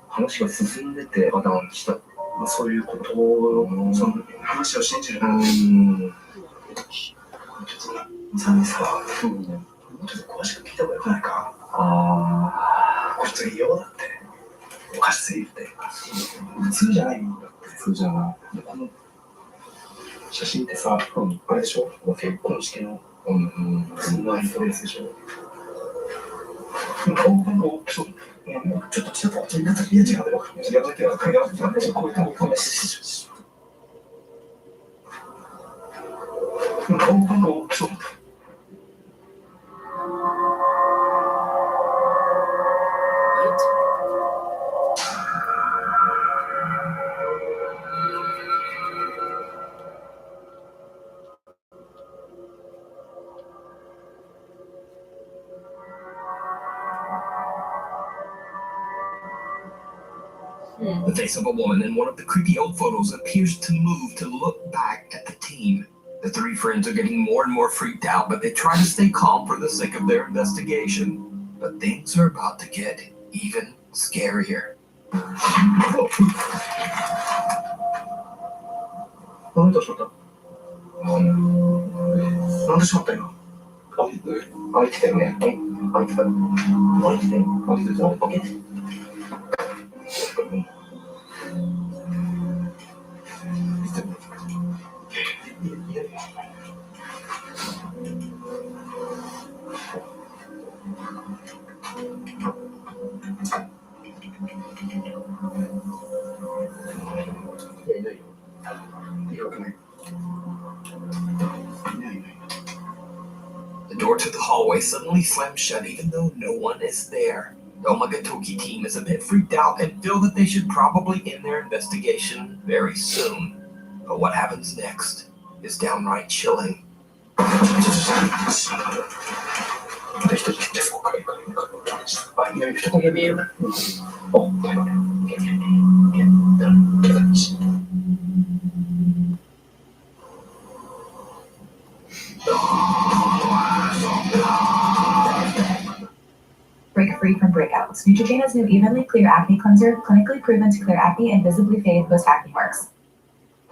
話が進んでて破談した。まあ、そういうこと、その話を信じる。ちょっと、さんにさ、もうちょっと詳しく聞いた方がよくないか。これちょっと異様だって。おかしすぎるって。普通じゃないよ。普通じゃない。この写真ってさ、あれでしょ、結婚式の、そんな人ですでしょ。顔がもう、ちょっと、いや違うよ。こういう顔してしょ。顔がもう、ちょっと。The face of a woman in one of the creepy old photos appears to move to look back at the team. The three friends are getting more and more freaked out, but they try to stay calm for the sake of their investigation. But things are about to get even scarier.なんでしまったなんでしまった今歩いてたよね歩いてた歩いてたよ歩いてたよオッケーThe door to the hallway suddenly slams shut even though no one is there. The Omagatoki team is a bit freaked out and feel that they should probably end their investigation very soon. But what happens next is downright chilling. Break free from breakouts. Neutrogena's new Evenly Clear Acne Cleanser, clinically proven to clear acne and visibly fade post-acne marks.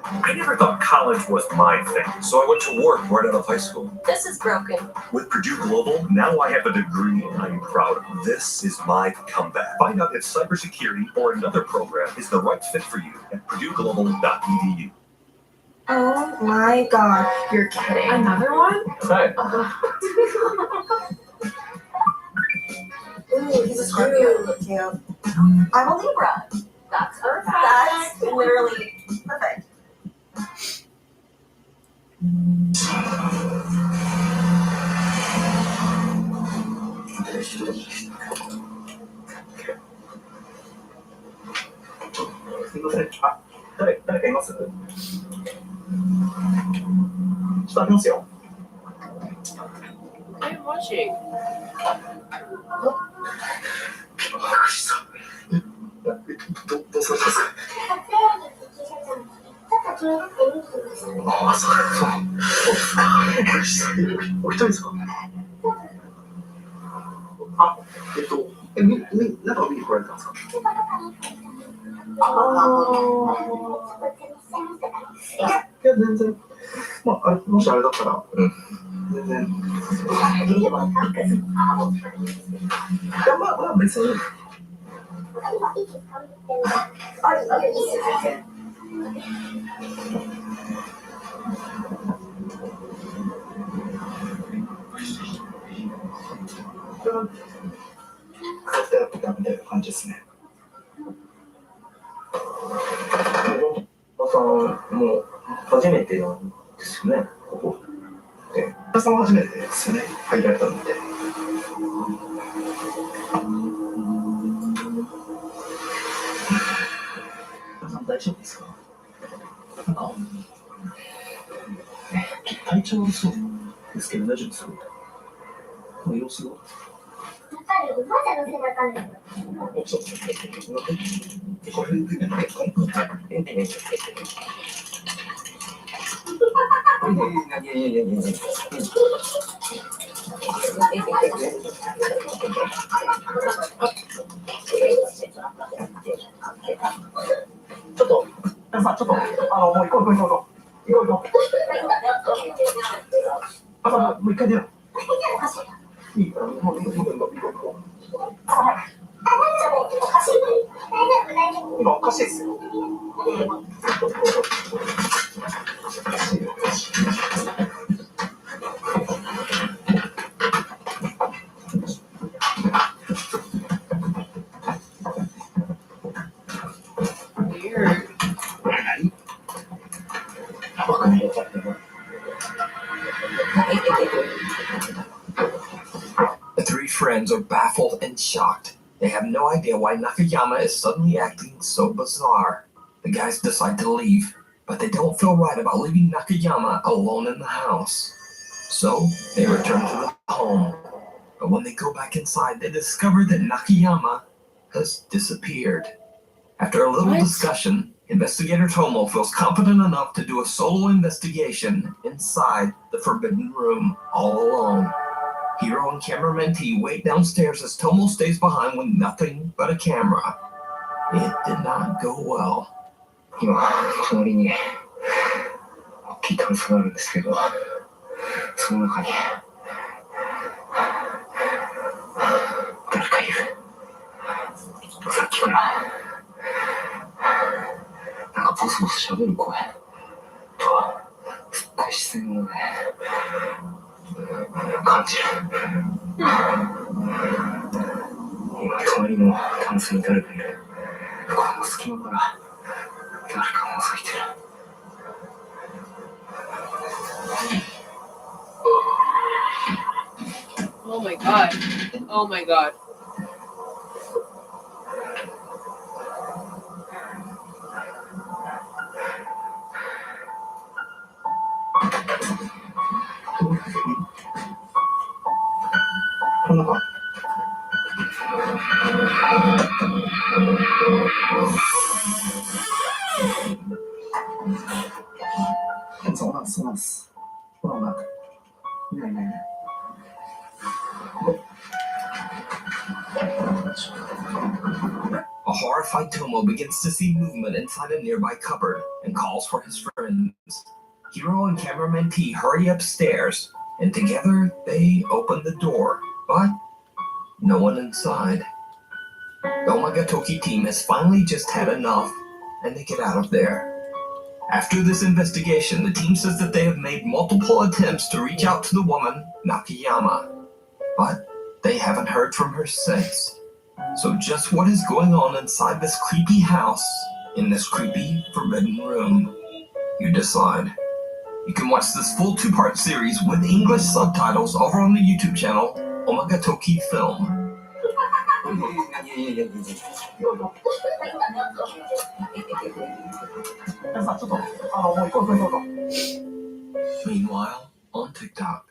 I never thought college was my thing, so I went to work right out of high school. This is broken. With Purdue Global, now I have a degree I'm proud of. This is my comeback. Find out if cybersecurity or another program is the right fit for you at purdueglobal.edu. Oh my god, you're kidding. Another one? Hi. Ooh, he's a Scorpio. Cute. I'm a Libra. That's perfect. That's literally perfect. I'm watching. The three friends are baffled and shocked. They have no idea why Nakayama is suddenly acting so bizarre. The guys decide to leave, but they don't feel right about leaving Nakayama alone in the house. So, they return to the home. But when they go back inside, they discover that Nakayama has disappeared. After a little discussion, Investigator Tomo feels confident enough to do a solo investigation inside the forbidden room all alone. Hiro and cameraman T wait downstairs as Tomo stays behind with nothing but a camera. It did not go well. 今、隣に大きいタンスがあるんですけど、その中に誰かいる。さっきからなんかボソボソ喋る声とすっごい視線をね感じる。今隣のタンスに誰かいる。この隙間から誰かを覗いてる。Oh my god. Oh my god. A horrified Tomo begins to see movement inside a nearby cupboard and calls for his friends. Hiro and cameraman T hurry upstairs, and together they open the door, but no one inside. The Omagatoki team has finally just had enough, and they get out of there. After this investigation, the team says that they have made multiple attempts to reach out to the woman, Nakayama, but they haven't heard from her since. So just what is going on inside this creepy house, in this creepy forbidden room? You decide. You can watch this full 2-part series with English subtitles over on the YouTube channel, Omagatoki Film. Meanwhile, on TikTok.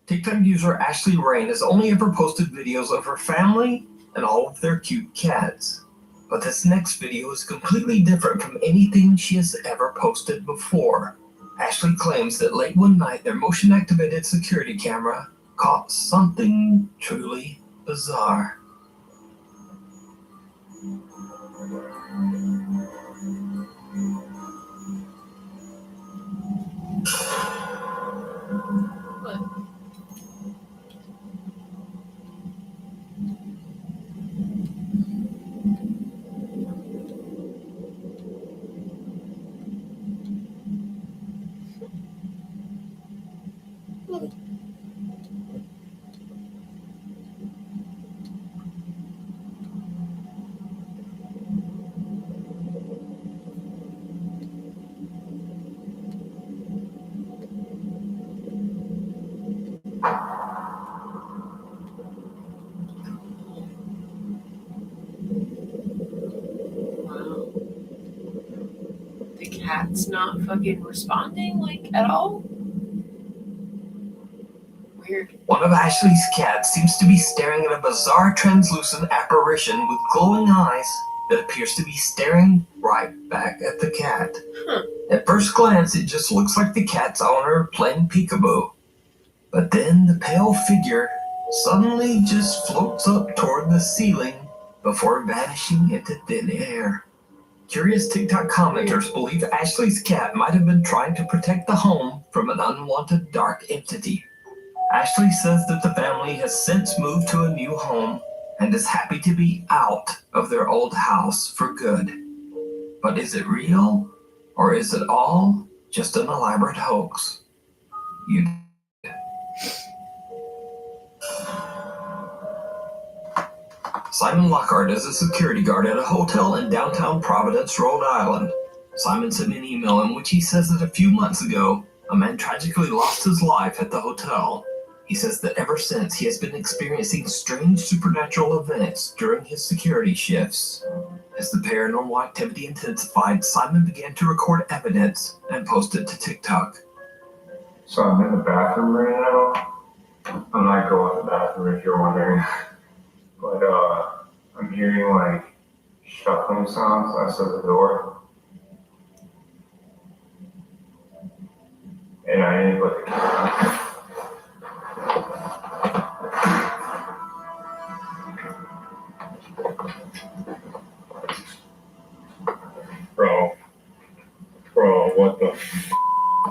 TikTok user Ashley Rain has only ever posted videos of her family and all of their cute cats. But this next video is completely different from anything she has ever posted before. Ashley claims that late one night their motion-activated security camera caught something truly bizarre. The cat's not fucking responding, like, at all? Weird. One of Ashley's cats seems to be staring at a bizarre translucent apparition with glowing eyes that appears to be staring right back at the cat. At first glance, it just looks like the cat's owner playing peekaboo. But then the pale figure suddenly just floats up toward the ceiling before vanishing into thin air. Curious TikTok commenters believe Ashley's cat might have been trying to protect the home from an unwanted dark entity. Ashley says that the family has since moved to a new home and is happy to be out of their old house for good. But is it real? Or is it all just an elaborate hoax? You Simon Lockhart is a security guard at a hotel in downtown Providence, Rhode Island. Simon sent me an email in which he says that a few months ago, a man tragically lost his life at the hotel. He says that ever since, he has been experiencing strange supernatural events during his security shifts. As the paranormal activity intensified, Simon began to record evidence and post it to TikTok. So I'm in the bathroom right now. I'm not going to the bathroom if you're wondering. But I'm hearing like, shut knocking sounds outside the door. And I ain't but the cat. Bro, what the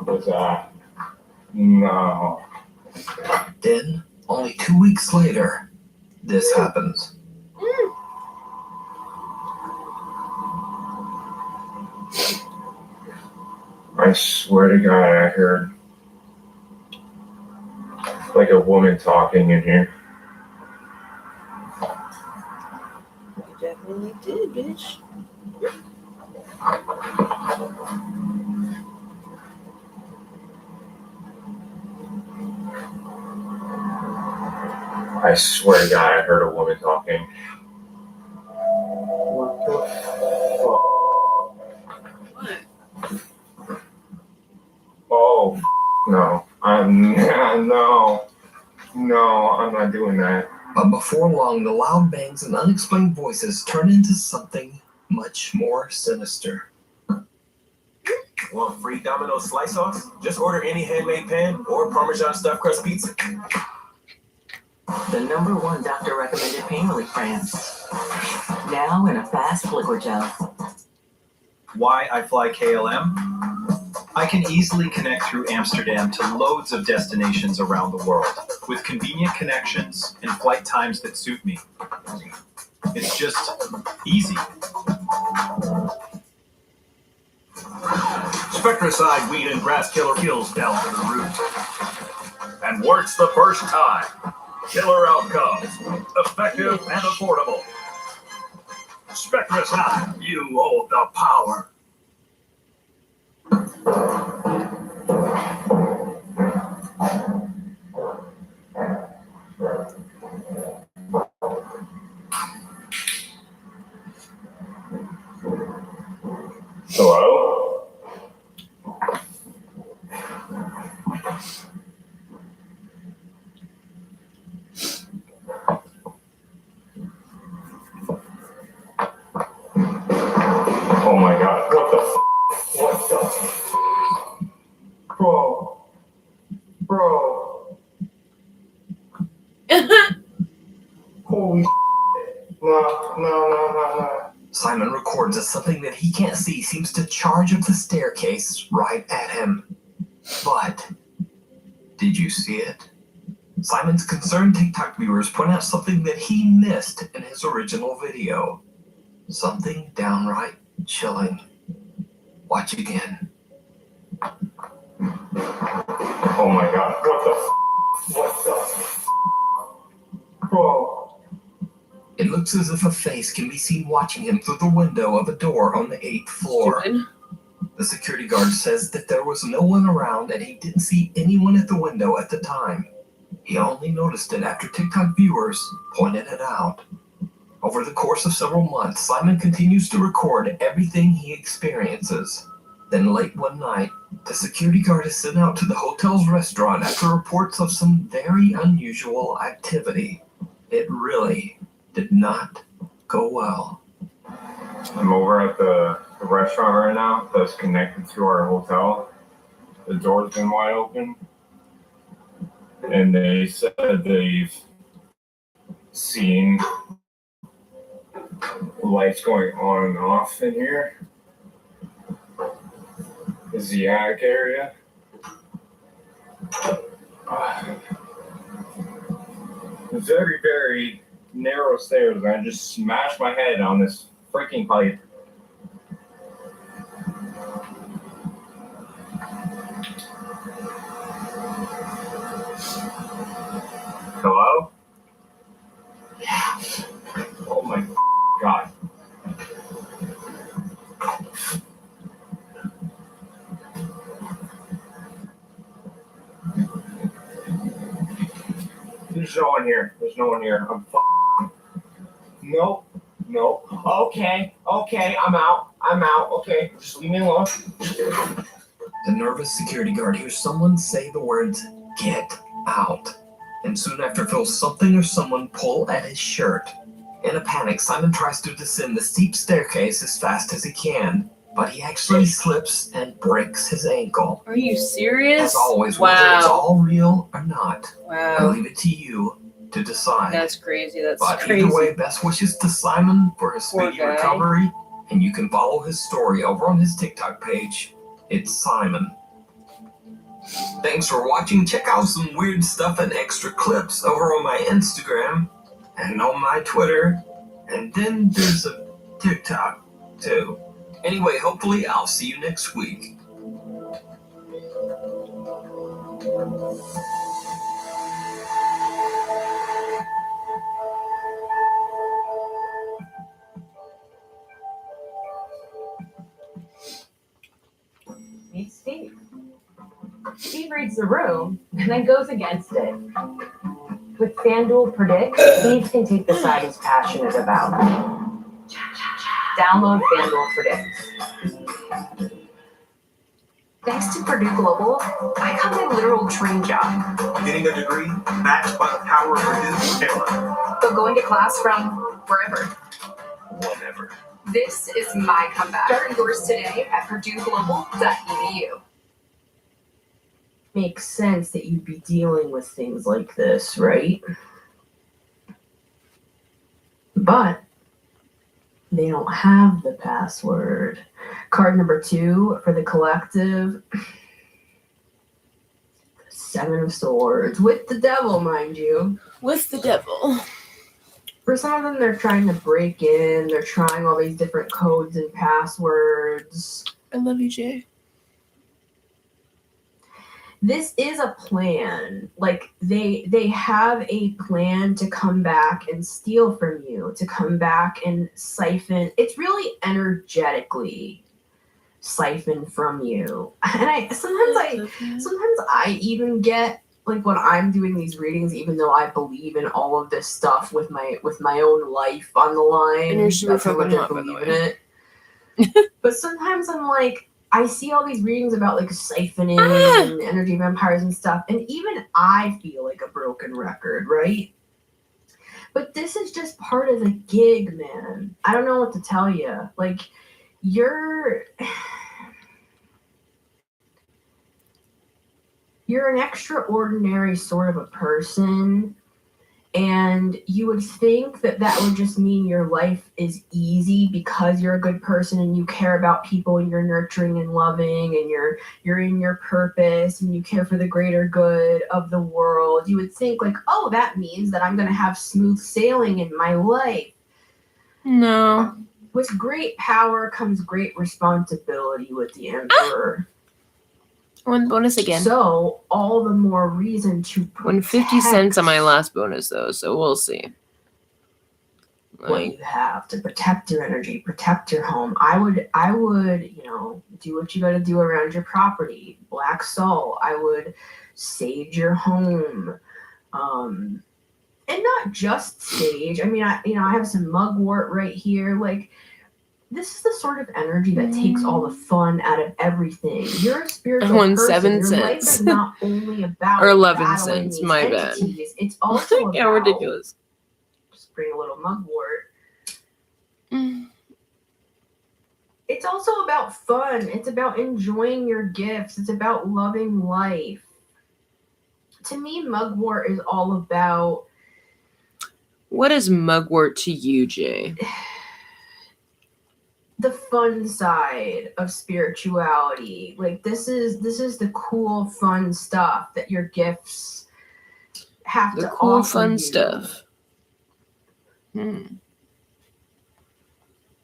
was that? No. Then, only 2 weeks later, this happens. I swear to God, I heard like a woman talking in here. You definitely did, bitch. I swear to God, I heard a woman talking. What the fuck? Oh, no. No, I'm not doing that. But before long, the loud bangs and unexplained voices turn into something much more sinister. Want free Domino's slice sauce? Just order any handmade pan or Parmesan stuffed crust pizza. The #1 doctor recommended pain relief brand. Now in a fast liquid gel. Why I fly KLM? I can easily connect through Amsterdam to loads of destinations around the world with convenient connections and flight times that suit me. It's just easy. Spectricide weed and grass killer kills down to the root. And works the first time. Killer outcomes. Effective and affordable. Spectricide, you hold the power. Hello? Oh my God, what the Bro. Holy No. Simon records as something that he can't see seems to charge up the staircase right at him. But, did you see it? Simon's concerned TikTok viewers point out something that he missed in his original video. Something downright chilling. Watch again. Oh my God, what the Bro. It looks as if a face can be seen watching him through the window of a door on the 8th floor. The security guard says that there was no one around and he didn't see anyone at the window at the time. He only noticed it after TikTok viewers pointed it out. Over the course of several months, Simon continues to record everything he experiences. Then late one night, the security guard is sent out to the hotel's restaurant after reports of some very unusual activity. It really did not go well. I'm over at the restaurant right now that's connected to our hotel. The door's been wide open. And they said they've seen lights going on and off in here. This is the attic area. Very, very narrow stairs, and I just smashed my head on this freaking pipe. Hello? Yeah. Oh my God. There's no one here. I'm Nope. Okay, I'm out. Okay, just leave me alone. The nervous security guard hears someone say the words, "Get out," and soon after feels something or someone pull at his shirt. In a panic, Simon tries to descend the steep staircase as fast as he can, but he actually slips and breaks his ankle. Are you serious? As always, whether it's Wow. all real or not, I Wow. leave it to you to decide. That's crazy. That's But crazy. either way, best wishes to Simon for his Poor speedy guy. recovery, and you can follow his story over on his TikTok page. It's Simon. Thanks for watching. Check out some weird stuff and extra clips over on my Instagram and on my Twitter. And then there's a TikTok too. Anyway, hopefully I'll see you next week. Meet Steve. Steve reads the room and then goes against it. With FanDuel Predict, Steve can take the side he's passionate about. Download FanDuel Predict. Thanks to Purdue Global, I got my literal dream job. Getting a degree backed by the power of Purdue Taylor. But going to class from wherever. Whatever. This is my comeback. Start yours today at purdueglobal.edu. Makes sense that you'd be dealing with things like this, right? But they don't have the password. Card number 2 for the collective. 7 of Swords. With the devil, mind you. With the devil. For some of them, they're trying to break in. They're trying all these different codes and passwords. I love you, Jay. This is a plan. Like they have a plan to come back and steal from you, to come back and siphon. It's really energetically siphon from you. And sometimes I even get, like, when I'm doing these readings, even though I believe in all of this stuff with my own life on the line, And you're super that's how much fucking I hot, by the believe in way. it. But sometimes I'm like, I see all these readings about like siphoning and energy vampires and stuff, and even I feel like a broken record, right? But this is just part of the gig, man. I don't know what to tell you. Like, you're an extraordinary sort of a person, and you would think that that would just mean your life is easy because you're a good person and you care about people and you're nurturing and loving and you're in your purpose and you care for the greater good of the world. You would think, like, oh, that means that I'm going to have smooth sailing in my life. No. With great power comes great responsibility with the Emperor. One bonus again. So, all the more reason to Won 50 cents on my last bonus, though, so we'll see. What you have to protect your energy, protect your home. I would, do what you got to do around your property. Black soul. I would sage your home, and not just sage. I mean, I have some mugwort right here. Like, this is the sort of energy that takes all the fun out of everything. You're a spiritual I won person. 7 Your life cents. is not only about Or 11 battling cents, these my bad. entities. It's also about Yeah, ridiculous. Just bring a little mugwort. It's also about fun. It's about enjoying your gifts. It's about loving life. To me, mugwort is all about... What is mugwort to you, Jay? The fun side of spirituality. Like, this is the cool, fun stuff that your gifts have to offer. The cool, fun you. stuff.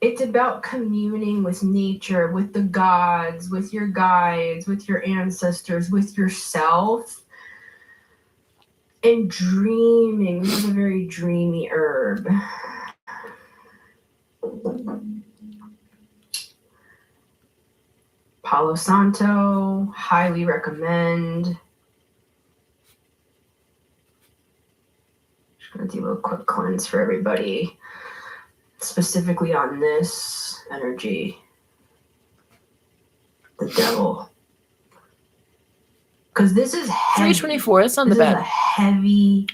It's about communing with nature, with the gods, with your guides, with your ancestors, with yourself, and dreaming. This is a very dreamy herb. Palo Santo, highly recommend. Just gonna do a quick cleanse for everybody, specifically on this energy, the devil. Because this is heavy. 324, that's not this bad. Is a heavy.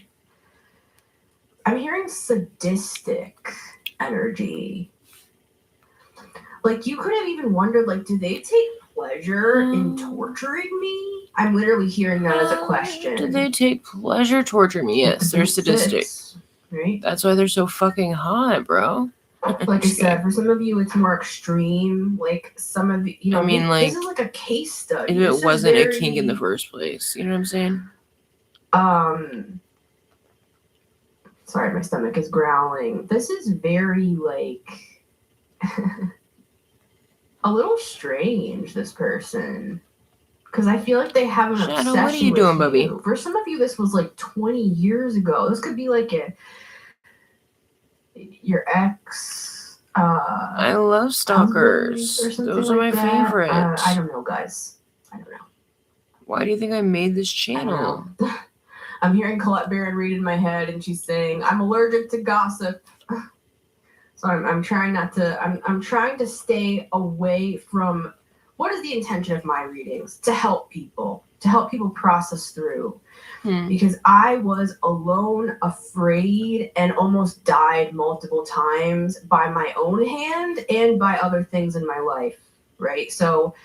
I'm hearing sadistic energy. Like, you could have even wondered, like, do they take pleasure in torturing me? I'm literally hearing that as a question. Do they take pleasure torturing me? Yes, they're sadistic. Right? That's why they're so fucking hot, bro. Like I said, for some of you, it's more extreme. Like, some of you know, I mean, like, this is like a case study. If This it wasn't very, a kink in the first place, you know what I'm saying? Sorry, my stomach is growling. This is very, like, a little strange, this person. Because I feel like they have an Shadow, obsession what are you with doing, Bubby? For some of you, this was like 20 years ago. This could be like your ex. I love stalkers. Or something Those are like my that. favorite. I don't know, guys. I don't know. Why do you think I made this channel? I'm hearing Colette Baron read in my head, and she's saying, "I'm allergic to gossip." So I'm trying not to. I'm trying to stay away from. What is the intention of my readings? To help people process through. Because I was alone, afraid, and almost died multiple times by my own hand and by other things in my life, right? So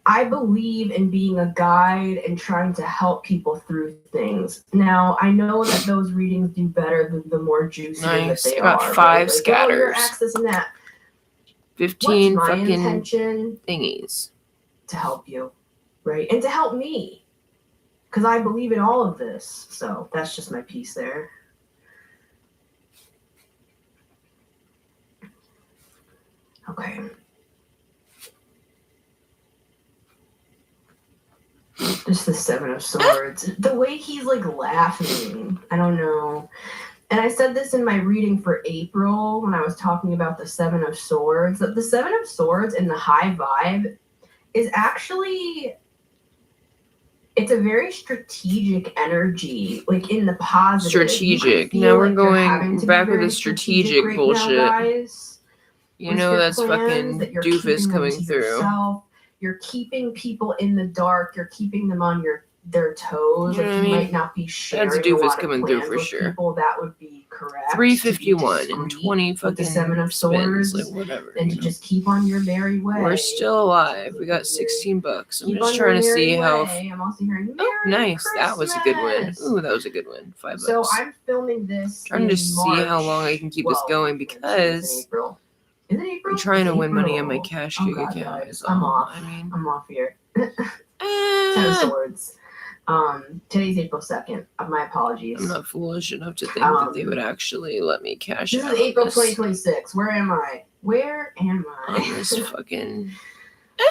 I believe in being a guide and trying to help people through things. Now, I know that those readings do better the more juicier that they got are. 5 right? Like, scatters. Oh, your access and that. 15 What's my fucking intention? thingies. To help you, right? And to help me. Because I believe in all of this. So that's just my piece there. Okay. Just the 7 of Swords. The way he's like laughing. I don't know. And I said this in my reading for April when I was talking about the 7 of Swords. That the 7 of Swords in the high vibe is actually, it's a very strategic energy, like in the positive. Strategic. Now we're going back with the strategic right bullshit. now, guys. You know that's fucking That you're doofus keeping them coming to through. yourself. You're keeping people in the dark. You're keeping them on their toes. You know Like, what I you mean? might not be sharing That's a a doofus lot of coming through plans for with sure. people. That would be correct. 351 and 20 with the fucking 7 of spins, Swords, like whatever. and to just keep on your merry way. We're still alive. We got 16 bucks. I'm Keep just on trying to your see merry how. way. I'm also hearing Oh, nice. That was a good one. Christmas. Ooh, that was a good one. 5 bucks. So I'm filming this. Trying to see how long I can keep this going because Is it April? I'm trying to win money on my April. cash Oh, gig God, account. guys. Is I'm all. off. I mean, I'm off here. 10 of Swords. Today's April 2nd. My apologies. I'm not foolish enough to think that they would actually let me cash out. This is April 2026. Where am I? Where am I? On this fucking.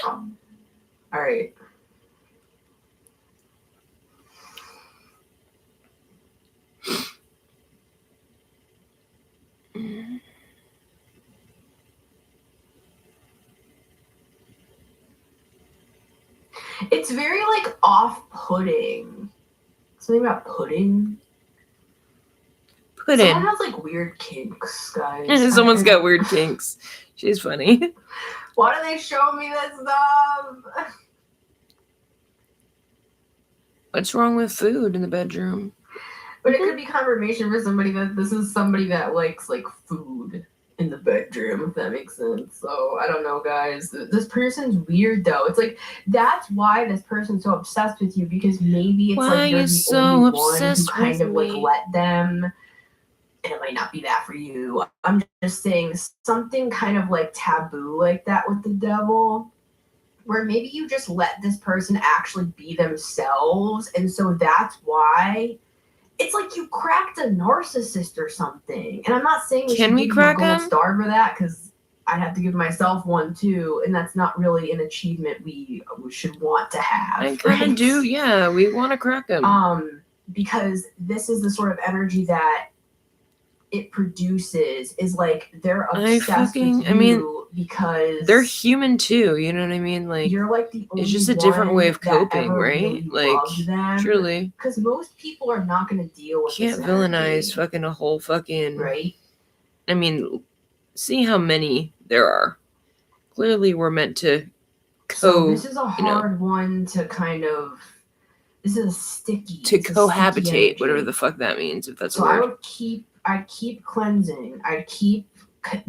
All right. It's very like off-putting. Something about pudding. Pudding. Someone has like weird kinks, guys. Someone's got weird kinks. She's funny. Why do they show me this stuff? What's wrong with food in the bedroom? But it could be confirmation for somebody that this is somebody that likes like food in the bedroom, if that makes sense. So I don't know, guys. This person's weird though. It's like that's why this person's so obsessed with you, because maybe it's like you're the only one who kind of like let them. And it might not be that for you. I'm just saying something kind of like taboo like that with the devil, where maybe you just let this person actually be themselves. And so that's why it's like you cracked a narcissist or something. And I'm not saying Can we crack a gold him? star for that, because I'd have to give myself one too. And that's not really an achievement we should want to have. I kind of do. Yeah, we want to crack him. Because this is the sort of energy that it produces, is like they're obsessed with you because they're human too, you know what I mean? Like, you're like the only it's just a different way of coping, right? Really like, truly. Because most people are not going to deal with Can't this villainize energy. fucking a whole fucking. Right? I mean, see how many there are. Clearly, we're meant to So this is a hard one to kind of This is a sticky. To it's a sticky cohabitate, whatever energy. the fuck that means, if that's a So I word. would keep cleansing. I'd keep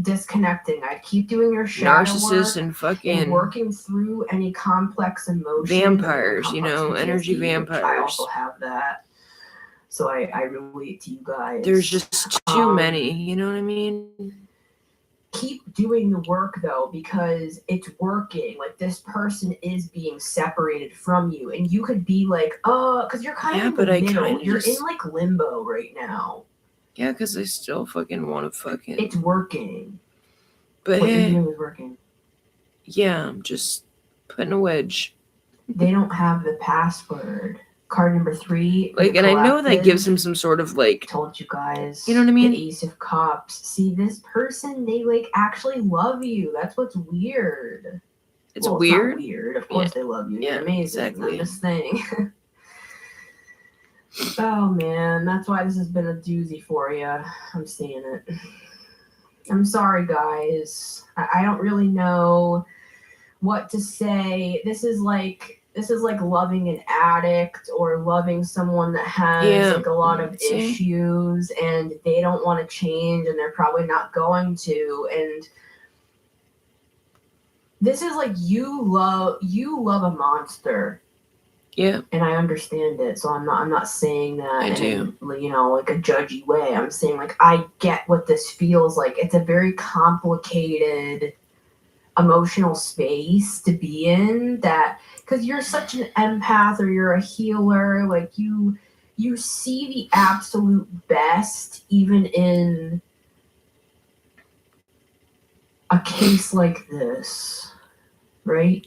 disconnecting. I'd keep doing your shadow Narcissists work and fucking working through any complex emotions. vampires, complex you know, energy PTSD, which I vampires. also have that. So I relate to you guys. There's just too many, you know what I mean? Keep doing the work though, because it's working. Like this person is being separated from you, and you could be like, because you're kind of in the middle. You're in like limbo right now. Yeah, because I still fucking want to fucking. It's working. But what you're doing is working. Yeah, I'm just putting a wedge. They don't have the password. Card number 3. Like, and I know that gives him some sort of like. Told you guys. You know what I mean? The Ace of Cups. See, this person, they like actually love you. That's what's weird. It's well, weird. It's not weird. Of course they love you. You're amazing. Exactly. I'm just saying. Oh man, that's why this has been a doozy for you. I'm seeing it. I'm sorry, guys. I don't really know what to say. This is like loving an addict or loving someone that has like a lot of issues and they don't want to change and they're probably not going to. And this is like you love a monster. Yeah. And I understand it. So I'm not saying that I do. You know, like a judgy way. I'm saying like I get what this feels like. It's a very complicated emotional space to be in, that because you're such an empath or you're a healer, like you see the absolute best even in a case like this, right?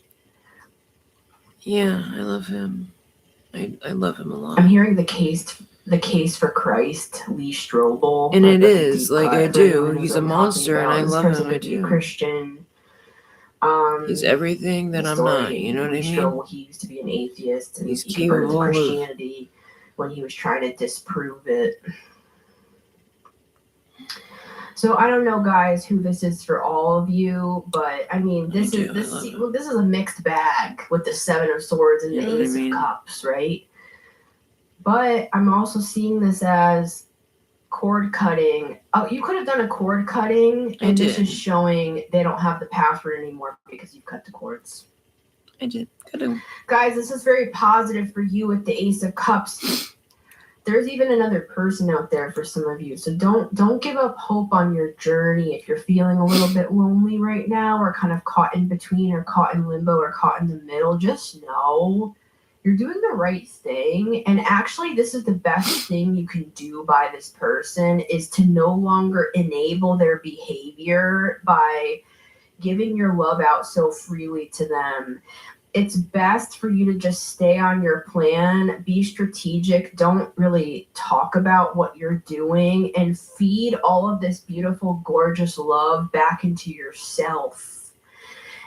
Yeah, I love him. I love him a lot. I'm hearing the case for Christ, Lee Strobel. And it is like I do. He's a monster, and I love him. I do. Christian. He's everything that I'm not. You know what I mean? Strobel, he used to be an atheist, and he's he converted to capable of. Christianity when he was trying to disprove it. So I don't know, guys, who this is for all of you, but I mean, this is a mixed bag with the 7 of Swords and the Ace of Cups, right? But I'm also seeing this as cord cutting. Oh, you could have done a cord cutting, and this is showing they don't have the password anymore because you've cut the cords. I did. Cut him. Guys, this is very positive for you with the Ace of Cups. There's even another person out there for some of you. So don't give up hope on your journey if you're feeling a little bit lonely right now or kind of caught in between or caught in limbo or caught in the middle. Just know you're doing the right thing. And actually, this is the best thing you can do by this person is to no longer enable their behavior by giving your love out so freely to them. It's best for you to just stay on your plan, be strategic, don't really talk about what you're doing, and feed all of this beautiful, gorgeous love back into yourself.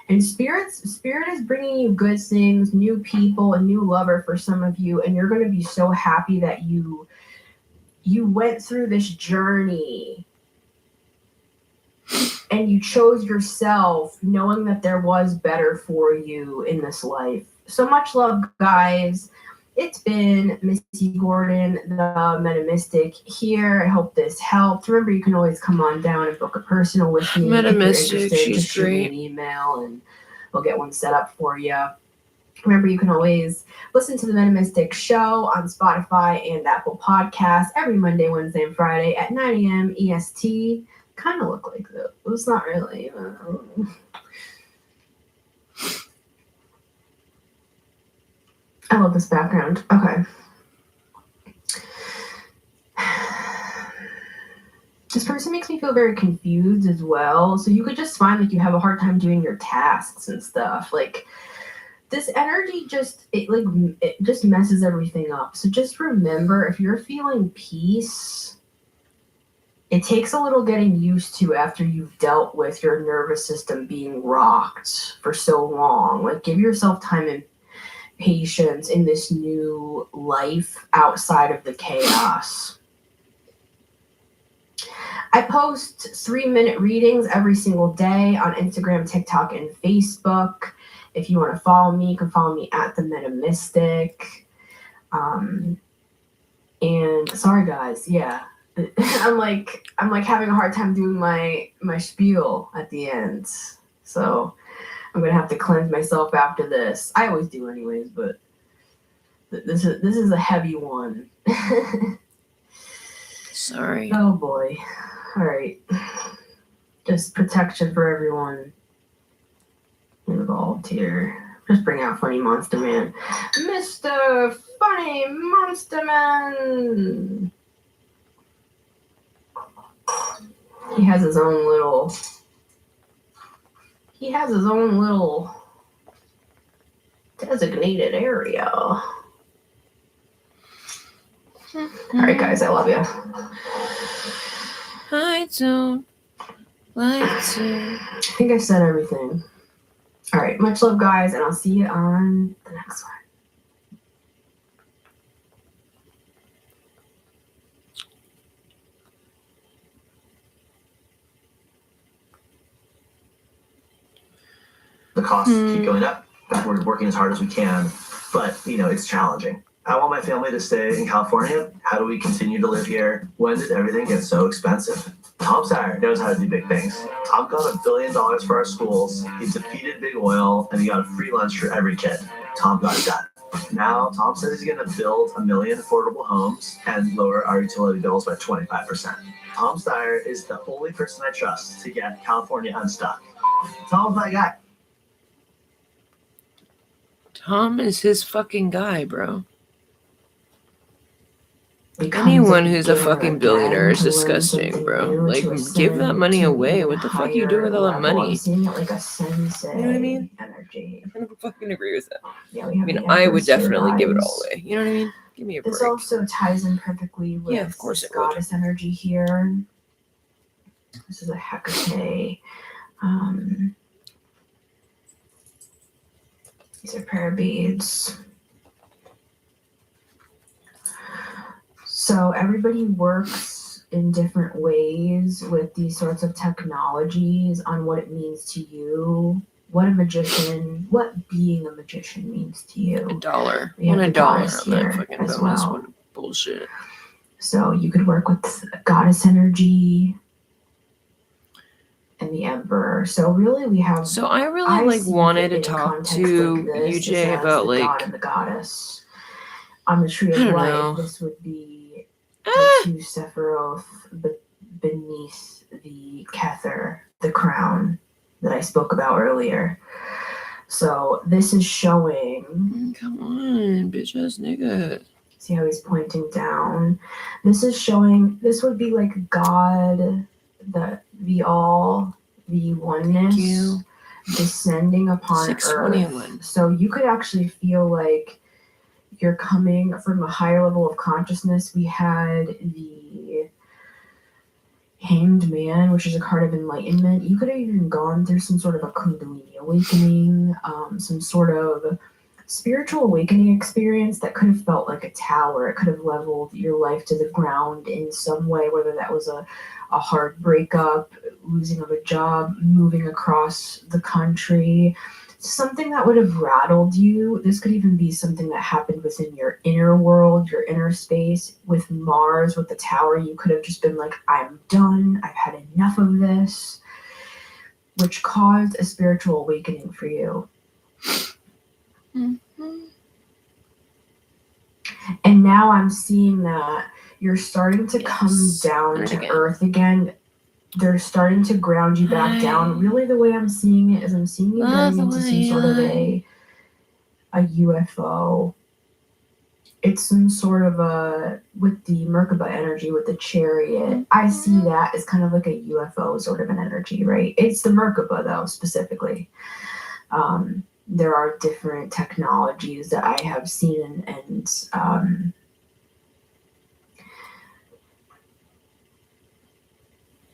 And Spirit is bringing you good things, new people, a new lover for some of you, and you're going to be so happy that you went through this journey. And you chose yourself knowing that there was better for you in this life. So much love, guys. It's been Missy Gordon, the Metamystic here. I hope this helped. Remember, you can always come on down and book a personal with me. Metamystic, she's just shoot me an email and we'll get one set up for you. Remember, you can always listen to the Metamystic Show on Spotify and Apple Podcasts every Monday, Wednesday, and Friday at 9 a.m. EST. Kind of look like that. It's not really. I love this background. Okay. This person makes me feel very confused as well. So you could just find like you have a hard time doing your tasks and stuff. Like this energy it just messes everything up. So just remember, if you're feeling peace, it takes a little getting used to after you've dealt with your nervous system being rocked for so long. Like, give yourself time and patience in this new life outside of the chaos. I post 3-minute readings every single day on Instagram, TikTok, and Facebook. If you want to follow me, you can follow me at The Metamystic. And sorry guys, yeah. I'm like having a hard time doing my spiel at the end. So I'm gonna have to cleanse myself after this. I always do anyways, but this is a heavy one. Sorry. Oh boy. Alright. Just protection for everyone involved here. Just bring out Funny Monster Man. Mr. Funny Monster Man! He has his own little designated area. Alright guys, I love you. I don't like to. I think I've said everything. Alright, much love guys, and I'll see you on the next one. The costs keep going up. We're working as hard as we can, but it's challenging. I want my family to stay in California. How do we continue to live here? When did everything get so expensive? Tom Steyer knows how to do big things. Tom got $1 billion for our schools. He defeated big oil, and he got a free lunch for every kid. Tom got it done. Now, Tom says he's going to build 1 million affordable homes and lower our utility bills by 25%. Tom Steyer is the only person I trust to get California unstuck. Tom's my guy. Tom is his fucking guy, bro. Anyone who's a fucking billionaire is disgusting, bro. Like, give that money away. What the fuck you do with all that money? You know what I mean? I don't fucking agree with that. Yeah, we have I would definitely give it all away. You know what I mean? Give me a break. This also ties in perfectly with of course it goddess energy here. This is a Hecate. These are prayer beads. So everybody works in different ways with these sorts of technologies on what it means to you, what being a magician means to you. $1. We have $1 the goddess on that here fucking as bonus. well. What bullshit. So you could work with goddess energy and the emperor. So really we have. So I really wanted to talk to UJ about the god and the goddess. On the tree of life, this would be the two Sephiroth beneath the Kether, the crown that I spoke about earlier. So this is showing. Come on, bitch ass nigga. See how he's pointing down? This is showing. This would be like God, the all, the oneness descending upon Earth. So you could actually feel like you're coming from a higher level of consciousness. We had the Hanged Man, which is a card of enlightenment. You could have even gone through some sort of a Kundalini awakening, some sort of spiritual awakening experience that could have felt like a tower. It could have leveled your life to the ground in some way, whether that was a hard breakup, losing of a job, moving across the country, something that would have rattled you. This could even be something that happened within your inner world, your inner space. With Mars, with the tower, you could have just been like, I'm done. I've had enough of this, which caused a spiritual awakening for you. Mm-hmm. And now I'm seeing that you're starting to come down to earth again. They're starting to ground you back down. Really, the way I'm seeing it is I'm seeing you getting into some sort of a UFO. It's some sort of with the Merkaba energy, with the chariot. I see that as kind of like a UFO sort of an energy, right? It's the Merkaba, though, specifically. There are different technologies that I have seen and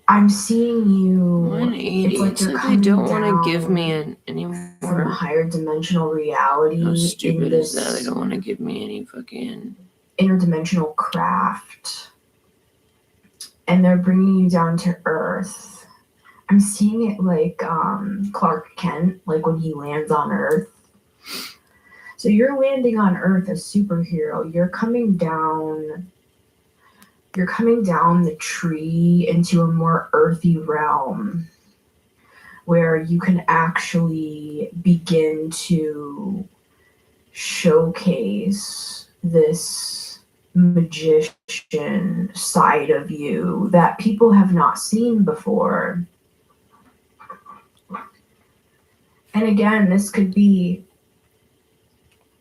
I'm seeing you. 180. It's like It's you're like they coming don't want to give down me any from a more. higher dimensional reality. How stupid is that? They this don't want to give me any fucking interdimensional craft, and they're bringing you down to Earth. I'm seeing it like Clark Kent, like when he lands on Earth. So So you're landing on Earth as superhero. You're coming down the tree into a more earthy realm where you can actually begin to showcase this magician side of you that people have not seen before. And again, this could be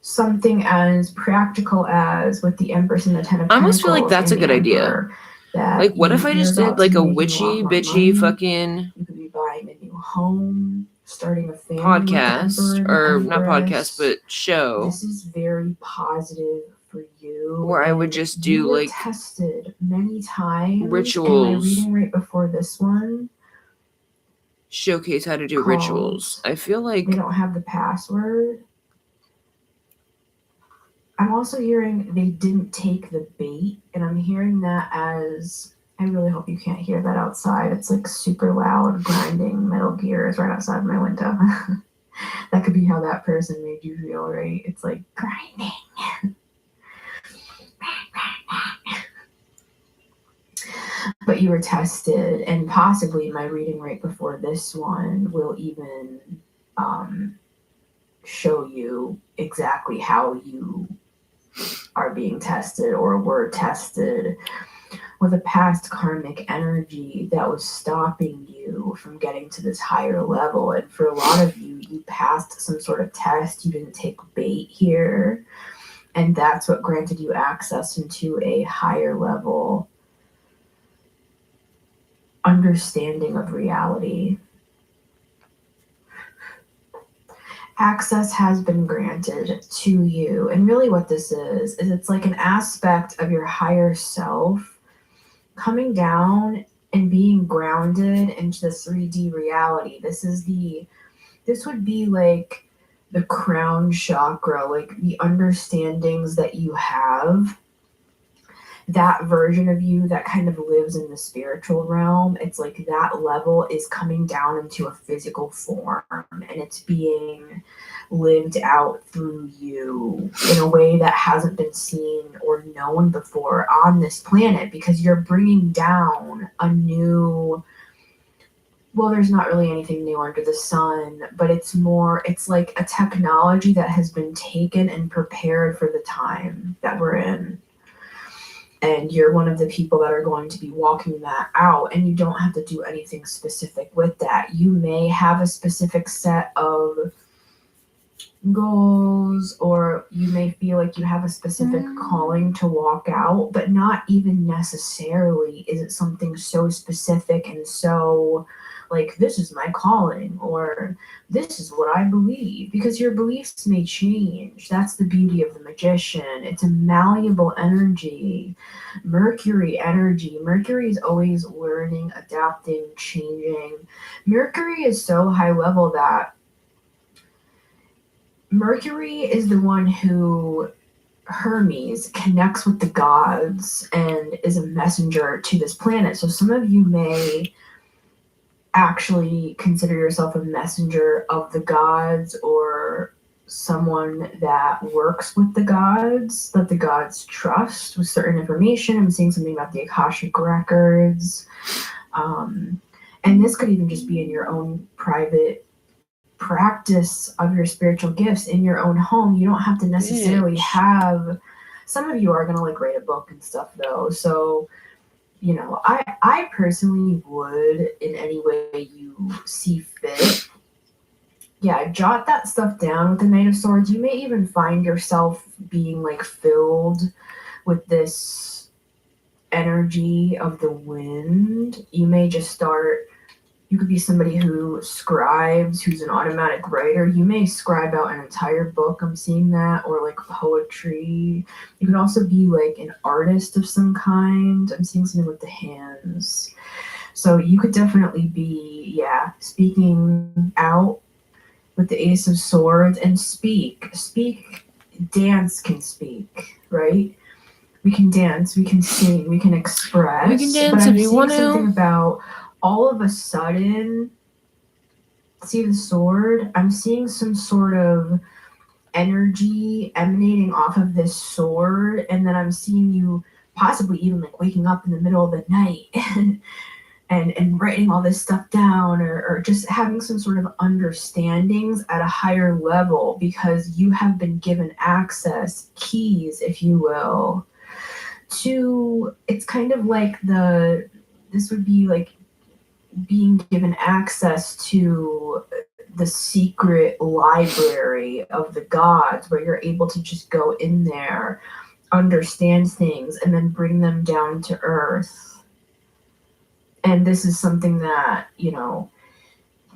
something as practical as with the Empress and the Ten of I almost feel like Pentacles that's a and the good idea. Emperor, that Like, what if I you're just about did like to a make witchy, lot more bitchy, money. fucking You could be buying a new home, starting a family podcast, with the Emperor or and the not Empress. podcast, but show This is very positive for you. where I would and just you do were like tested many times. rituals. In my reading right before this one, showcase how to do called- rituals. I feel like they don't have the password. I'm also hearing they didn't take the bait, and I'm hearing that as, I really hope you can't hear that outside. It's like super loud, grinding metal gears right outside my window. That could be how that person made you feel, right? It's like grinding. But you were tested, and possibly my reading right before this one will even show you exactly how you are being tested or were tested with a past karmic energy that was stopping you from getting to this higher level. And for a lot of you, you passed some sort of test. You didn't take bait here. And that's what granted you access into a higher level understanding of reality. Access has been granted to you. And really what this is it's like an aspect of your higher self coming down and being grounded into the 3D reality. This would be like the crown chakra, like the understandings that you have, that version of you that kind of lives in the spiritual realm. It's like that level is coming down into a physical form, and it's being lived out through you in a way that hasn't been seen or known before on this planet, because you're bringing down a new, well, there's not really anything new under the sun, but it's like a technology that has been taken and prepared for the time that we're in. And you're one of the people that are going to be walking that out, and you don't have to do anything specific with that. You may have a specific set of goals, or you may feel like you have a specific calling to walk out, but not even necessarily is it something so specific and so like, this is my calling, or this is what I believe, because your beliefs may change. That's the beauty of the magician. It's a malleable energy, Mercury energy. Mercury is always learning, adapting, changing. Mercury is so high level that Mercury is the one who, Hermes, connects with the gods and is a messenger to this planet. So some of you may actually consider yourself a messenger of the gods, or someone that works with the gods, that the gods trust with certain information. I'm seeing something about the Akashic records. And this could even just be in your own private practice of your spiritual gifts in your own home. You don't have to necessarily have, some of you are going to like write a book and stuff though. So, you know, I personally would, in any way you see fit, yeah, jot that stuff down with the Knight of Swords. You may even find yourself being like filled with this energy of the wind. You may just start, you could be somebody who scribes, who's an automatic writer. You may scribe out an entire book. I'm seeing that, or like poetry. You can also be like an artist of some kind. I'm seeing something with the hands. So you could definitely be, yeah, speaking out with the Ace of Swords, and speak. Dance can speak, right? We can dance, we can sing, we can express. We can dance if you want to. Something about all of a sudden, see the sword? I'm seeing some sort of energy emanating off of this sword, and then I'm seeing you possibly even like waking up in the middle of the night and writing all this stuff down, or just having some sort of understandings at a higher level, because you have been given access, keys, if you will, to, it's kind of like this would be like being given access to the secret library of the gods, where you're able to just go in there, understand things, and then bring them down to earth. And this is something that, you know,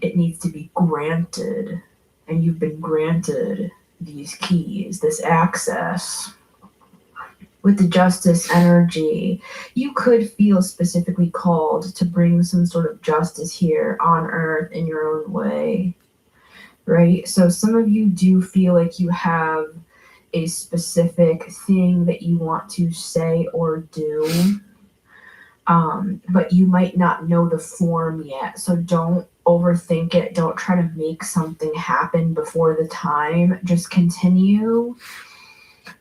it needs to be granted, and you've been granted these keys, this access. With the justice energy, you could feel specifically called to bring some sort of justice here on earth in your own way, right? So some of you do feel like you have a specific thing that you want to say or do, but you might not know the form yet. So don't overthink it. Don't try to make something happen before the time. Just continue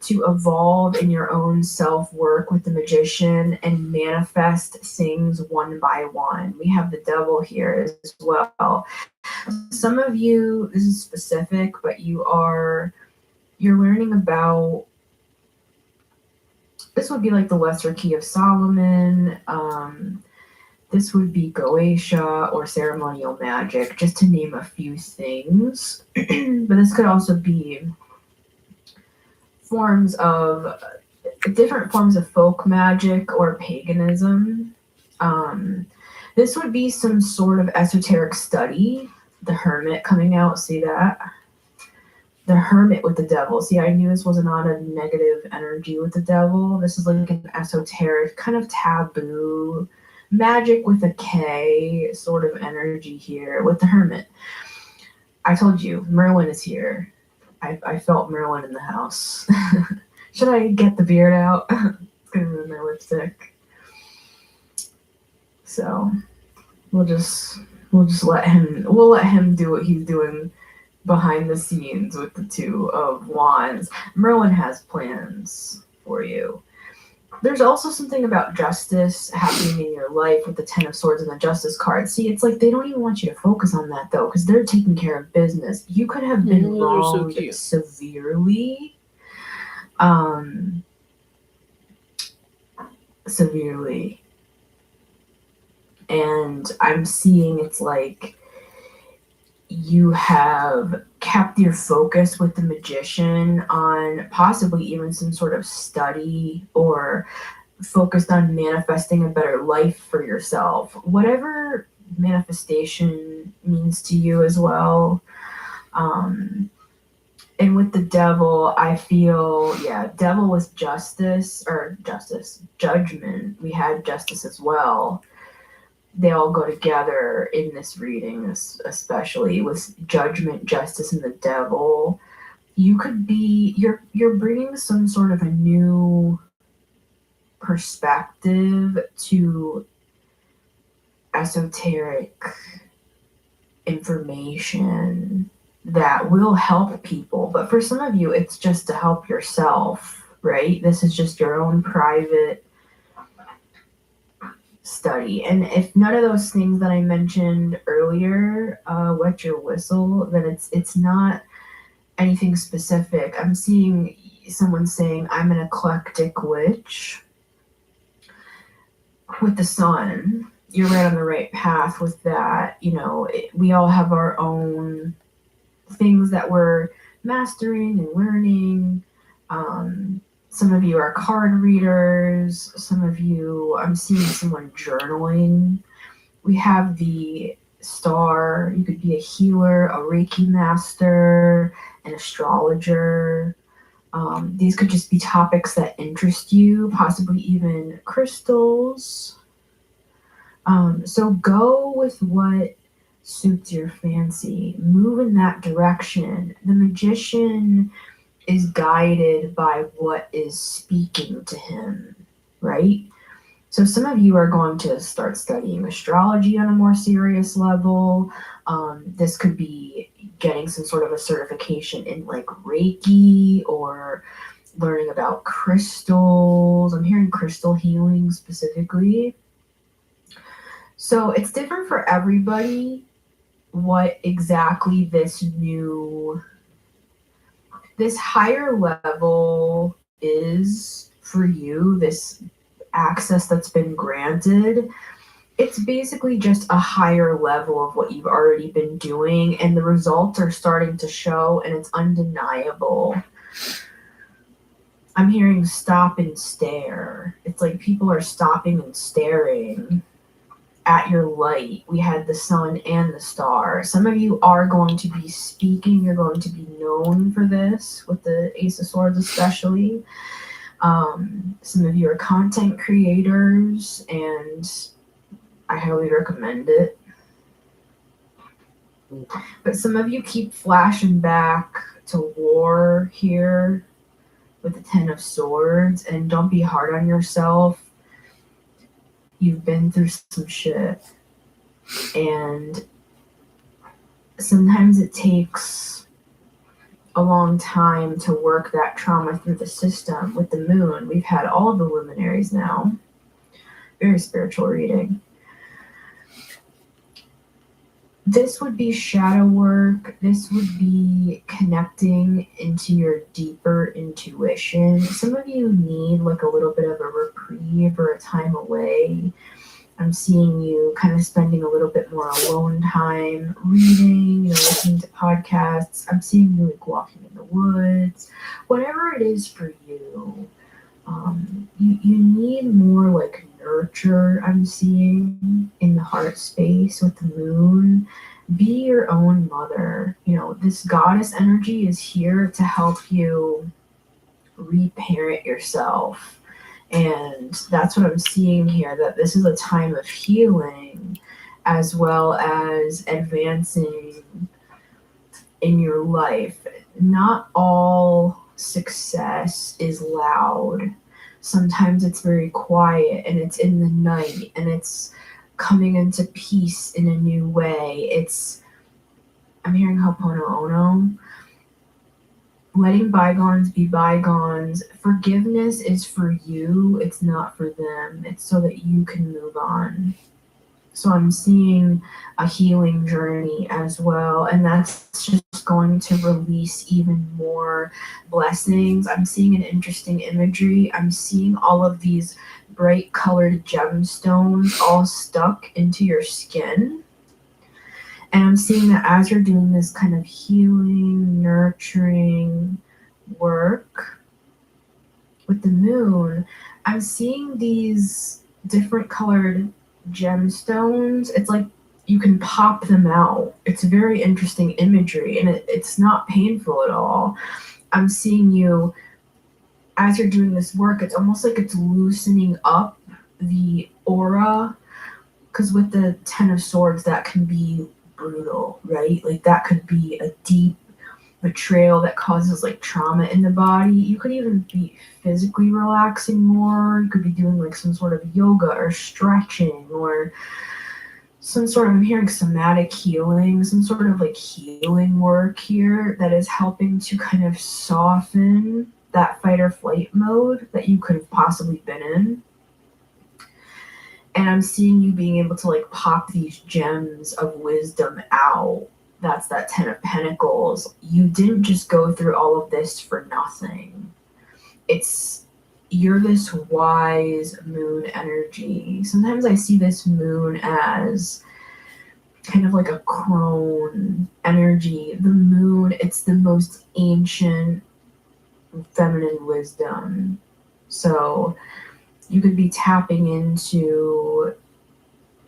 to evolve in your own self-work with the magician and manifest things one by one. We have the devil here as well. Some of you, this is specific, but you're learning about, this would be like the Lesser Key of Solomon. This would be Goetia or ceremonial magic, just to name a few things. But this could also be different forms of folk magic or paganism. This would be some sort of esoteric study. The Hermit coming out, see that? The Hermit with the devil. See, I knew this was not a negative energy with the devil. This is like an esoteric, kind of taboo, magic with a K sort of energy here with the Hermit. I told you, Merlin is here. I felt Merlin in the house. Should I get the beard out? It's gonna ruin my lipstick. So we'll just let him do what he's doing behind the scenes with the Two of Wands. Merlin has plans for you. There's also something about justice happening in your life with the Ten of Swords and the Justice card. See, it's like they don't even want you to focus on that, though, because they're taking care of business. You could have been wronged severely. Severely. And I'm seeing it's like you have kept your focus with the magician on possibly even some sort of study, or focused on manifesting a better life for yourself, whatever manifestation means to you as well. And with the devil, I feel, devil was judgment. We had justice as well. They all go together in this reading, especially with judgment, justice, and the devil. You could be, you're bringing some sort of a new perspective to esoteric information that will help people. But for some of you, it's just to help yourself, right? This is just your own private study. And if none of those things that I mentioned earlier wet your whistle, then it's not anything specific. I'm seeing someone saying, I'm an eclectic witch. With the sun, you're right on the right path with that. You know, we all have our own things that we're mastering and learning. Some of you are card readers. Some of you, I'm seeing someone journaling. We have the star. You could be a healer, a Reiki master, an astrologer. These could just be topics that interest you, possibly even crystals. So go with what suits your fancy. Move in that direction. The magician is guided by what is speaking to him, right? So some of you are going to start studying astrology on a more serious level. This could be getting some sort of a certification in like Reiki or learning about crystals. I'm hearing crystal healing specifically. So it's different for everybody what exactly this higher level is for you, this access that's been granted. It's basically just a higher level of what you've already been doing, and the results are starting to show, and it's undeniable. I'm hearing stop and stare. It's like people are stopping and staring at your light. We had the sun and the star. Some of you are going to be speaking. You're going to be known for this, with the Ace of Swords especially. Some of you are content creators, and I highly recommend it. But some of you keep flashing back to war here with the Ten of Swords, and don't be hard on yourself. You've been through some shit, and sometimes it takes a long time to work that trauma through the system. With the moon, we've had all of the luminaries now. Very spiritual reading. This would be shadow work. This would be connecting into your deeper intuition. Some of you need like a little bit of a reprieve or a time away. I'm seeing you kind of spending a little bit more alone time, reading, listening to podcasts. I'm seeing you like walking in the woods. Whatever it is for you, you need more like nurture. I'm seeing in the heart space with the moon. Be your own mother. This goddess energy is here to help you reparent yourself. And that's what I'm seeing here, that this is a time of healing as well as advancing in your life. Not all success is loud. Sometimes it's very quiet, and it's in the night, and it's coming into peace in a new way. I'm hearing Ho'oponopono. Letting bygones be bygones. Forgiveness is for you. It's not for them. It's so that you can move on. So I'm seeing a healing journey as well. And that's just going to release even more blessings. I'm seeing an interesting imagery. I'm seeing all of these bright colored gemstones all stuck into your skin. And I'm seeing that as you're doing this kind of healing, nurturing work with the moon, I'm seeing these different colored gemstones. It's like you can pop them out. It's very interesting imagery, and it's not painful at all. I'm seeing you, as you're doing this work, it's almost like it's loosening up the aura, because with the Ten of Swords, that can be brutal, right? Like that could be a deep betrayal that causes like trauma in the body. You could even be physically relaxing more. You could be doing like some sort of yoga or stretching or some sort of, I'm hearing somatic healing, some sort of like healing work here that is helping to kind of soften that fight or flight mode that you could have possibly been in. And I'm seeing you being able to like pop these gems of wisdom out. That's that Ten of Pentacles. You didn't just go through all of this for nothing. You're this wise moon energy. Sometimes I see this moon as kind of like a crone energy. The moon, it's the most ancient feminine wisdom. So you could be tapping into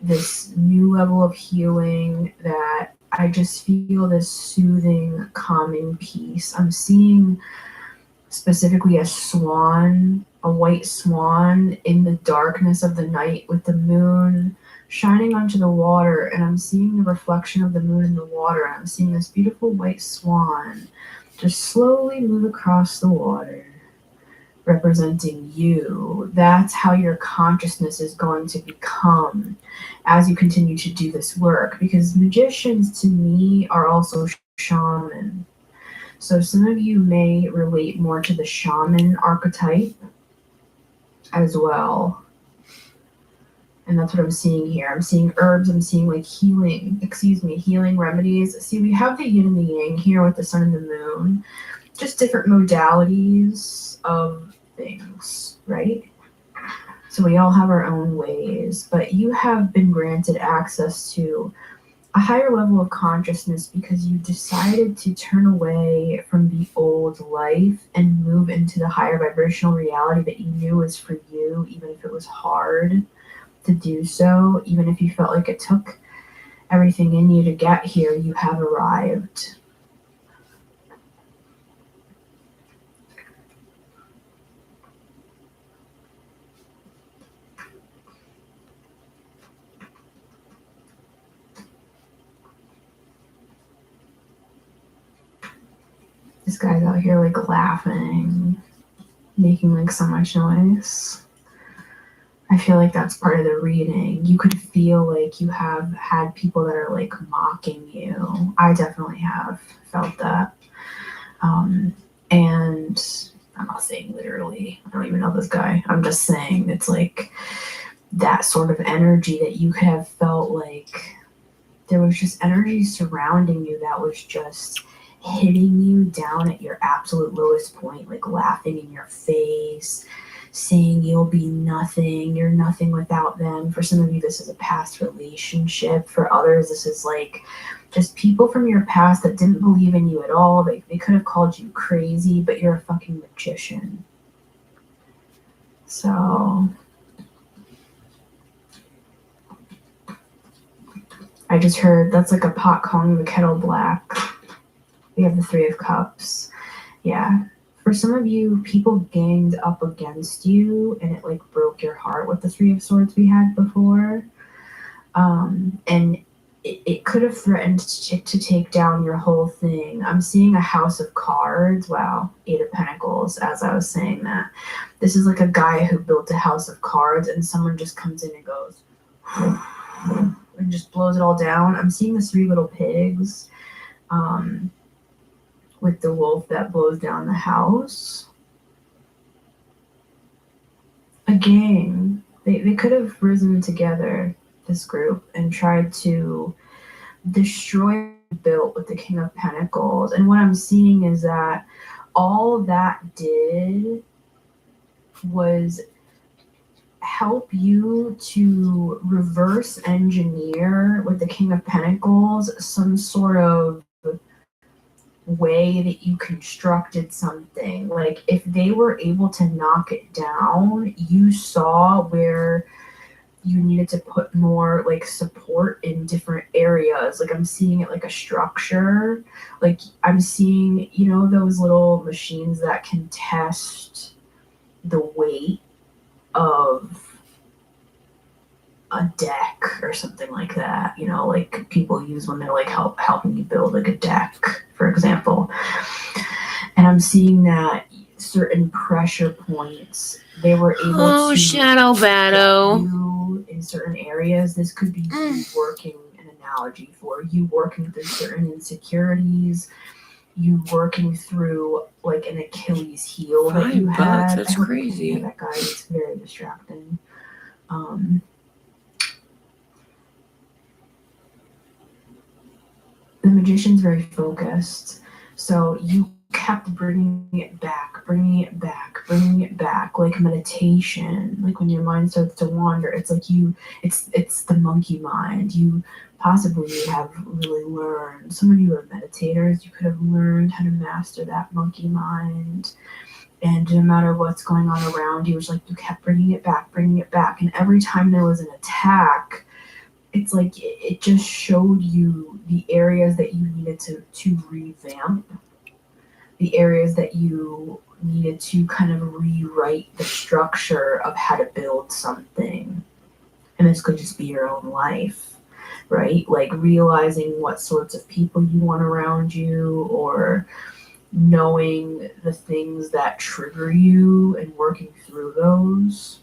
this new level of healing that I just feel this soothing, calming peace. I'm seeing specifically a swan, a white swan in the darkness of the night with the moon shining onto the water, and I'm seeing the reflection of the moon in the water. I'm seeing this beautiful white swan just slowly move across the water, representing you. That's how your consciousness is going to become as you continue to do this work, because magicians to me are also shaman. So some of you may relate more to the shaman archetype as well. And that's what I'm seeing here. I'm seeing herbs, I'm seeing like healing remedies. See, we have the yin and the yang here with the sun and the moon, just different modalities of things, right? So we all have our own ways, but you have been granted access to a higher level of consciousness because you decided to turn away from the old life and move into the higher vibrational reality that you knew was for you, even if it was hard to do so, even if you felt like it took everything in you to get here. You have arrived. This guy's out here like laughing, making like so much noise. I feel like that's part of the reading. You could feel like you have had people that are like mocking you. I definitely have felt that. And I'm not saying literally, I don't even know this guy. I'm just saying it's like that sort of energy that you could have felt like there was just energy surrounding you that was just hitting you down at your absolute lowest point, like laughing in your face, saying you'll be nothing, you're nothing without them. For some of you, this is a past relationship. For others, this is like just people from your past that didn't believe in you at all. They could have called you crazy, but you're a fucking magician. So I just heard that's like a pot calling the kettle black. We have the Three of Cups. Yeah. For some of you, people ganged up against you and it like broke your heart with the Three of Swords we had before. And it could have threatened to take down your whole thing. I'm seeing a House of Cards. Wow. Eight of Pentacles as I was saying that. This is like a guy who built a house of cards and someone just comes in and goes and just blows it all down. I'm seeing the Three Little Pigs. With the wolf that blows down the house. A gang. They could have risen together, this group, and tried to destroy the built with the King of Pentacles. And what I'm seeing is that all that did was help you to reverse engineer with the King of Pentacles some sort of way that you constructed something. Like if they were able to knock it down, you saw where you needed to put more like support in different areas. Like I'm seeing it like a structure. Like I'm seeing, you know, those little machines that can test the weight of a deck or something like that, you know, like people use when they're like helping you build like a deck, for example. And I'm seeing that certain pressure points, they were able to Shadow Battle you in certain areas. This could be you working, an analogy for you working through certain insecurities, you working through like an Achilles heel that you had. That's crazy. That guy is very distracting. The magician's very focused, so you kept bringing it back, like meditation. Like when your mind starts to wander, it's like it's the monkey mind. You possibly have really learned. Some of you are meditators. You could have learned how to master that monkey mind. And no matter what's going on around you, it's like you kept bringing it back. And every time there was an attack, it's like it just showed you the areas that you needed to revamp, the areas that you needed to kind of rewrite the structure of how to build something. And this could just be your own life, right? Like realizing what sorts of people you want around you, or knowing the things that trigger you and working through those.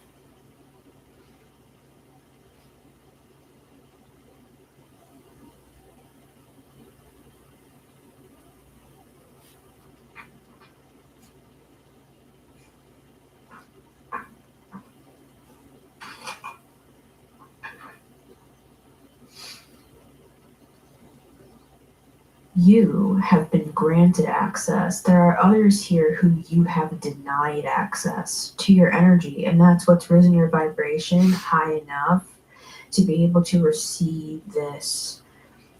You have been granted access. There are others here who you have denied access to your energy, and that's what's risen your vibration high enough to be able to receive this.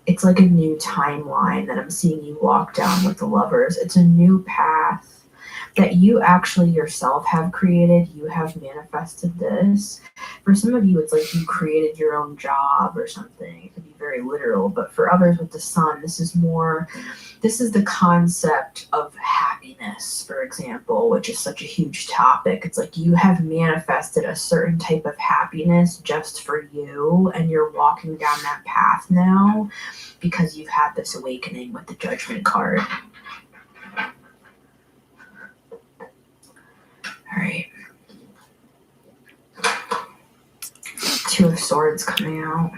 It's like a new timeline that I'm seeing you walk down with the lovers. It's a new path that you actually yourself have created. You have manifested this. For some of you, it's like you created your own job or something. It could be very literal, but for others with the sun, this is the concept of happiness, for example, which is such a huge topic. It's like you have manifested a certain type of happiness just for you, and you're walking down that path now because you've had this awakening with the Judgment card. All right. Two of Swords coming out.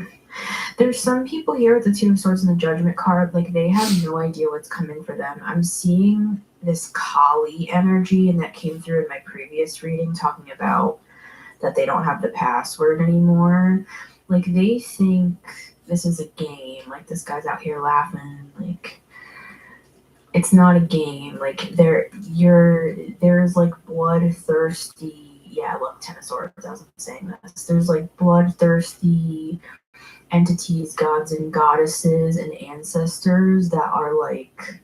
There's some people here with the Two of Swords and the Judgment card, like they have no idea what's coming for them. I'm seeing this Kali energy, and that came through in my previous reading, talking about that they don't have the password anymore. Like they think this is a game. Like this guy's out here laughing. Like it's not a game. Like there's like bloodthirsty. Yeah, look, Ten of Swords. I was saying this. There's like bloodthirsty entities, gods and goddesses, and ancestors that are like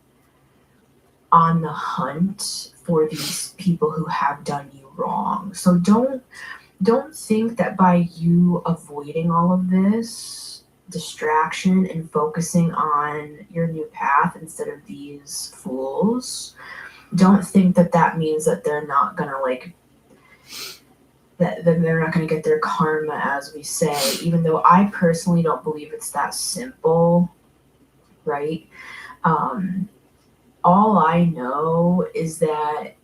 on the hunt for these people who have done you wrong. So don't think that by you avoiding all of this distraction and focusing on your new path instead of these fools, don't think that that means that they're not gonna like that they're not going to get their karma, as we say, even though I personally don't believe it's that simple, right? All I know is that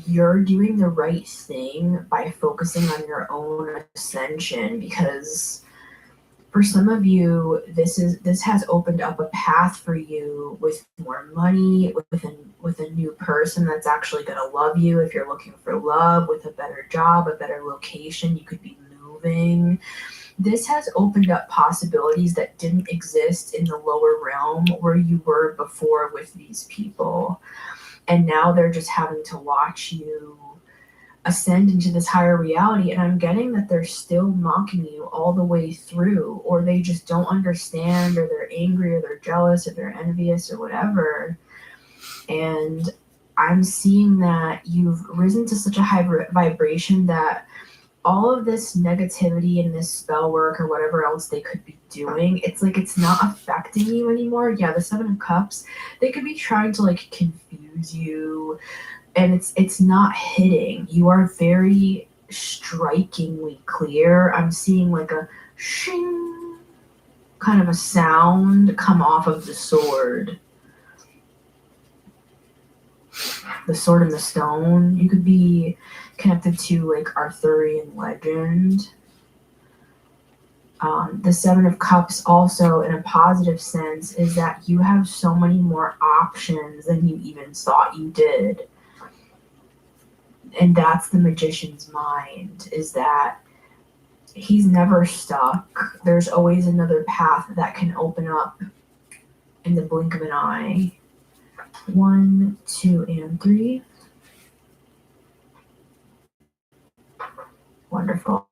you're doing the right thing by focusing on your own ascension, because for some of you, this has opened up a path for you with more money, with a new person that's actually going to love you if you're looking for love, with a better job, a better location, you could be moving. This has opened up possibilities that didn't exist in the lower realm where you were before with these people. And now they're just having to watch you ascend into this higher reality, and I'm getting that they're still mocking you all the way through, or they just don't understand, or they're angry, or they're jealous, or they're envious, or whatever. And I'm seeing that you've risen to such a high vibration that all of this negativity and this spell work or whatever else they could be doing, it's like it's not affecting you anymore. Yeah, the Seven of Cups, they could be trying to like confuse you, and it's not hitting. You are very strikingly clear. I'm seeing like a shing kind of a sound come off of the sword. The sword and the stone. You could be connected to like Arthurian legend. The Seven of Cups also, in a positive sense, is that you have so many more options than you even thought you did. And that's the magician's mind, is that he's never stuck. There's always another path that can open up in the blink of an eye. 1, 2, and 3. Wonderful.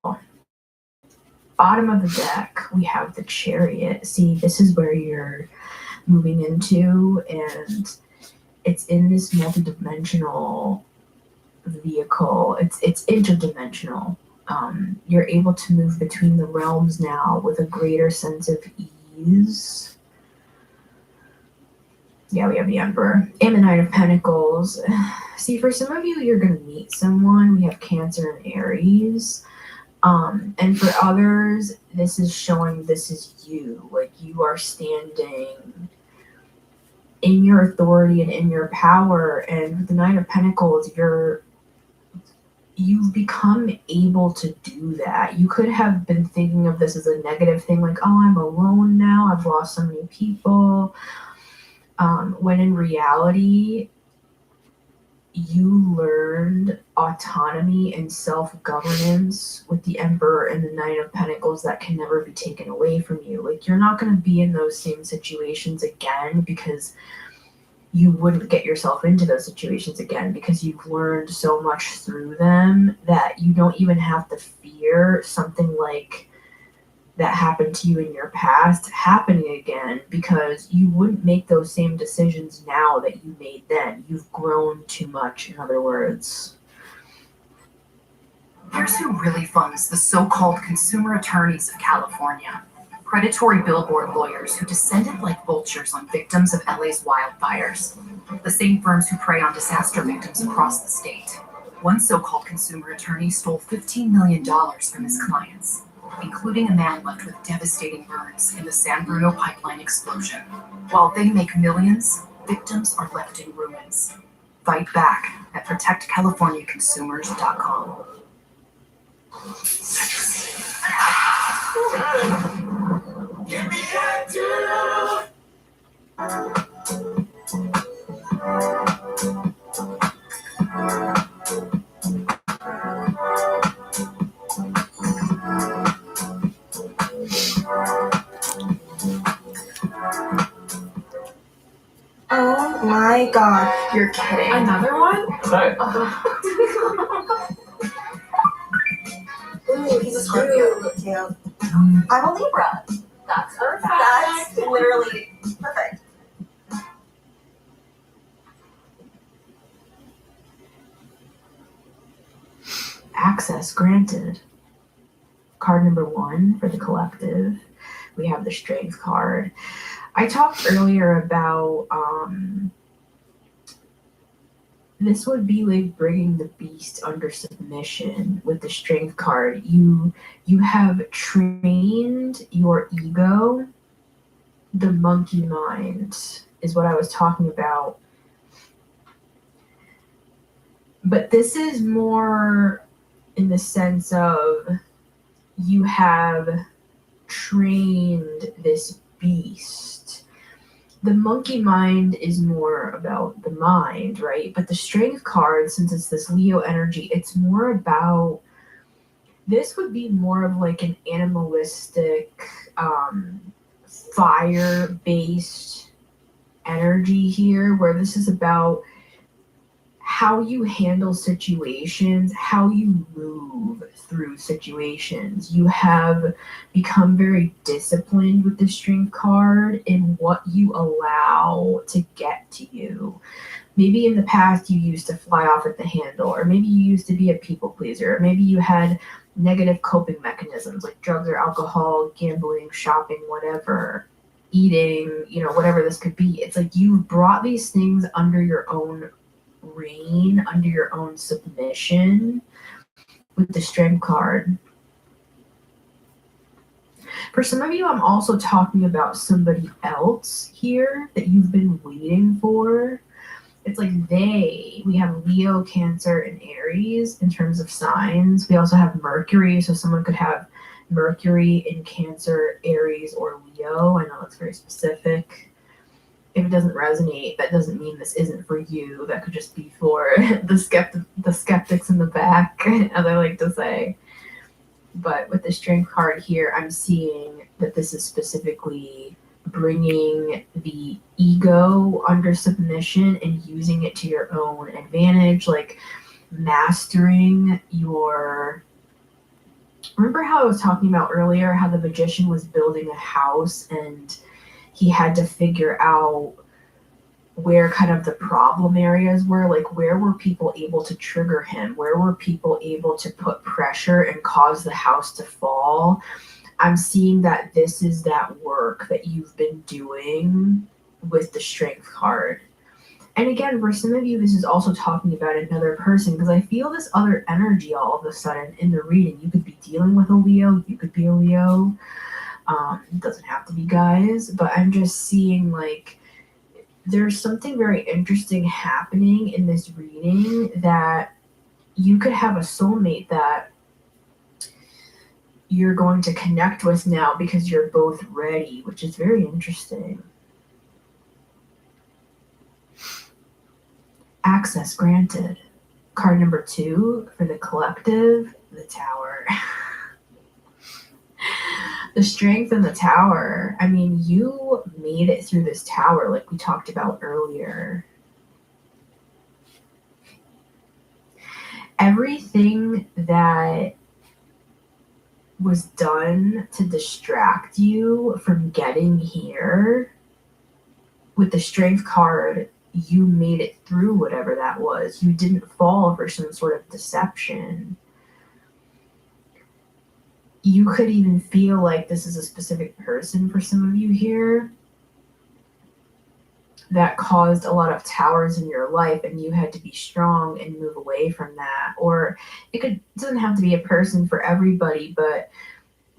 Bottom of the deck, we have the Chariot. See, this is where you're moving into, and it's in this multidimensional vehicle. It's interdimensional. You're able to move between the realms now with a greater sense of ease. Yeah, we have the Emperor and the Knight of Pentacles. See, for some of you, you're going to meet someone. We have Cancer and Aries. And for others, this is showing this is you. Like you are standing in your authority and in your power. And with the Nine of Pentacles, you've become able to do that. You could have been thinking of this as a negative thing, like, oh, I'm alone now, I've lost so many people. When in reality, you learned autonomy and self-governance with the Emperor and the Nine of Pentacles that can never be taken away from you. Like, you're not going to be in those same situations again, because you wouldn't get yourself into those situations again, because you've learned so much through them that you don't even have to fear something like that happened to you in your past happening again, because you wouldn't make those same decisions now that you made then. You've grown too much, in other words. Here's who really funds the so-called consumer attorneys of California. Predatory billboard lawyers who descended like vultures on victims of LA's wildfires. The same firms who prey on disaster victims across the state. One so-called consumer attorney stole $15 million from his clients, including a man left with devastating burns in the San Bruno pipeline explosion. While they make millions, victims are left in ruins. Fight back at protectcaliforniaconsumers.com. Give me that dude! Oh my god, you're kidding. Another one? Hey. Ooh, he's a Scorpio. Yeah. I'm a Libra. That's perfect. That's literally perfect. Access granted. Card number 1 for the collective. We have the Strength card. I talked earlier about this would be like bringing the beast under submission with the Strength card. You have trained your ego. The monkey mind is what I was talking about. But this is more in the sense of you have trained this beast. The monkey mind is more about the mind, right? But the Strength card, since it's this Leo energy, it's more about, this would be more of like an animalistic, fire-based energy here, where this is about how you handle situations, how you move through situations. You have become very disciplined with the Strength card in what you allow to get to you. Maybe in the past you used to fly off at the handle, or maybe you used to be a people pleaser, or maybe you had negative coping mechanisms like drugs or alcohol, gambling, shopping, whatever, eating, whatever this could be. It's like you've brought these things under your own reign, under your own submission with the Strength card. For some of you, I'm also talking about somebody else here that you've been waiting for. It's like we have Leo, Cancer, and Aries in terms of signs. We also have Mercury, so someone could have Mercury in Cancer, Aries, or Leo. I know that's very specific. If it doesn't resonate, that doesn't mean this isn't for you. That could just be for the skeptics in the back, as I like to say. But with the Strength card here, I'm seeing that this is specifically bringing the ego under submission and using it to your own advantage, like mastering your... Remember how I was talking about earlier, how the magician was building a house and he had to figure out where kind of the problem areas were, like where were people able to trigger him? Where were people able to put pressure and cause the house to fall? I'm seeing that this is that work that you've been doing with the Strength card. And again, for some of you, this is also talking about another person, because I feel this other energy all of a sudden in the reading. You could be dealing with a Leo, you could be a Leo. It doesn't have to be guys, but I'm just seeing like there's something very interesting happening in this reading, that you could have a soulmate that you're going to connect with now because you're both ready, which is very interesting. Access granted. Card number 2 for the collective, the Tower. The Strength and the Tower. I mean, you made it through this tower like we talked about earlier. Everything that was done to distract you from getting here, with the Strength card, you made it through whatever that was. You didn't fall for some sort of deception. You could even feel like this is a specific person for some of you here that caused a lot of towers in your life, and you had to be strong and move away from that. Or it doesn't have to be a person for everybody, but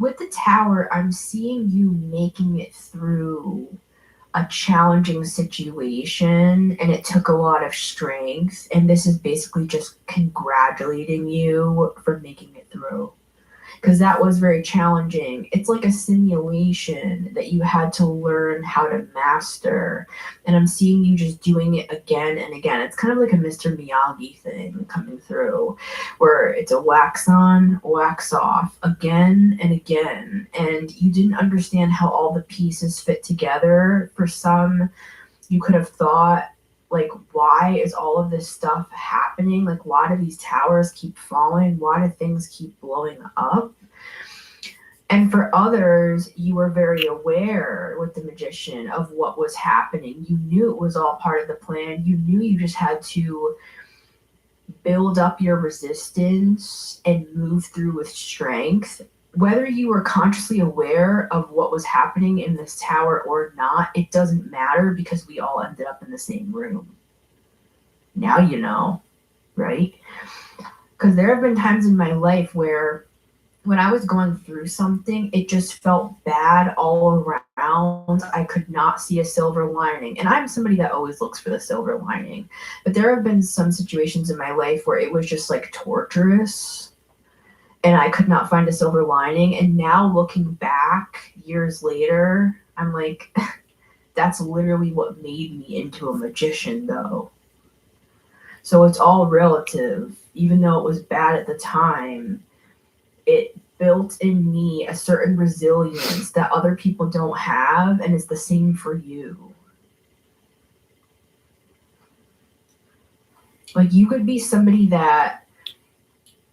with the Tower, I'm seeing you making it through a challenging situation, and it took a lot of strength, and this is basically just congratulating you for making it through, because that was very challenging. It's like a simulation that you had to learn how to master, and I'm seeing you just doing it again and again. It's kind of like a Mr. Miyagi thing coming through, where it's a wax on, wax off, again and again, and you didn't understand how all the pieces fit together. For some, you could have thought, like, why is all of this stuff happening? Like, why do these towers keep falling? Why do things keep blowing up? And for others, you were very aware with the Magician of what was happening. You knew it was all part of the plan. You knew you just had to build up your resistance and move through with strength. Whether you were consciously aware of what was happening in this tower or not, it doesn't matter, because we all ended up in the same room. Now you know, right? Because there have been times in my life where when I was going through something, it just felt bad all around. I could not see a silver lining. And I'm somebody that always looks for the silver lining. But there have been some situations in my life where it was just like torturous, and I could not find a silver lining. And now looking back years later, I'm like, that's literally what made me into a magician, though. So it's all relative. Even though it was bad at the time, it built in me a certain resilience that other people don't have, and it's the same for you. Like, you could be somebody that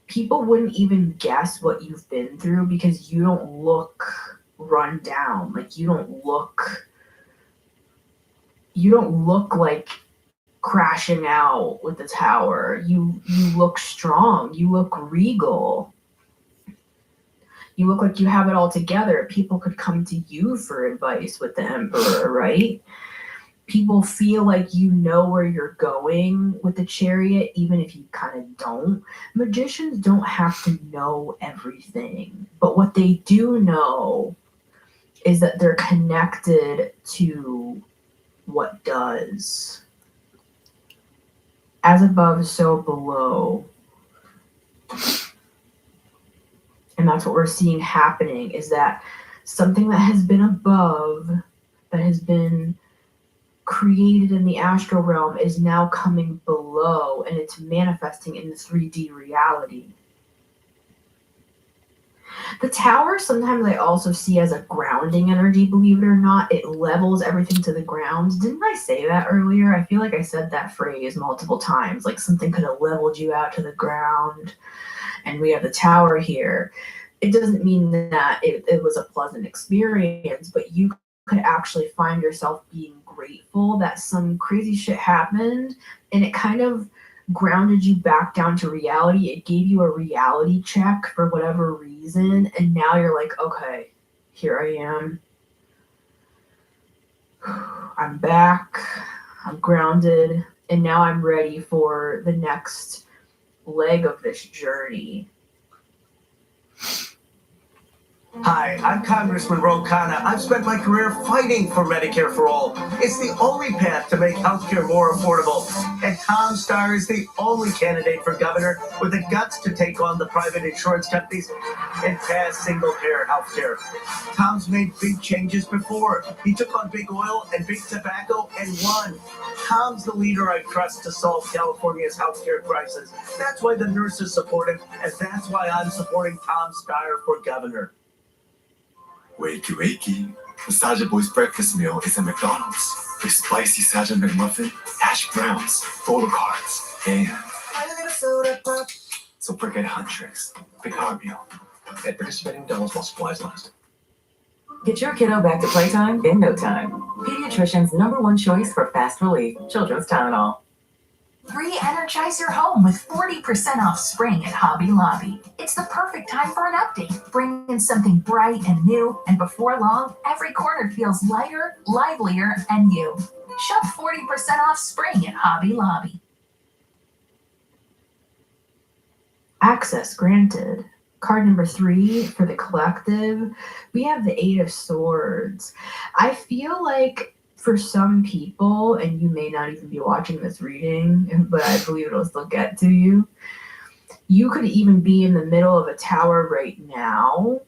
people wouldn't even guess what you've been through, because you don't look run down. Like, you don't look like crashing out with the Tower. You look strong. You look regal. You look like you have it all together. People could come to you for advice with the Emperor, right? People feel like you know where you're going with the Chariot, even if you kind of don't. Magicians don't have to know everything, but what they do know is that they're connected to what does. As above, so below. And that's what we're seeing happening, is that something that has been above, that has been created in the astral realm, is now coming below, and it's manifesting in the 3D reality. The Tower, sometimes I also see as a grounding energy, believe it or not. It levels everything to the ground. Didn't I say that earlier? I feel like I said that phrase multiple times, like something could have leveled you out to the ground. And we have the Tower here. It doesn't mean that it was a pleasant experience, but you could actually find yourself being grateful that some crazy shit happened, and it kind of grounded you back down to reality. It gave you a reality check for whatever reason, and now you're like, okay, here I am. I'm back. I'm grounded, and now I'm ready for the next leg of this journey. Hi, I'm Congressman Ro Khanna. I've spent my career fighting for Medicare for All. It's the only path to make healthcare more affordable. And Tom Starr is the only candidate for governor with the guts to take on the private insurance companies and pass single-payer healthcare. Tom's made big changes before. He took on big oil and big tobacco and won. Tom's the leader I trust to solve California's healthcare crisis. That's why the nurses support him, and that's why I'm supporting Tom Steyer for governor. Wakey, wakey. The Sergeant Boy's breakfast meal is at McDonald's. With spicy Sergeant McMuffin, hash browns, photo cards, and so forget hunt tricks. Big hard meal. At participating McDonald's while supplies last. Get your kiddo back to playtime in no time. Pediatrician's #1 choice for fast relief, Children's Tylenol. Re-energize your home with 40% off spring at Hobby Lobby. It's the perfect time for an update. Bring in something bright and new, and before long, every corner feels lighter, livelier, and new. Shop 40% off spring at Hobby Lobby. Access granted. Card number 3 for the collective. We have the 8 of Swords. I feel like for some people, and you may not even be watching this reading, but I believe it'll still get to you. You could even be in the middle of a tower right now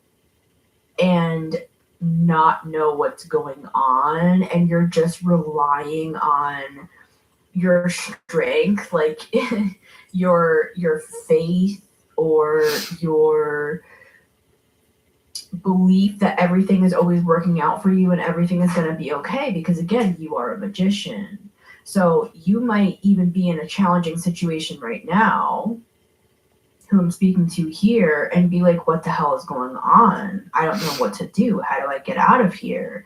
and not know what's going on, and you're just relying on your strength, like your faith or your belief that everything is always working out for you and everything is going to be okay, because again, you are a magician. So you might even be in a challenging situation right now, who I'm speaking to here, and be like, what the hell is going on? I don't know what to do. How do I get out of here?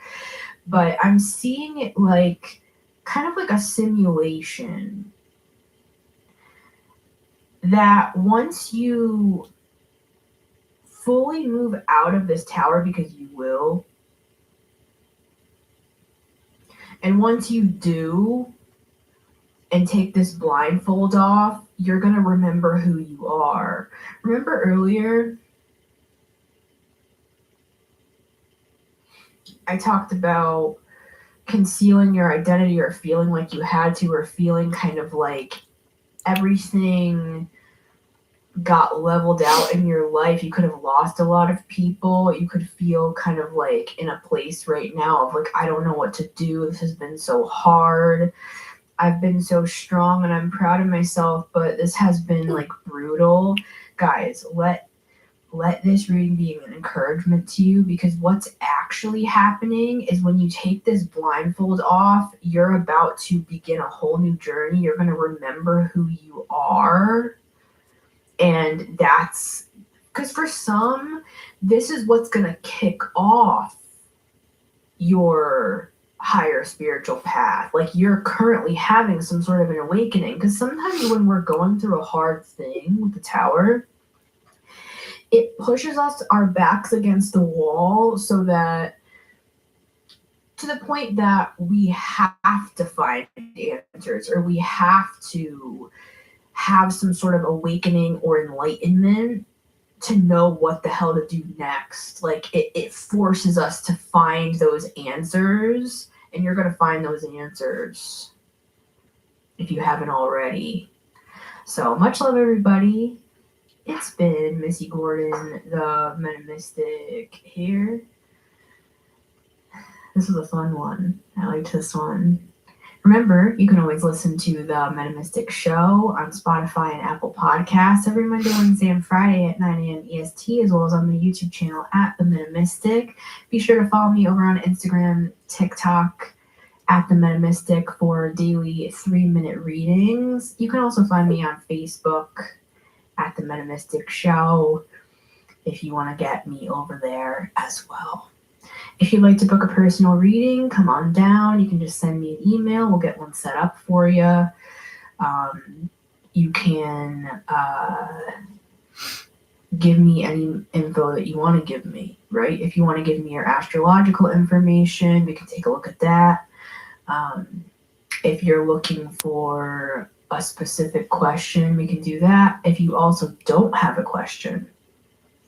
But I'm seeing it like kind of like a simulation that once you fully move out of this tower, because you will, and once you do and take this blindfold off, you're going to remember who you are. Remember earlier I talked about concealing your identity, or feeling like you had to, or feeling kind of like everything got leveled out in your life. You could have lost a lot of people. You could feel kind of like in a place right now of like, I don't know what to do. This has been so hard. I've been so strong and I'm proud of myself, but this has been like brutal. Guys, let this reading be an encouragement to you, because what's actually happening is when you take this blindfold off, you're about to begin a whole new journey. You're going to remember who you are. And that's because for some, this is what's going to kick off your higher spiritual path. Like you're currently having some sort of an awakening, because sometimes when we're going through a hard thing with the tower, it pushes us our backs against the wall, so that to the point that we have to find answers, or we have to have some sort of awakening or enlightenment to know what the hell to do next. Like it forces us to find those answers, and you're going to find those answers if you haven't already. So much love, everybody. It's been Missy Gordon, the Metamystic here. This was a fun one. I liked this one. Remember, you can always listen to the Metamystic Show on Spotify and Apple Podcasts every Monday, Wednesday, and Friday at 9 a.m. EST, as well as on the YouTube channel at The Metamystic. Be sure to follow me over on Instagram, TikTok, at The Metamystic for daily 3-minute readings. You can also find me on Facebook at The Metamystic Show if you want to get me over there as well. If you'd like to book a personal reading, come on down. You can just send me an email. We'll get one set up for you. You can give me any info that you want to give me, right? If you want to give me your astrological information, we can take a look at that. If you're looking for a specific question, we can do that. If you also don't have a question,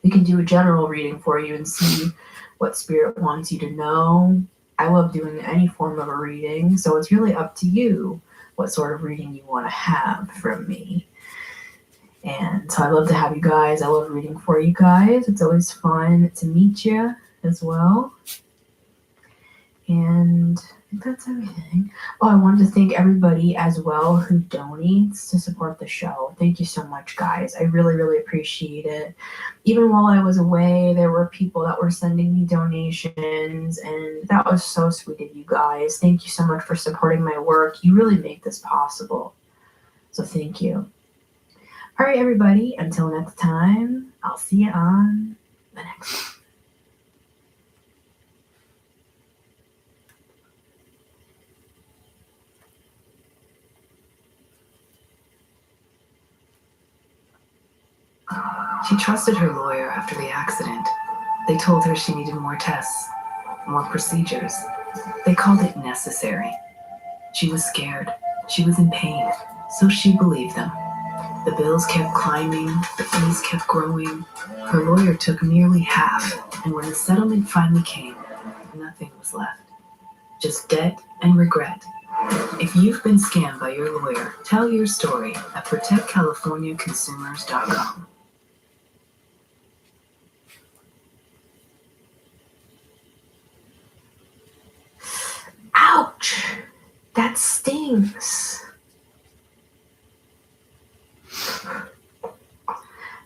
We can do a general reading for you and see what spirit wants you to know. I love doing any form of a reading, so it's really up to you what sort of reading you want to have from me. And so I love to have you guys. I love reading for you guys. It's always fun to meet you as well. And I think that's everything. Oh, I wanted to thank everybody as well who donates to support the show. Thank you so much, guys. I really, really appreciate it. Even while I was away, there were people that were sending me donations, and that was so sweet of you guys. Thank you so much for supporting my work. You really make this possible. So thank you. All right, everybody. Until next time, I'll see you on the next one. She trusted her lawyer after the accident. They told her she needed more tests, more procedures. They called it necessary. She was scared. She was in pain. So she believed them. The bills kept climbing. The fees kept growing. Her lawyer took nearly half. And when the settlement finally came, nothing was left. Just debt and regret. If you've been scammed by your lawyer, tell your story at protectcaliforniaconsumers.com. Ouch! That stings.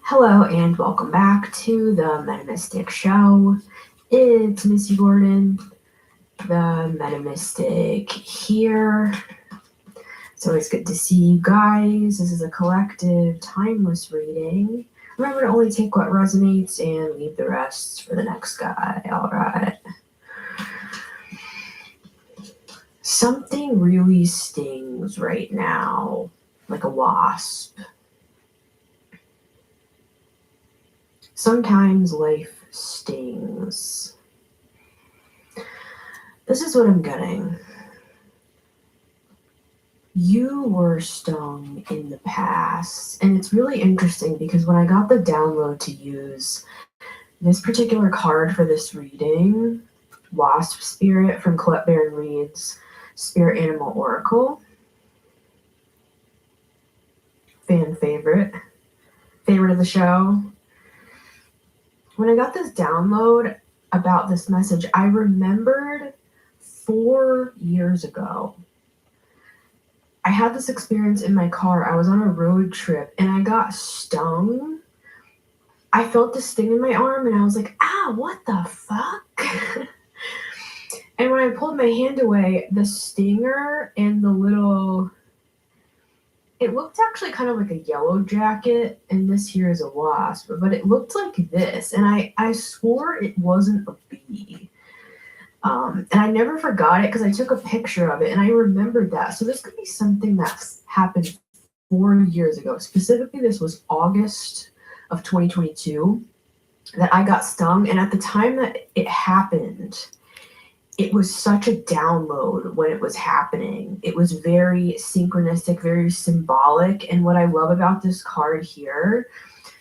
Hello and welcome back to the Metamystic Show. It's Missy Gordon, the Metamystic here. It's always good to see you guys. This is a collective, timeless reading. Remember to only take what resonates and leave the rest for the next guy. All right. Something really stings right now, like a wasp. Sometimes life stings. This is what I'm getting. You were stung in the past, and it's really interesting because when I got the download to use this particular card for this reading, Wasp Spirit from Colette Baron Reed's Spirit Animal Oracle, fan favorite of the show. When I got this download about this message, I remembered 4 years ago. I had this experience in my car. I was on a road trip and I got stung. I felt the sting in my arm and I was like, ah, what the fuck? And when I pulled my hand away, the stinger and the little, it looked actually kind of like a yellow jacket, and this here is a wasp, but it looked like this, and I swore it wasn't a bee. And I never forgot it because I took a picture of it, and I remembered that. So this could be something that's happened 4 years ago. Specifically, this was August of 2022 that I got stung, and at the time that it happened, it was such a download when it was happening. It was very synchronistic, very symbolic. And what I love about this card here,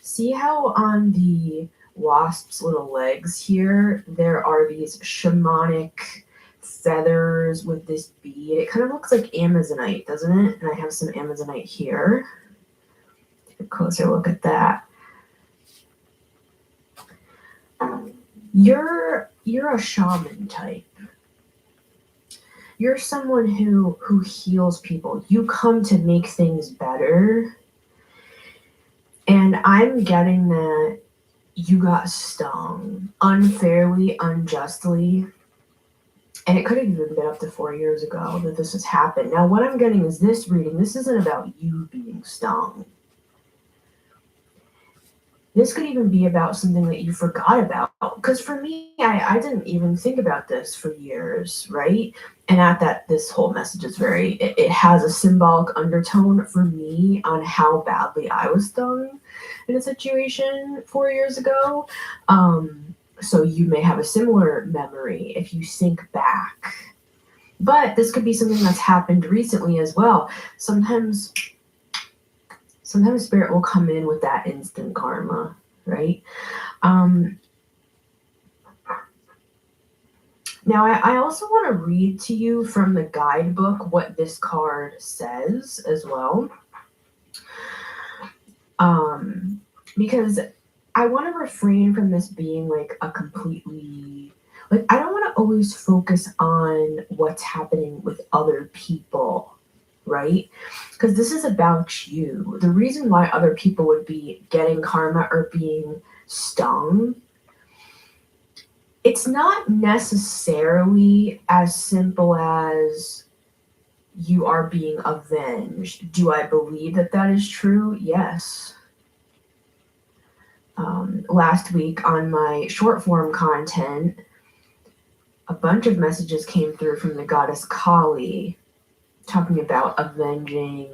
see how on the wasp's little legs here, there are these shamanic feathers with this bead. It kind of looks like Amazonite, doesn't it? And I have some Amazonite here. Take a closer look at that. You're a shaman type. You're someone who heals people. You come to make things better. And I'm getting that you got stung unfairly, unjustly. And it could have even been up to 4 years ago that this has happened. Now, what I'm getting is this reading. This isn't about you being stung. This could even be about something that you forgot about. Because for me, I didn't even think about this for years, right? And at that, this whole message is it has a symbolic undertone for me on how badly I was stung in a situation 4 years ago. So you may have a similar memory if you think back. But this could be something that's happened recently as well. Sometimes Spirit will come in with that instant karma. right? Now, I also want to read to you from the guidebook what this card says as well. Because I want to refrain from this being like a completely, like, I don't want to always focus on what's happening with other people, right? Because this is about you. The reason why other people would be getting karma or being stung, it's not necessarily as simple as you are being avenged. Do I believe that that is true? Yes. Last week on my short form content, a bunch of messages came through from the goddess Kali talking about avenging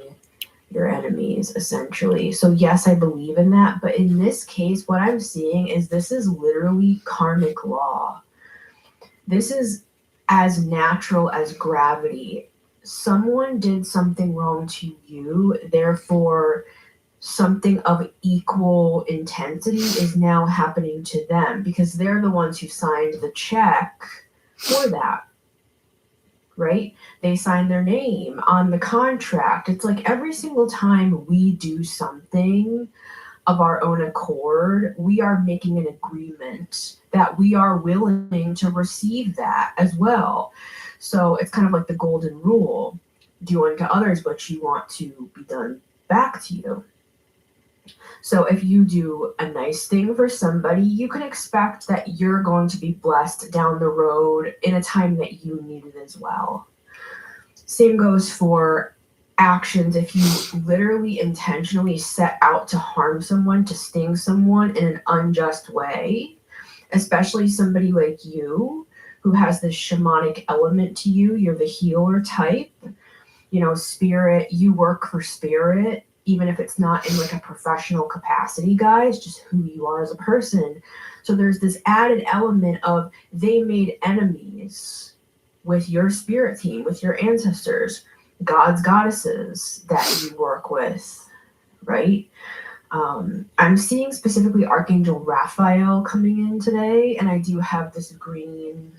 your enemies, essentially. So yes, I believe in that, but in this case, what I'm seeing is this is literally karmic law. This is as natural as gravity. Someone did something wrong to you, therefore something of equal intensity is now happening to them because they're the ones who signed the check for that, right? They signed their name on the contract. It's like every single time we do something of our own accord, we are making an agreement that we are willing to receive that as well. So it's kind of like the golden rule: do unto others what you want to be done back to you. So if you do a nice thing for somebody, you can expect that you're going to be blessed down the road in a time that you need it as well. Same goes for actions. If you literally intentionally set out to harm someone, to sting someone in an unjust way, especially somebody like you who has this shamanic element to you, you're the healer type, you know, spirit, you work for spirit, even if it's not in like a professional capacity, guys, just who you are as a person. So there's this added element of they made enemies with your spirit team, with your ancestors, gods, goddesses that you work with, right? I'm seeing specifically Archangel Raphael coming in today, and I do have this green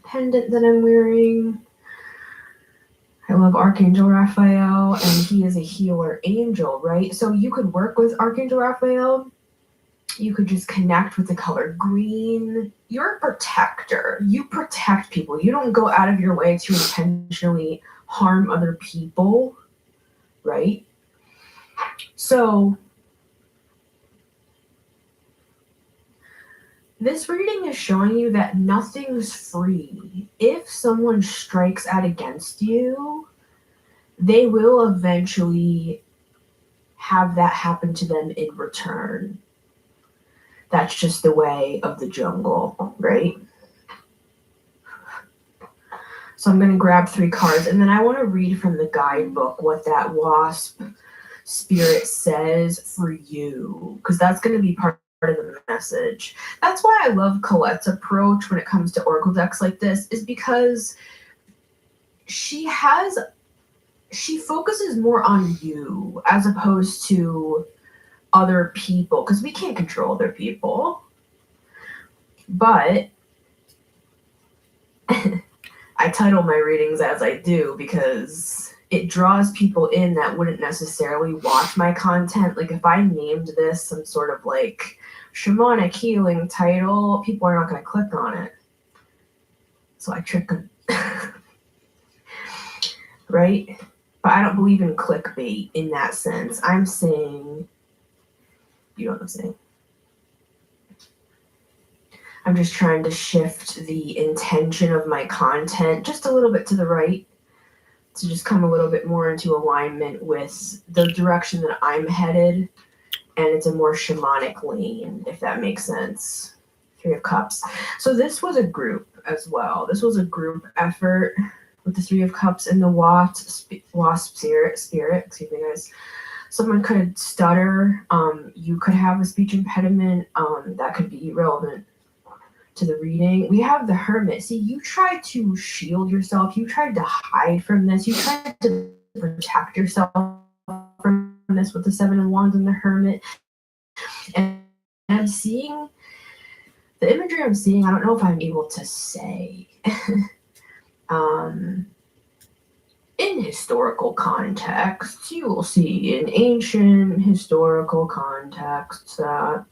pendant that I'm wearing. I love Archangel Raphael, and he is a healer angel, right? So you could work with Archangel Raphael. You could just connect with the color green. You're a protector. You protect people. You don't go out of your way to intentionally harm other people, right? So this reading is showing you that nothing's free. If someone strikes out against you, they will eventually have that happen to them in return. That's just the way of the jungle, right? So I'm going to grab 3 cards, and then I want to read from the guidebook what that wasp spirit says for you, because that's going to be part of the message. That's why I love Colette's approach when it comes to oracle decks like this, is because she focuses more on you as opposed to other people, because we can't control other people. But I title my readings as I do because it draws people in that wouldn't necessarily watch my content. Like if I named this some sort of like shamanic healing title, people are not going to click on it. So I trick them. Right? But I don't believe in clickbait in that sense. I'm saying, you know what I'm saying? I'm just trying to shift the intention of my content just a little bit to the right, to just come a little bit more into alignment with the direction that I'm headed. And it's a more shamanic lane, if that makes sense. 3 of Cups. So this was a group as well. This was a group effort with the 3 of Cups and the wasp spirit. Excuse me, guys. Someone could stutter. You could have a speech impediment that could be relevant to the reading. We have the Hermit. See, you tried to shield yourself. You tried to hide from this. You tried to protect yourself from this with the 7 of Wands and the Hermit. And I'm seeing the imagery I'm seeing, I don't know if I'm able to say. In historical contexts, you will see in ancient historical contexts that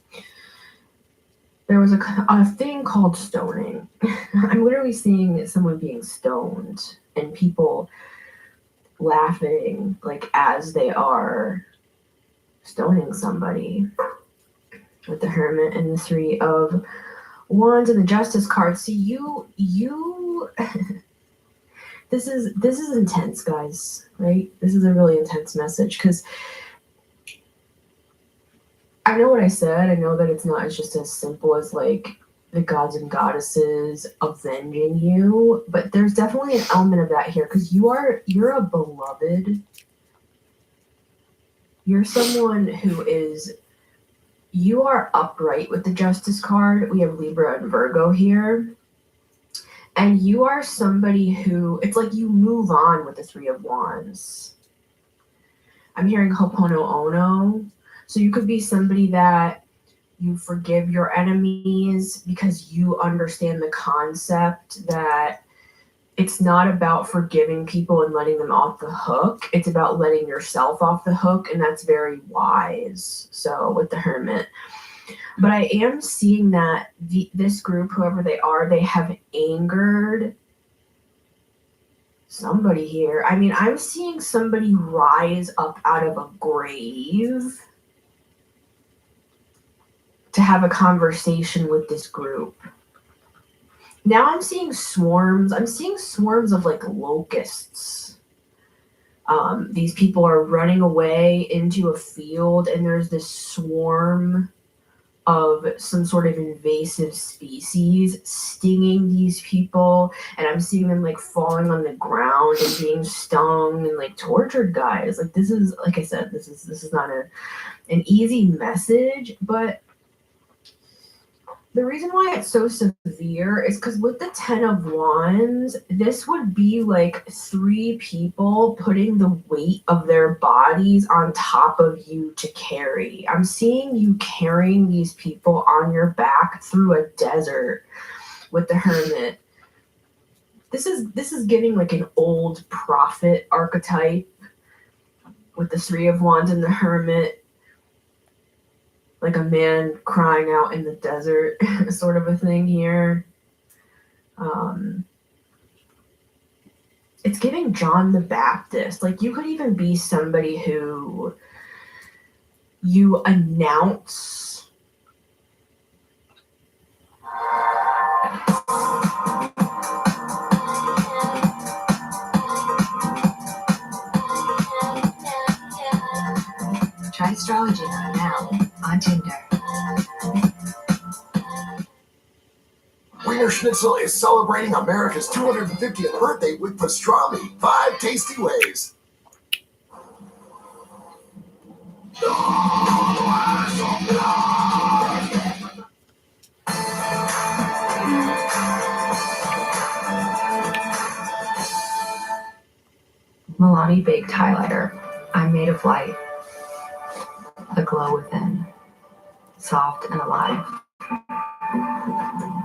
there was a thing called stoning. I'm literally seeing someone being stoned and people laughing like as they are stoning somebody, with the Hermit and the Three of Wands and the Justice card. See, you this is intense, guys, right? This is a really intense message because I know what I said. I know that it's not as just as simple as like the gods and goddesses avenging you, but there's definitely an element of that here because you're a beloved. You're someone who is, you are upright with the Justice card. We have Libra and Virgo here. And you are somebody who, it's like you move on with the Three of Wands. I'm hearing Ho'opono Ono. So you could be somebody that you forgive your enemies because you understand the concept that it's not about forgiving people and letting them off the hook. It's about letting yourself off the hook, and that's very wise. So with the Hermit. But I am seeing that this group, whoever they are, they have angered somebody here. I mean, I'm seeing somebody rise up out of a grave to have a conversation with this group. Now I'm seeing swarms. I'm seeing swarms of like locusts. These people are running away into a field, and there's this swarm of some sort of invasive species stinging these people, and I'm seeing them like falling on the ground and being stung and like tortured, guys. Like this is, like I said, this is not an easy message, but the reason why it's so severe is because with the Ten of Wands, this would be like three people putting the weight of their bodies on top of you to carry. I'm seeing you carrying these people on your back through a desert with the Hermit. This is giving like an old prophet archetype with the Three of Wands and the Hermit. Like a man crying out in the desert sort of a thing here. It's giving John the Baptist. Like you could even be somebody who you announce Try astrology now on Tinder. Wiener Schnitzel is celebrating America's 250th birthday with pastrami. 5 tasty ways. Milani Baked Highlighter. I'm made of light. The glow within. Soft and alive.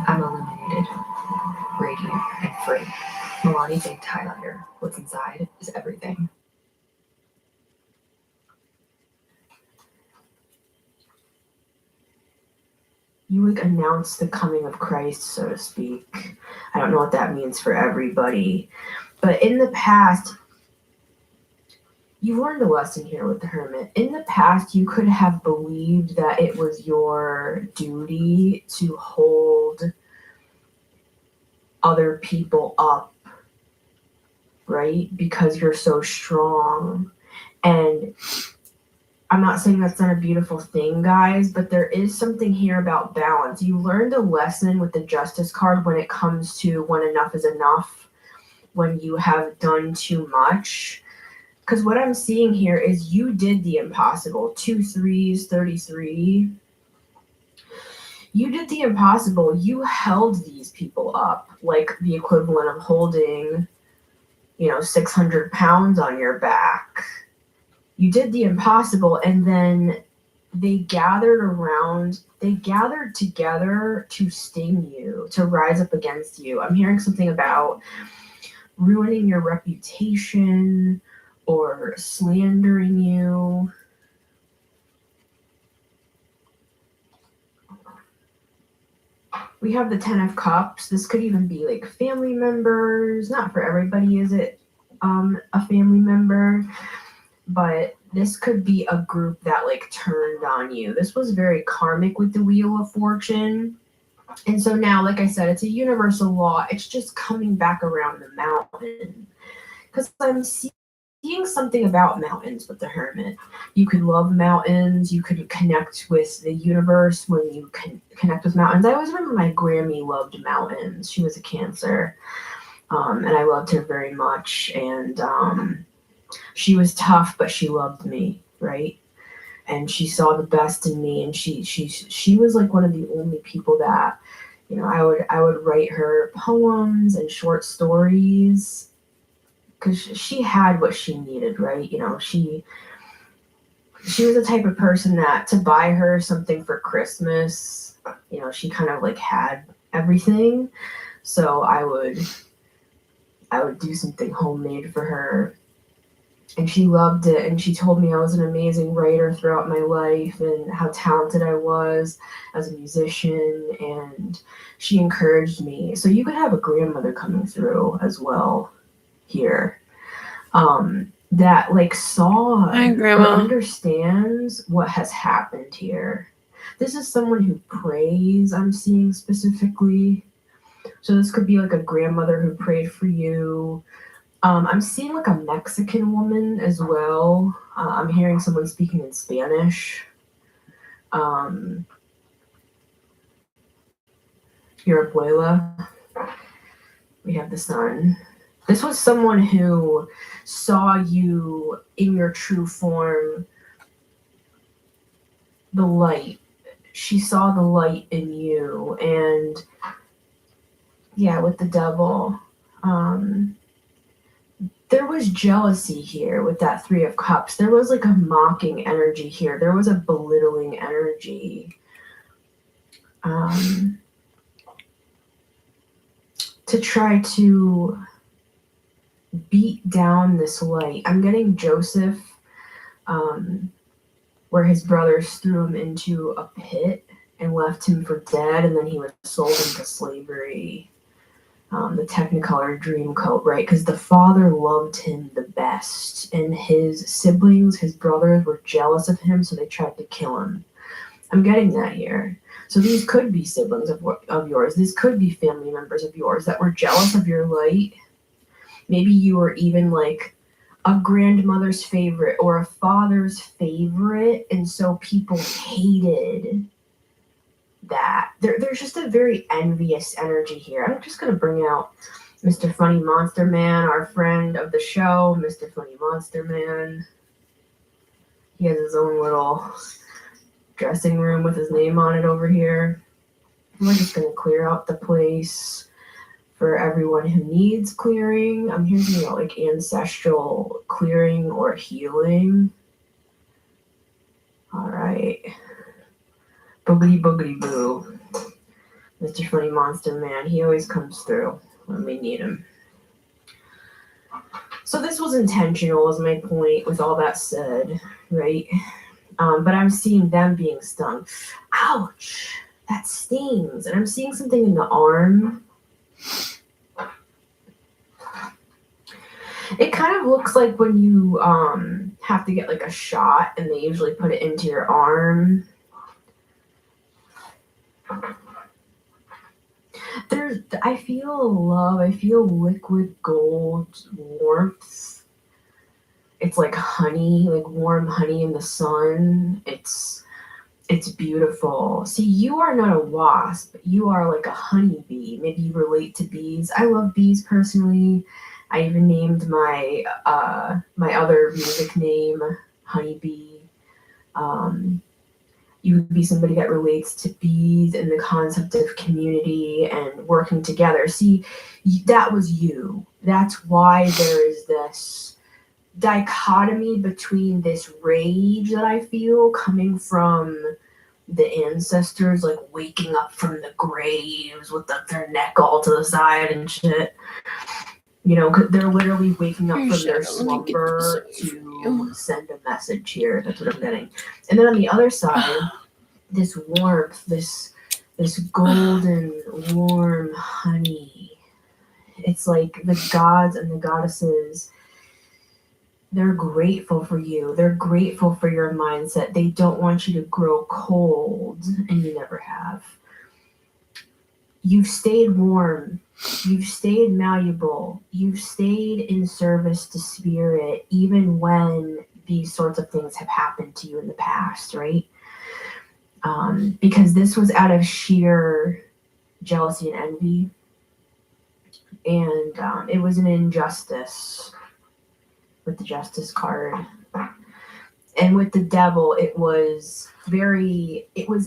I'm illuminated, radiant, and free. Milani Baked Highlighter. What's inside is everything. You like announce the coming of Christ, so to speak. I don't know what that means for everybody. But in the past, you've learned a lesson here with the Hermit. In the past, you could have believed that it was your duty to hold other people up, right? Because you're so strong. And I'm not saying that's not a beautiful thing, guys, but there is something here about balance. You learned a lesson with the Justice card when it comes to when enough is enough, when you have done too much. Because what I'm seeing here is you did the impossible. 2 3s, 33. You did the impossible. You held these people up like the equivalent of holding, 600 pounds on your back. You did the impossible, and then they gathered together to sting you, to rise up against you. I'm hearing something about ruining your reputation or slandering you. We have the 10 of Cups. This could even be like family members. Not for everybody is it a family member, but this could be a group that like turned on you. This was very karmic with the Wheel of Fortune. And so now, like I said, it's a universal law. It's just coming back around the mountain. Because I'm seeing something about mountains with the Hermit. You could love mountains. You could connect with the universe when you connect with mountains. I always remember my Grammy loved mountains. She was a Cancer. And I loved her very much. And she was tough, but she loved me, right? And she saw the best in me. And she was like one of the only people that, you know, I would write her poems and short stories because she had what she needed, right? You know, she was the type of person that to buy her something for Christmas, you know, she kind of like had everything. So I would do something homemade for her. And she loved it. And she told me I was an amazing writer throughout my life and how talented I was as a musician. And she encouraged me. So you could have a grandmother coming through as well here. That like saw or understands what has happened here. This is someone who prays, I'm seeing specifically. So this could be like a grandmother who prayed for you. I'm seeing like a Mexican woman as well. I'm hearing someone speaking in Spanish. Your abuela. We have the sun. This was someone who saw you in your true form, the light. She saw the light in you. And yeah, with the devil. There was jealousy here with that 3 of Cups. There was like a mocking energy here. There was a belittling energy. To try to beat down this light. I'm getting Joseph, where his brothers threw him into a pit and left him for dead, and then he was sold into slavery. The Technicolor Dreamcoat, right? Because the father loved him the best, and his siblings, his brothers, were jealous of him, so they tried to kill him. I'm getting that here. So these could be siblings of yours. These could be family members of yours that were jealous of your light. Maybe you were even like a grandmother's favorite or a father's favorite, and so people hated that. There's just a very envious energy here. I'm just going to bring out Mr. Funny Monster Man, our friend of the show, Mr. Funny Monster Man. He has his own little dressing room with his name on it over here. We're just going to clear out the place for everyone who needs clearing. I'm hearing about like ancestral clearing or healing. All right. Boogity boogity boo. Mr. Funny Monster Man, he always comes through when we need him. So this was intentional, is my point with all that said, right? But I'm seeing them being stung. Ouch! That stings. And I'm seeing something in the arm. It kind of looks like when you have to get like a shot and they usually put it into your arm. I feel love. I feel liquid gold warmth. It's like honey, like warm honey in the sun. It's beautiful. See, you are not a wasp. You are like a honeybee. Maybe you relate to bees. I love bees personally. I even named my my other music name Honeybee. You would be somebody that relates to bees and the concept of community and working together. See, that was you. That's why there is this dichotomy between this rage that I feel coming from the ancestors, like waking up from the graves with their neck all to the side and shit. You know, 'cause they're literally waking up from their slumber to send a message here. That's what I'm getting. And then on the other side, this warmth, this golden, warm honey. It's like the gods and the goddesses, they're grateful for you. They're grateful for your mindset. They don't want you to grow cold, and you never have. You've stayed warm. You've stayed malleable. You've stayed in service to spirit, even when these sorts of things have happened to you in the past, right? Because this was out of sheer jealousy and envy. And it was an injustice with the justice card. And with the devil, it was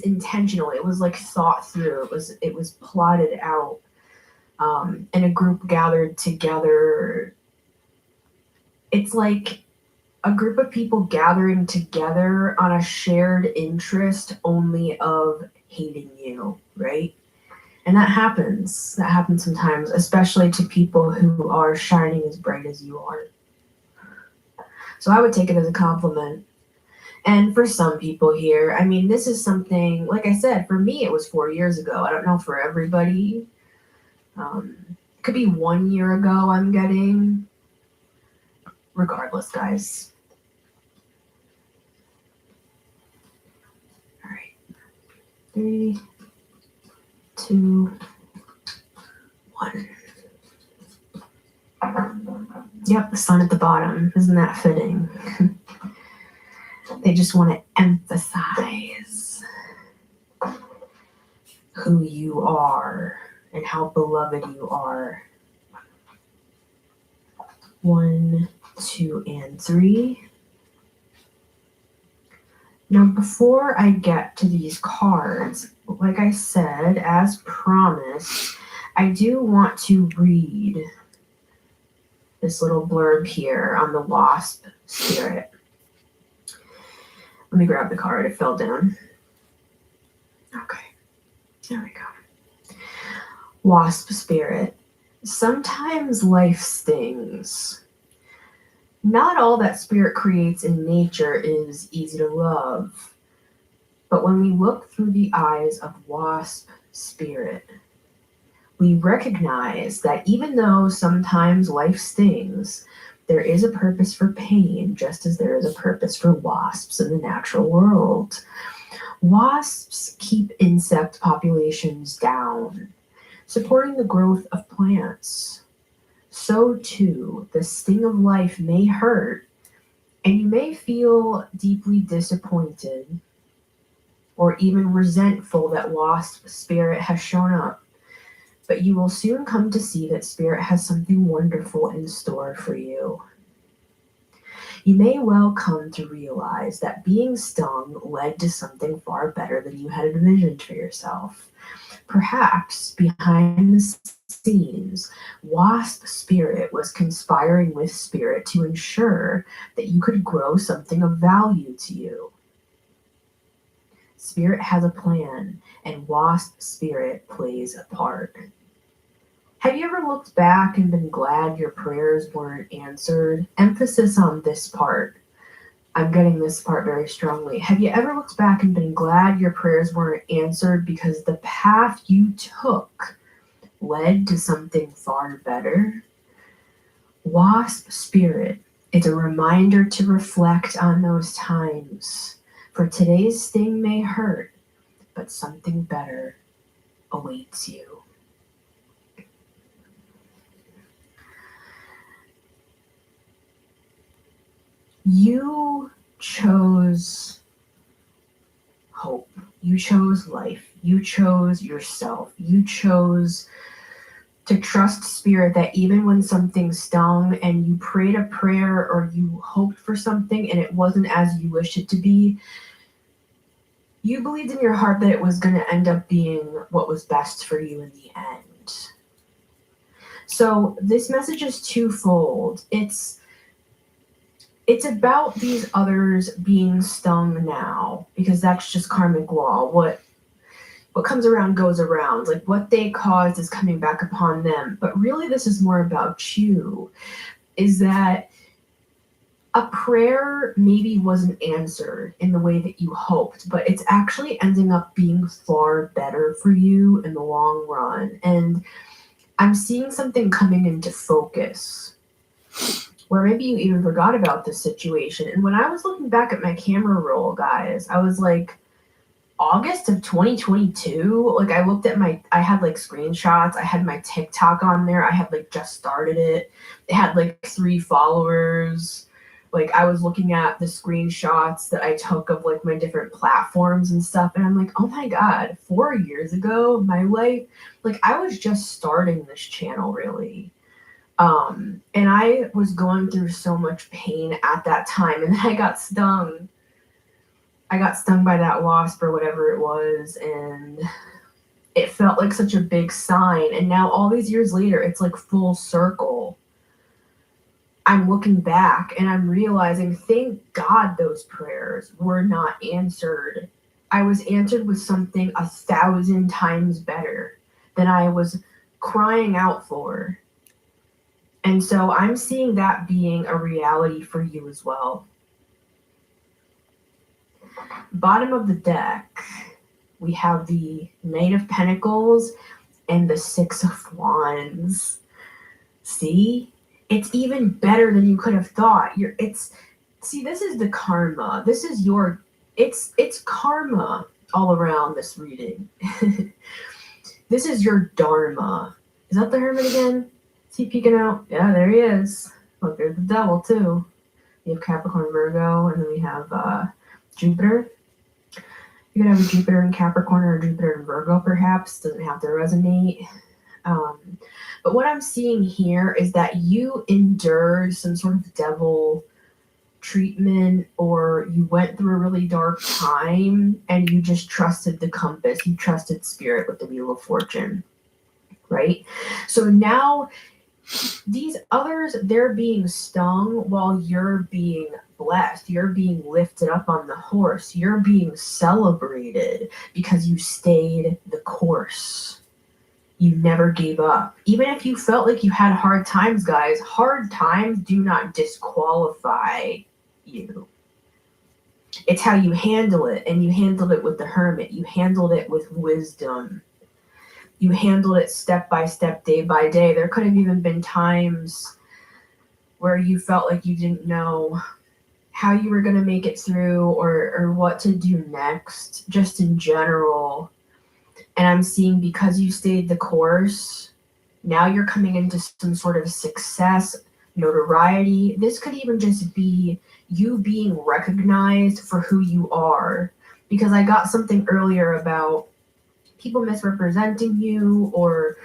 intentional. It was like thought through. It was plotted out. And a group gathered together. It's like a group of people gathering together on a shared interest only of hating you, right? And that happens. That happens sometimes, especially to people who are shining as bright as you are. So I would take it as a compliment. And for some people here, I mean, this is something, like I said, for me, it was 4 years ago. I don't know for everybody. It could be 1 year ago I'm getting. Regardless, guys. All right. 3, 2, 1. Yep, the sun at the bottom. Isn't that fitting? They just want to emphasize who you are and how beloved you are. 1, 2, and 3. Now, before I get to these cards, like I said, as promised, I do want to read this little blurb here on the wasp spirit. Let me grab the card. It fell down. Okay. There we go. Wasp spirit. Sometimes life stings. Not all that spirit creates in nature is easy to love. But when we look through the eyes of wasp spirit, we recognize that even though sometimes life stings, there is a purpose for pain, just as there is a purpose for wasps in the natural world. Wasps keep insect populations down, supporting the growth of plants. So too, the sting of life may hurt, and you may feel deeply disappointed or even resentful that wasp spirit has shown up. But you will soon come to see that spirit has something wonderful in store for you. You may well come to realize that being stung led to something far better than you had envisioned for yourself. Perhaps behind the scenes, wasp spirit was conspiring with spirit to ensure that you could grow something of value to you. Spirit has a plan, and wasp spirit plays a part. Have you ever looked back and been glad your prayers weren't answered? Emphasis on this part. I'm getting this part very strongly. Have you ever looked back and been glad your prayers weren't answered because the path you took led to something far better? Wasp spirit, it's a reminder to reflect on those times. For today's sting may hurt, but something better awaits you. You chose hope. You chose life. You chose yourself. You chose to trust spirit that even when something stung and you prayed a prayer or you hoped for something and it wasn't as you wished it to be, you believed in your heart that it was going to end up being what was best for you in the end. So this message is twofold. It's it's about these others being stung now, because that's just karmic law. What comes around goes around. Like what they caused is coming back upon them. But really this is more about you, is that a prayer maybe wasn't answered in the way that you hoped, but it's actually ending up being far better for you in the long run. And I'm seeing something coming into focus where maybe you even forgot about this situation. And when I was looking back at my camera roll, guys, I was like, August of 2022, like I looked at I had like screenshots, I had my TikTok on there, I had like just started it. It had like 3 followers. Like I was looking at the screenshots that I took of like my different platforms and stuff, and I'm like, oh my God, 4 years ago, my life, like I was just starting this channel really. And I was going through so much pain at that time, and then I got stung. I got stung by that wasp or whatever it was, and it felt like such a big sign. And now all these years later, it's like full circle. I'm looking back and I'm realizing, thank God those prayers were not answered. I was answered with something 1,000 times better than I was crying out for. And so I'm seeing that being a reality for you as well. Bottom of the deck, we have the Knight of Pentacles and the 6 of Wands. See? It's even better than you could have thought. See, this is the karma. This is it's karma all around this reading. This is your dharma. Is that the Hermit again? Is he peeking out? Yeah, there he is. Look, there's the Devil too. We have Capricorn, Virgo, and then we have Jupiter. You could have a Jupiter in Capricorn or a Jupiter in Virgo, perhaps. Doesn't have to resonate. But what I'm seeing here is that you endured some sort of devil treatment, or you went through a really dark time and you just trusted the compass. You trusted spirit with the Wheel of Fortune, right? So now these others, they're being stung while you're being blessed. You're being lifted up on the horse. You're being celebrated because you stayed the course. You never gave up. Even if you felt like you had hard times, guys, hard times do not disqualify you. It's how you handle it, and you handled it with the Hermit. You handled it with wisdom. You handled it step by step, day by day. There could have even been times where you felt like you didn't know how you were going to make it through or what to do next, just in general. And I'm seeing, because you stayed the course, now you're coming into some sort of success, notoriety. This could even just be you being recognized for who you are. Because I got something earlier about people misrepresenting you, or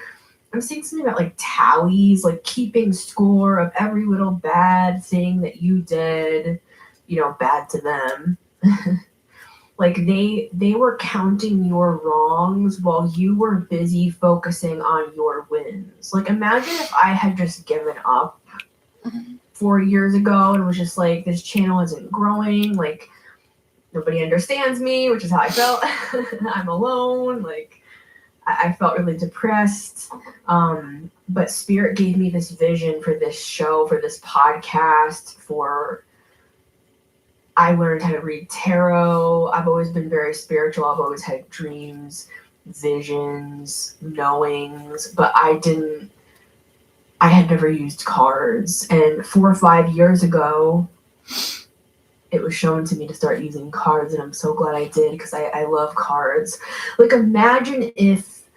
I'm seeing something about like tallies, like keeping score of every little bad thing that you did, bad to them. Like they were counting your wrongs while you were busy focusing on your wins. Like imagine if I had just given up 4 years ago and was just like, this channel isn't growing, like nobody understands me, which is how I felt. I'm alone. Like I felt really depressed. But Spirit gave me this vision for this show, for this podcast, I learned how to read tarot. I've always been very spiritual. I've always had dreams, visions, knowings, but I had never used cards. And 4 or 5 years ago, it was shown to me to start using cards, and I'm so glad I did, because I love cards. Like imagine if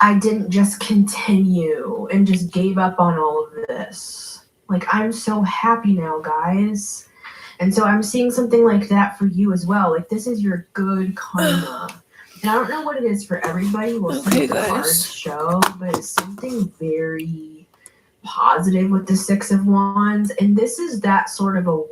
I didn't just continue and just gave up on all of this. Like I'm so happy now, guys. And so I'm seeing something like that for you as well. Like this is your good karma. And I don't know what it is for everybody. We'll see if the cards show, but it's something very positive with the 6 of Wands. And this is that sort of a win.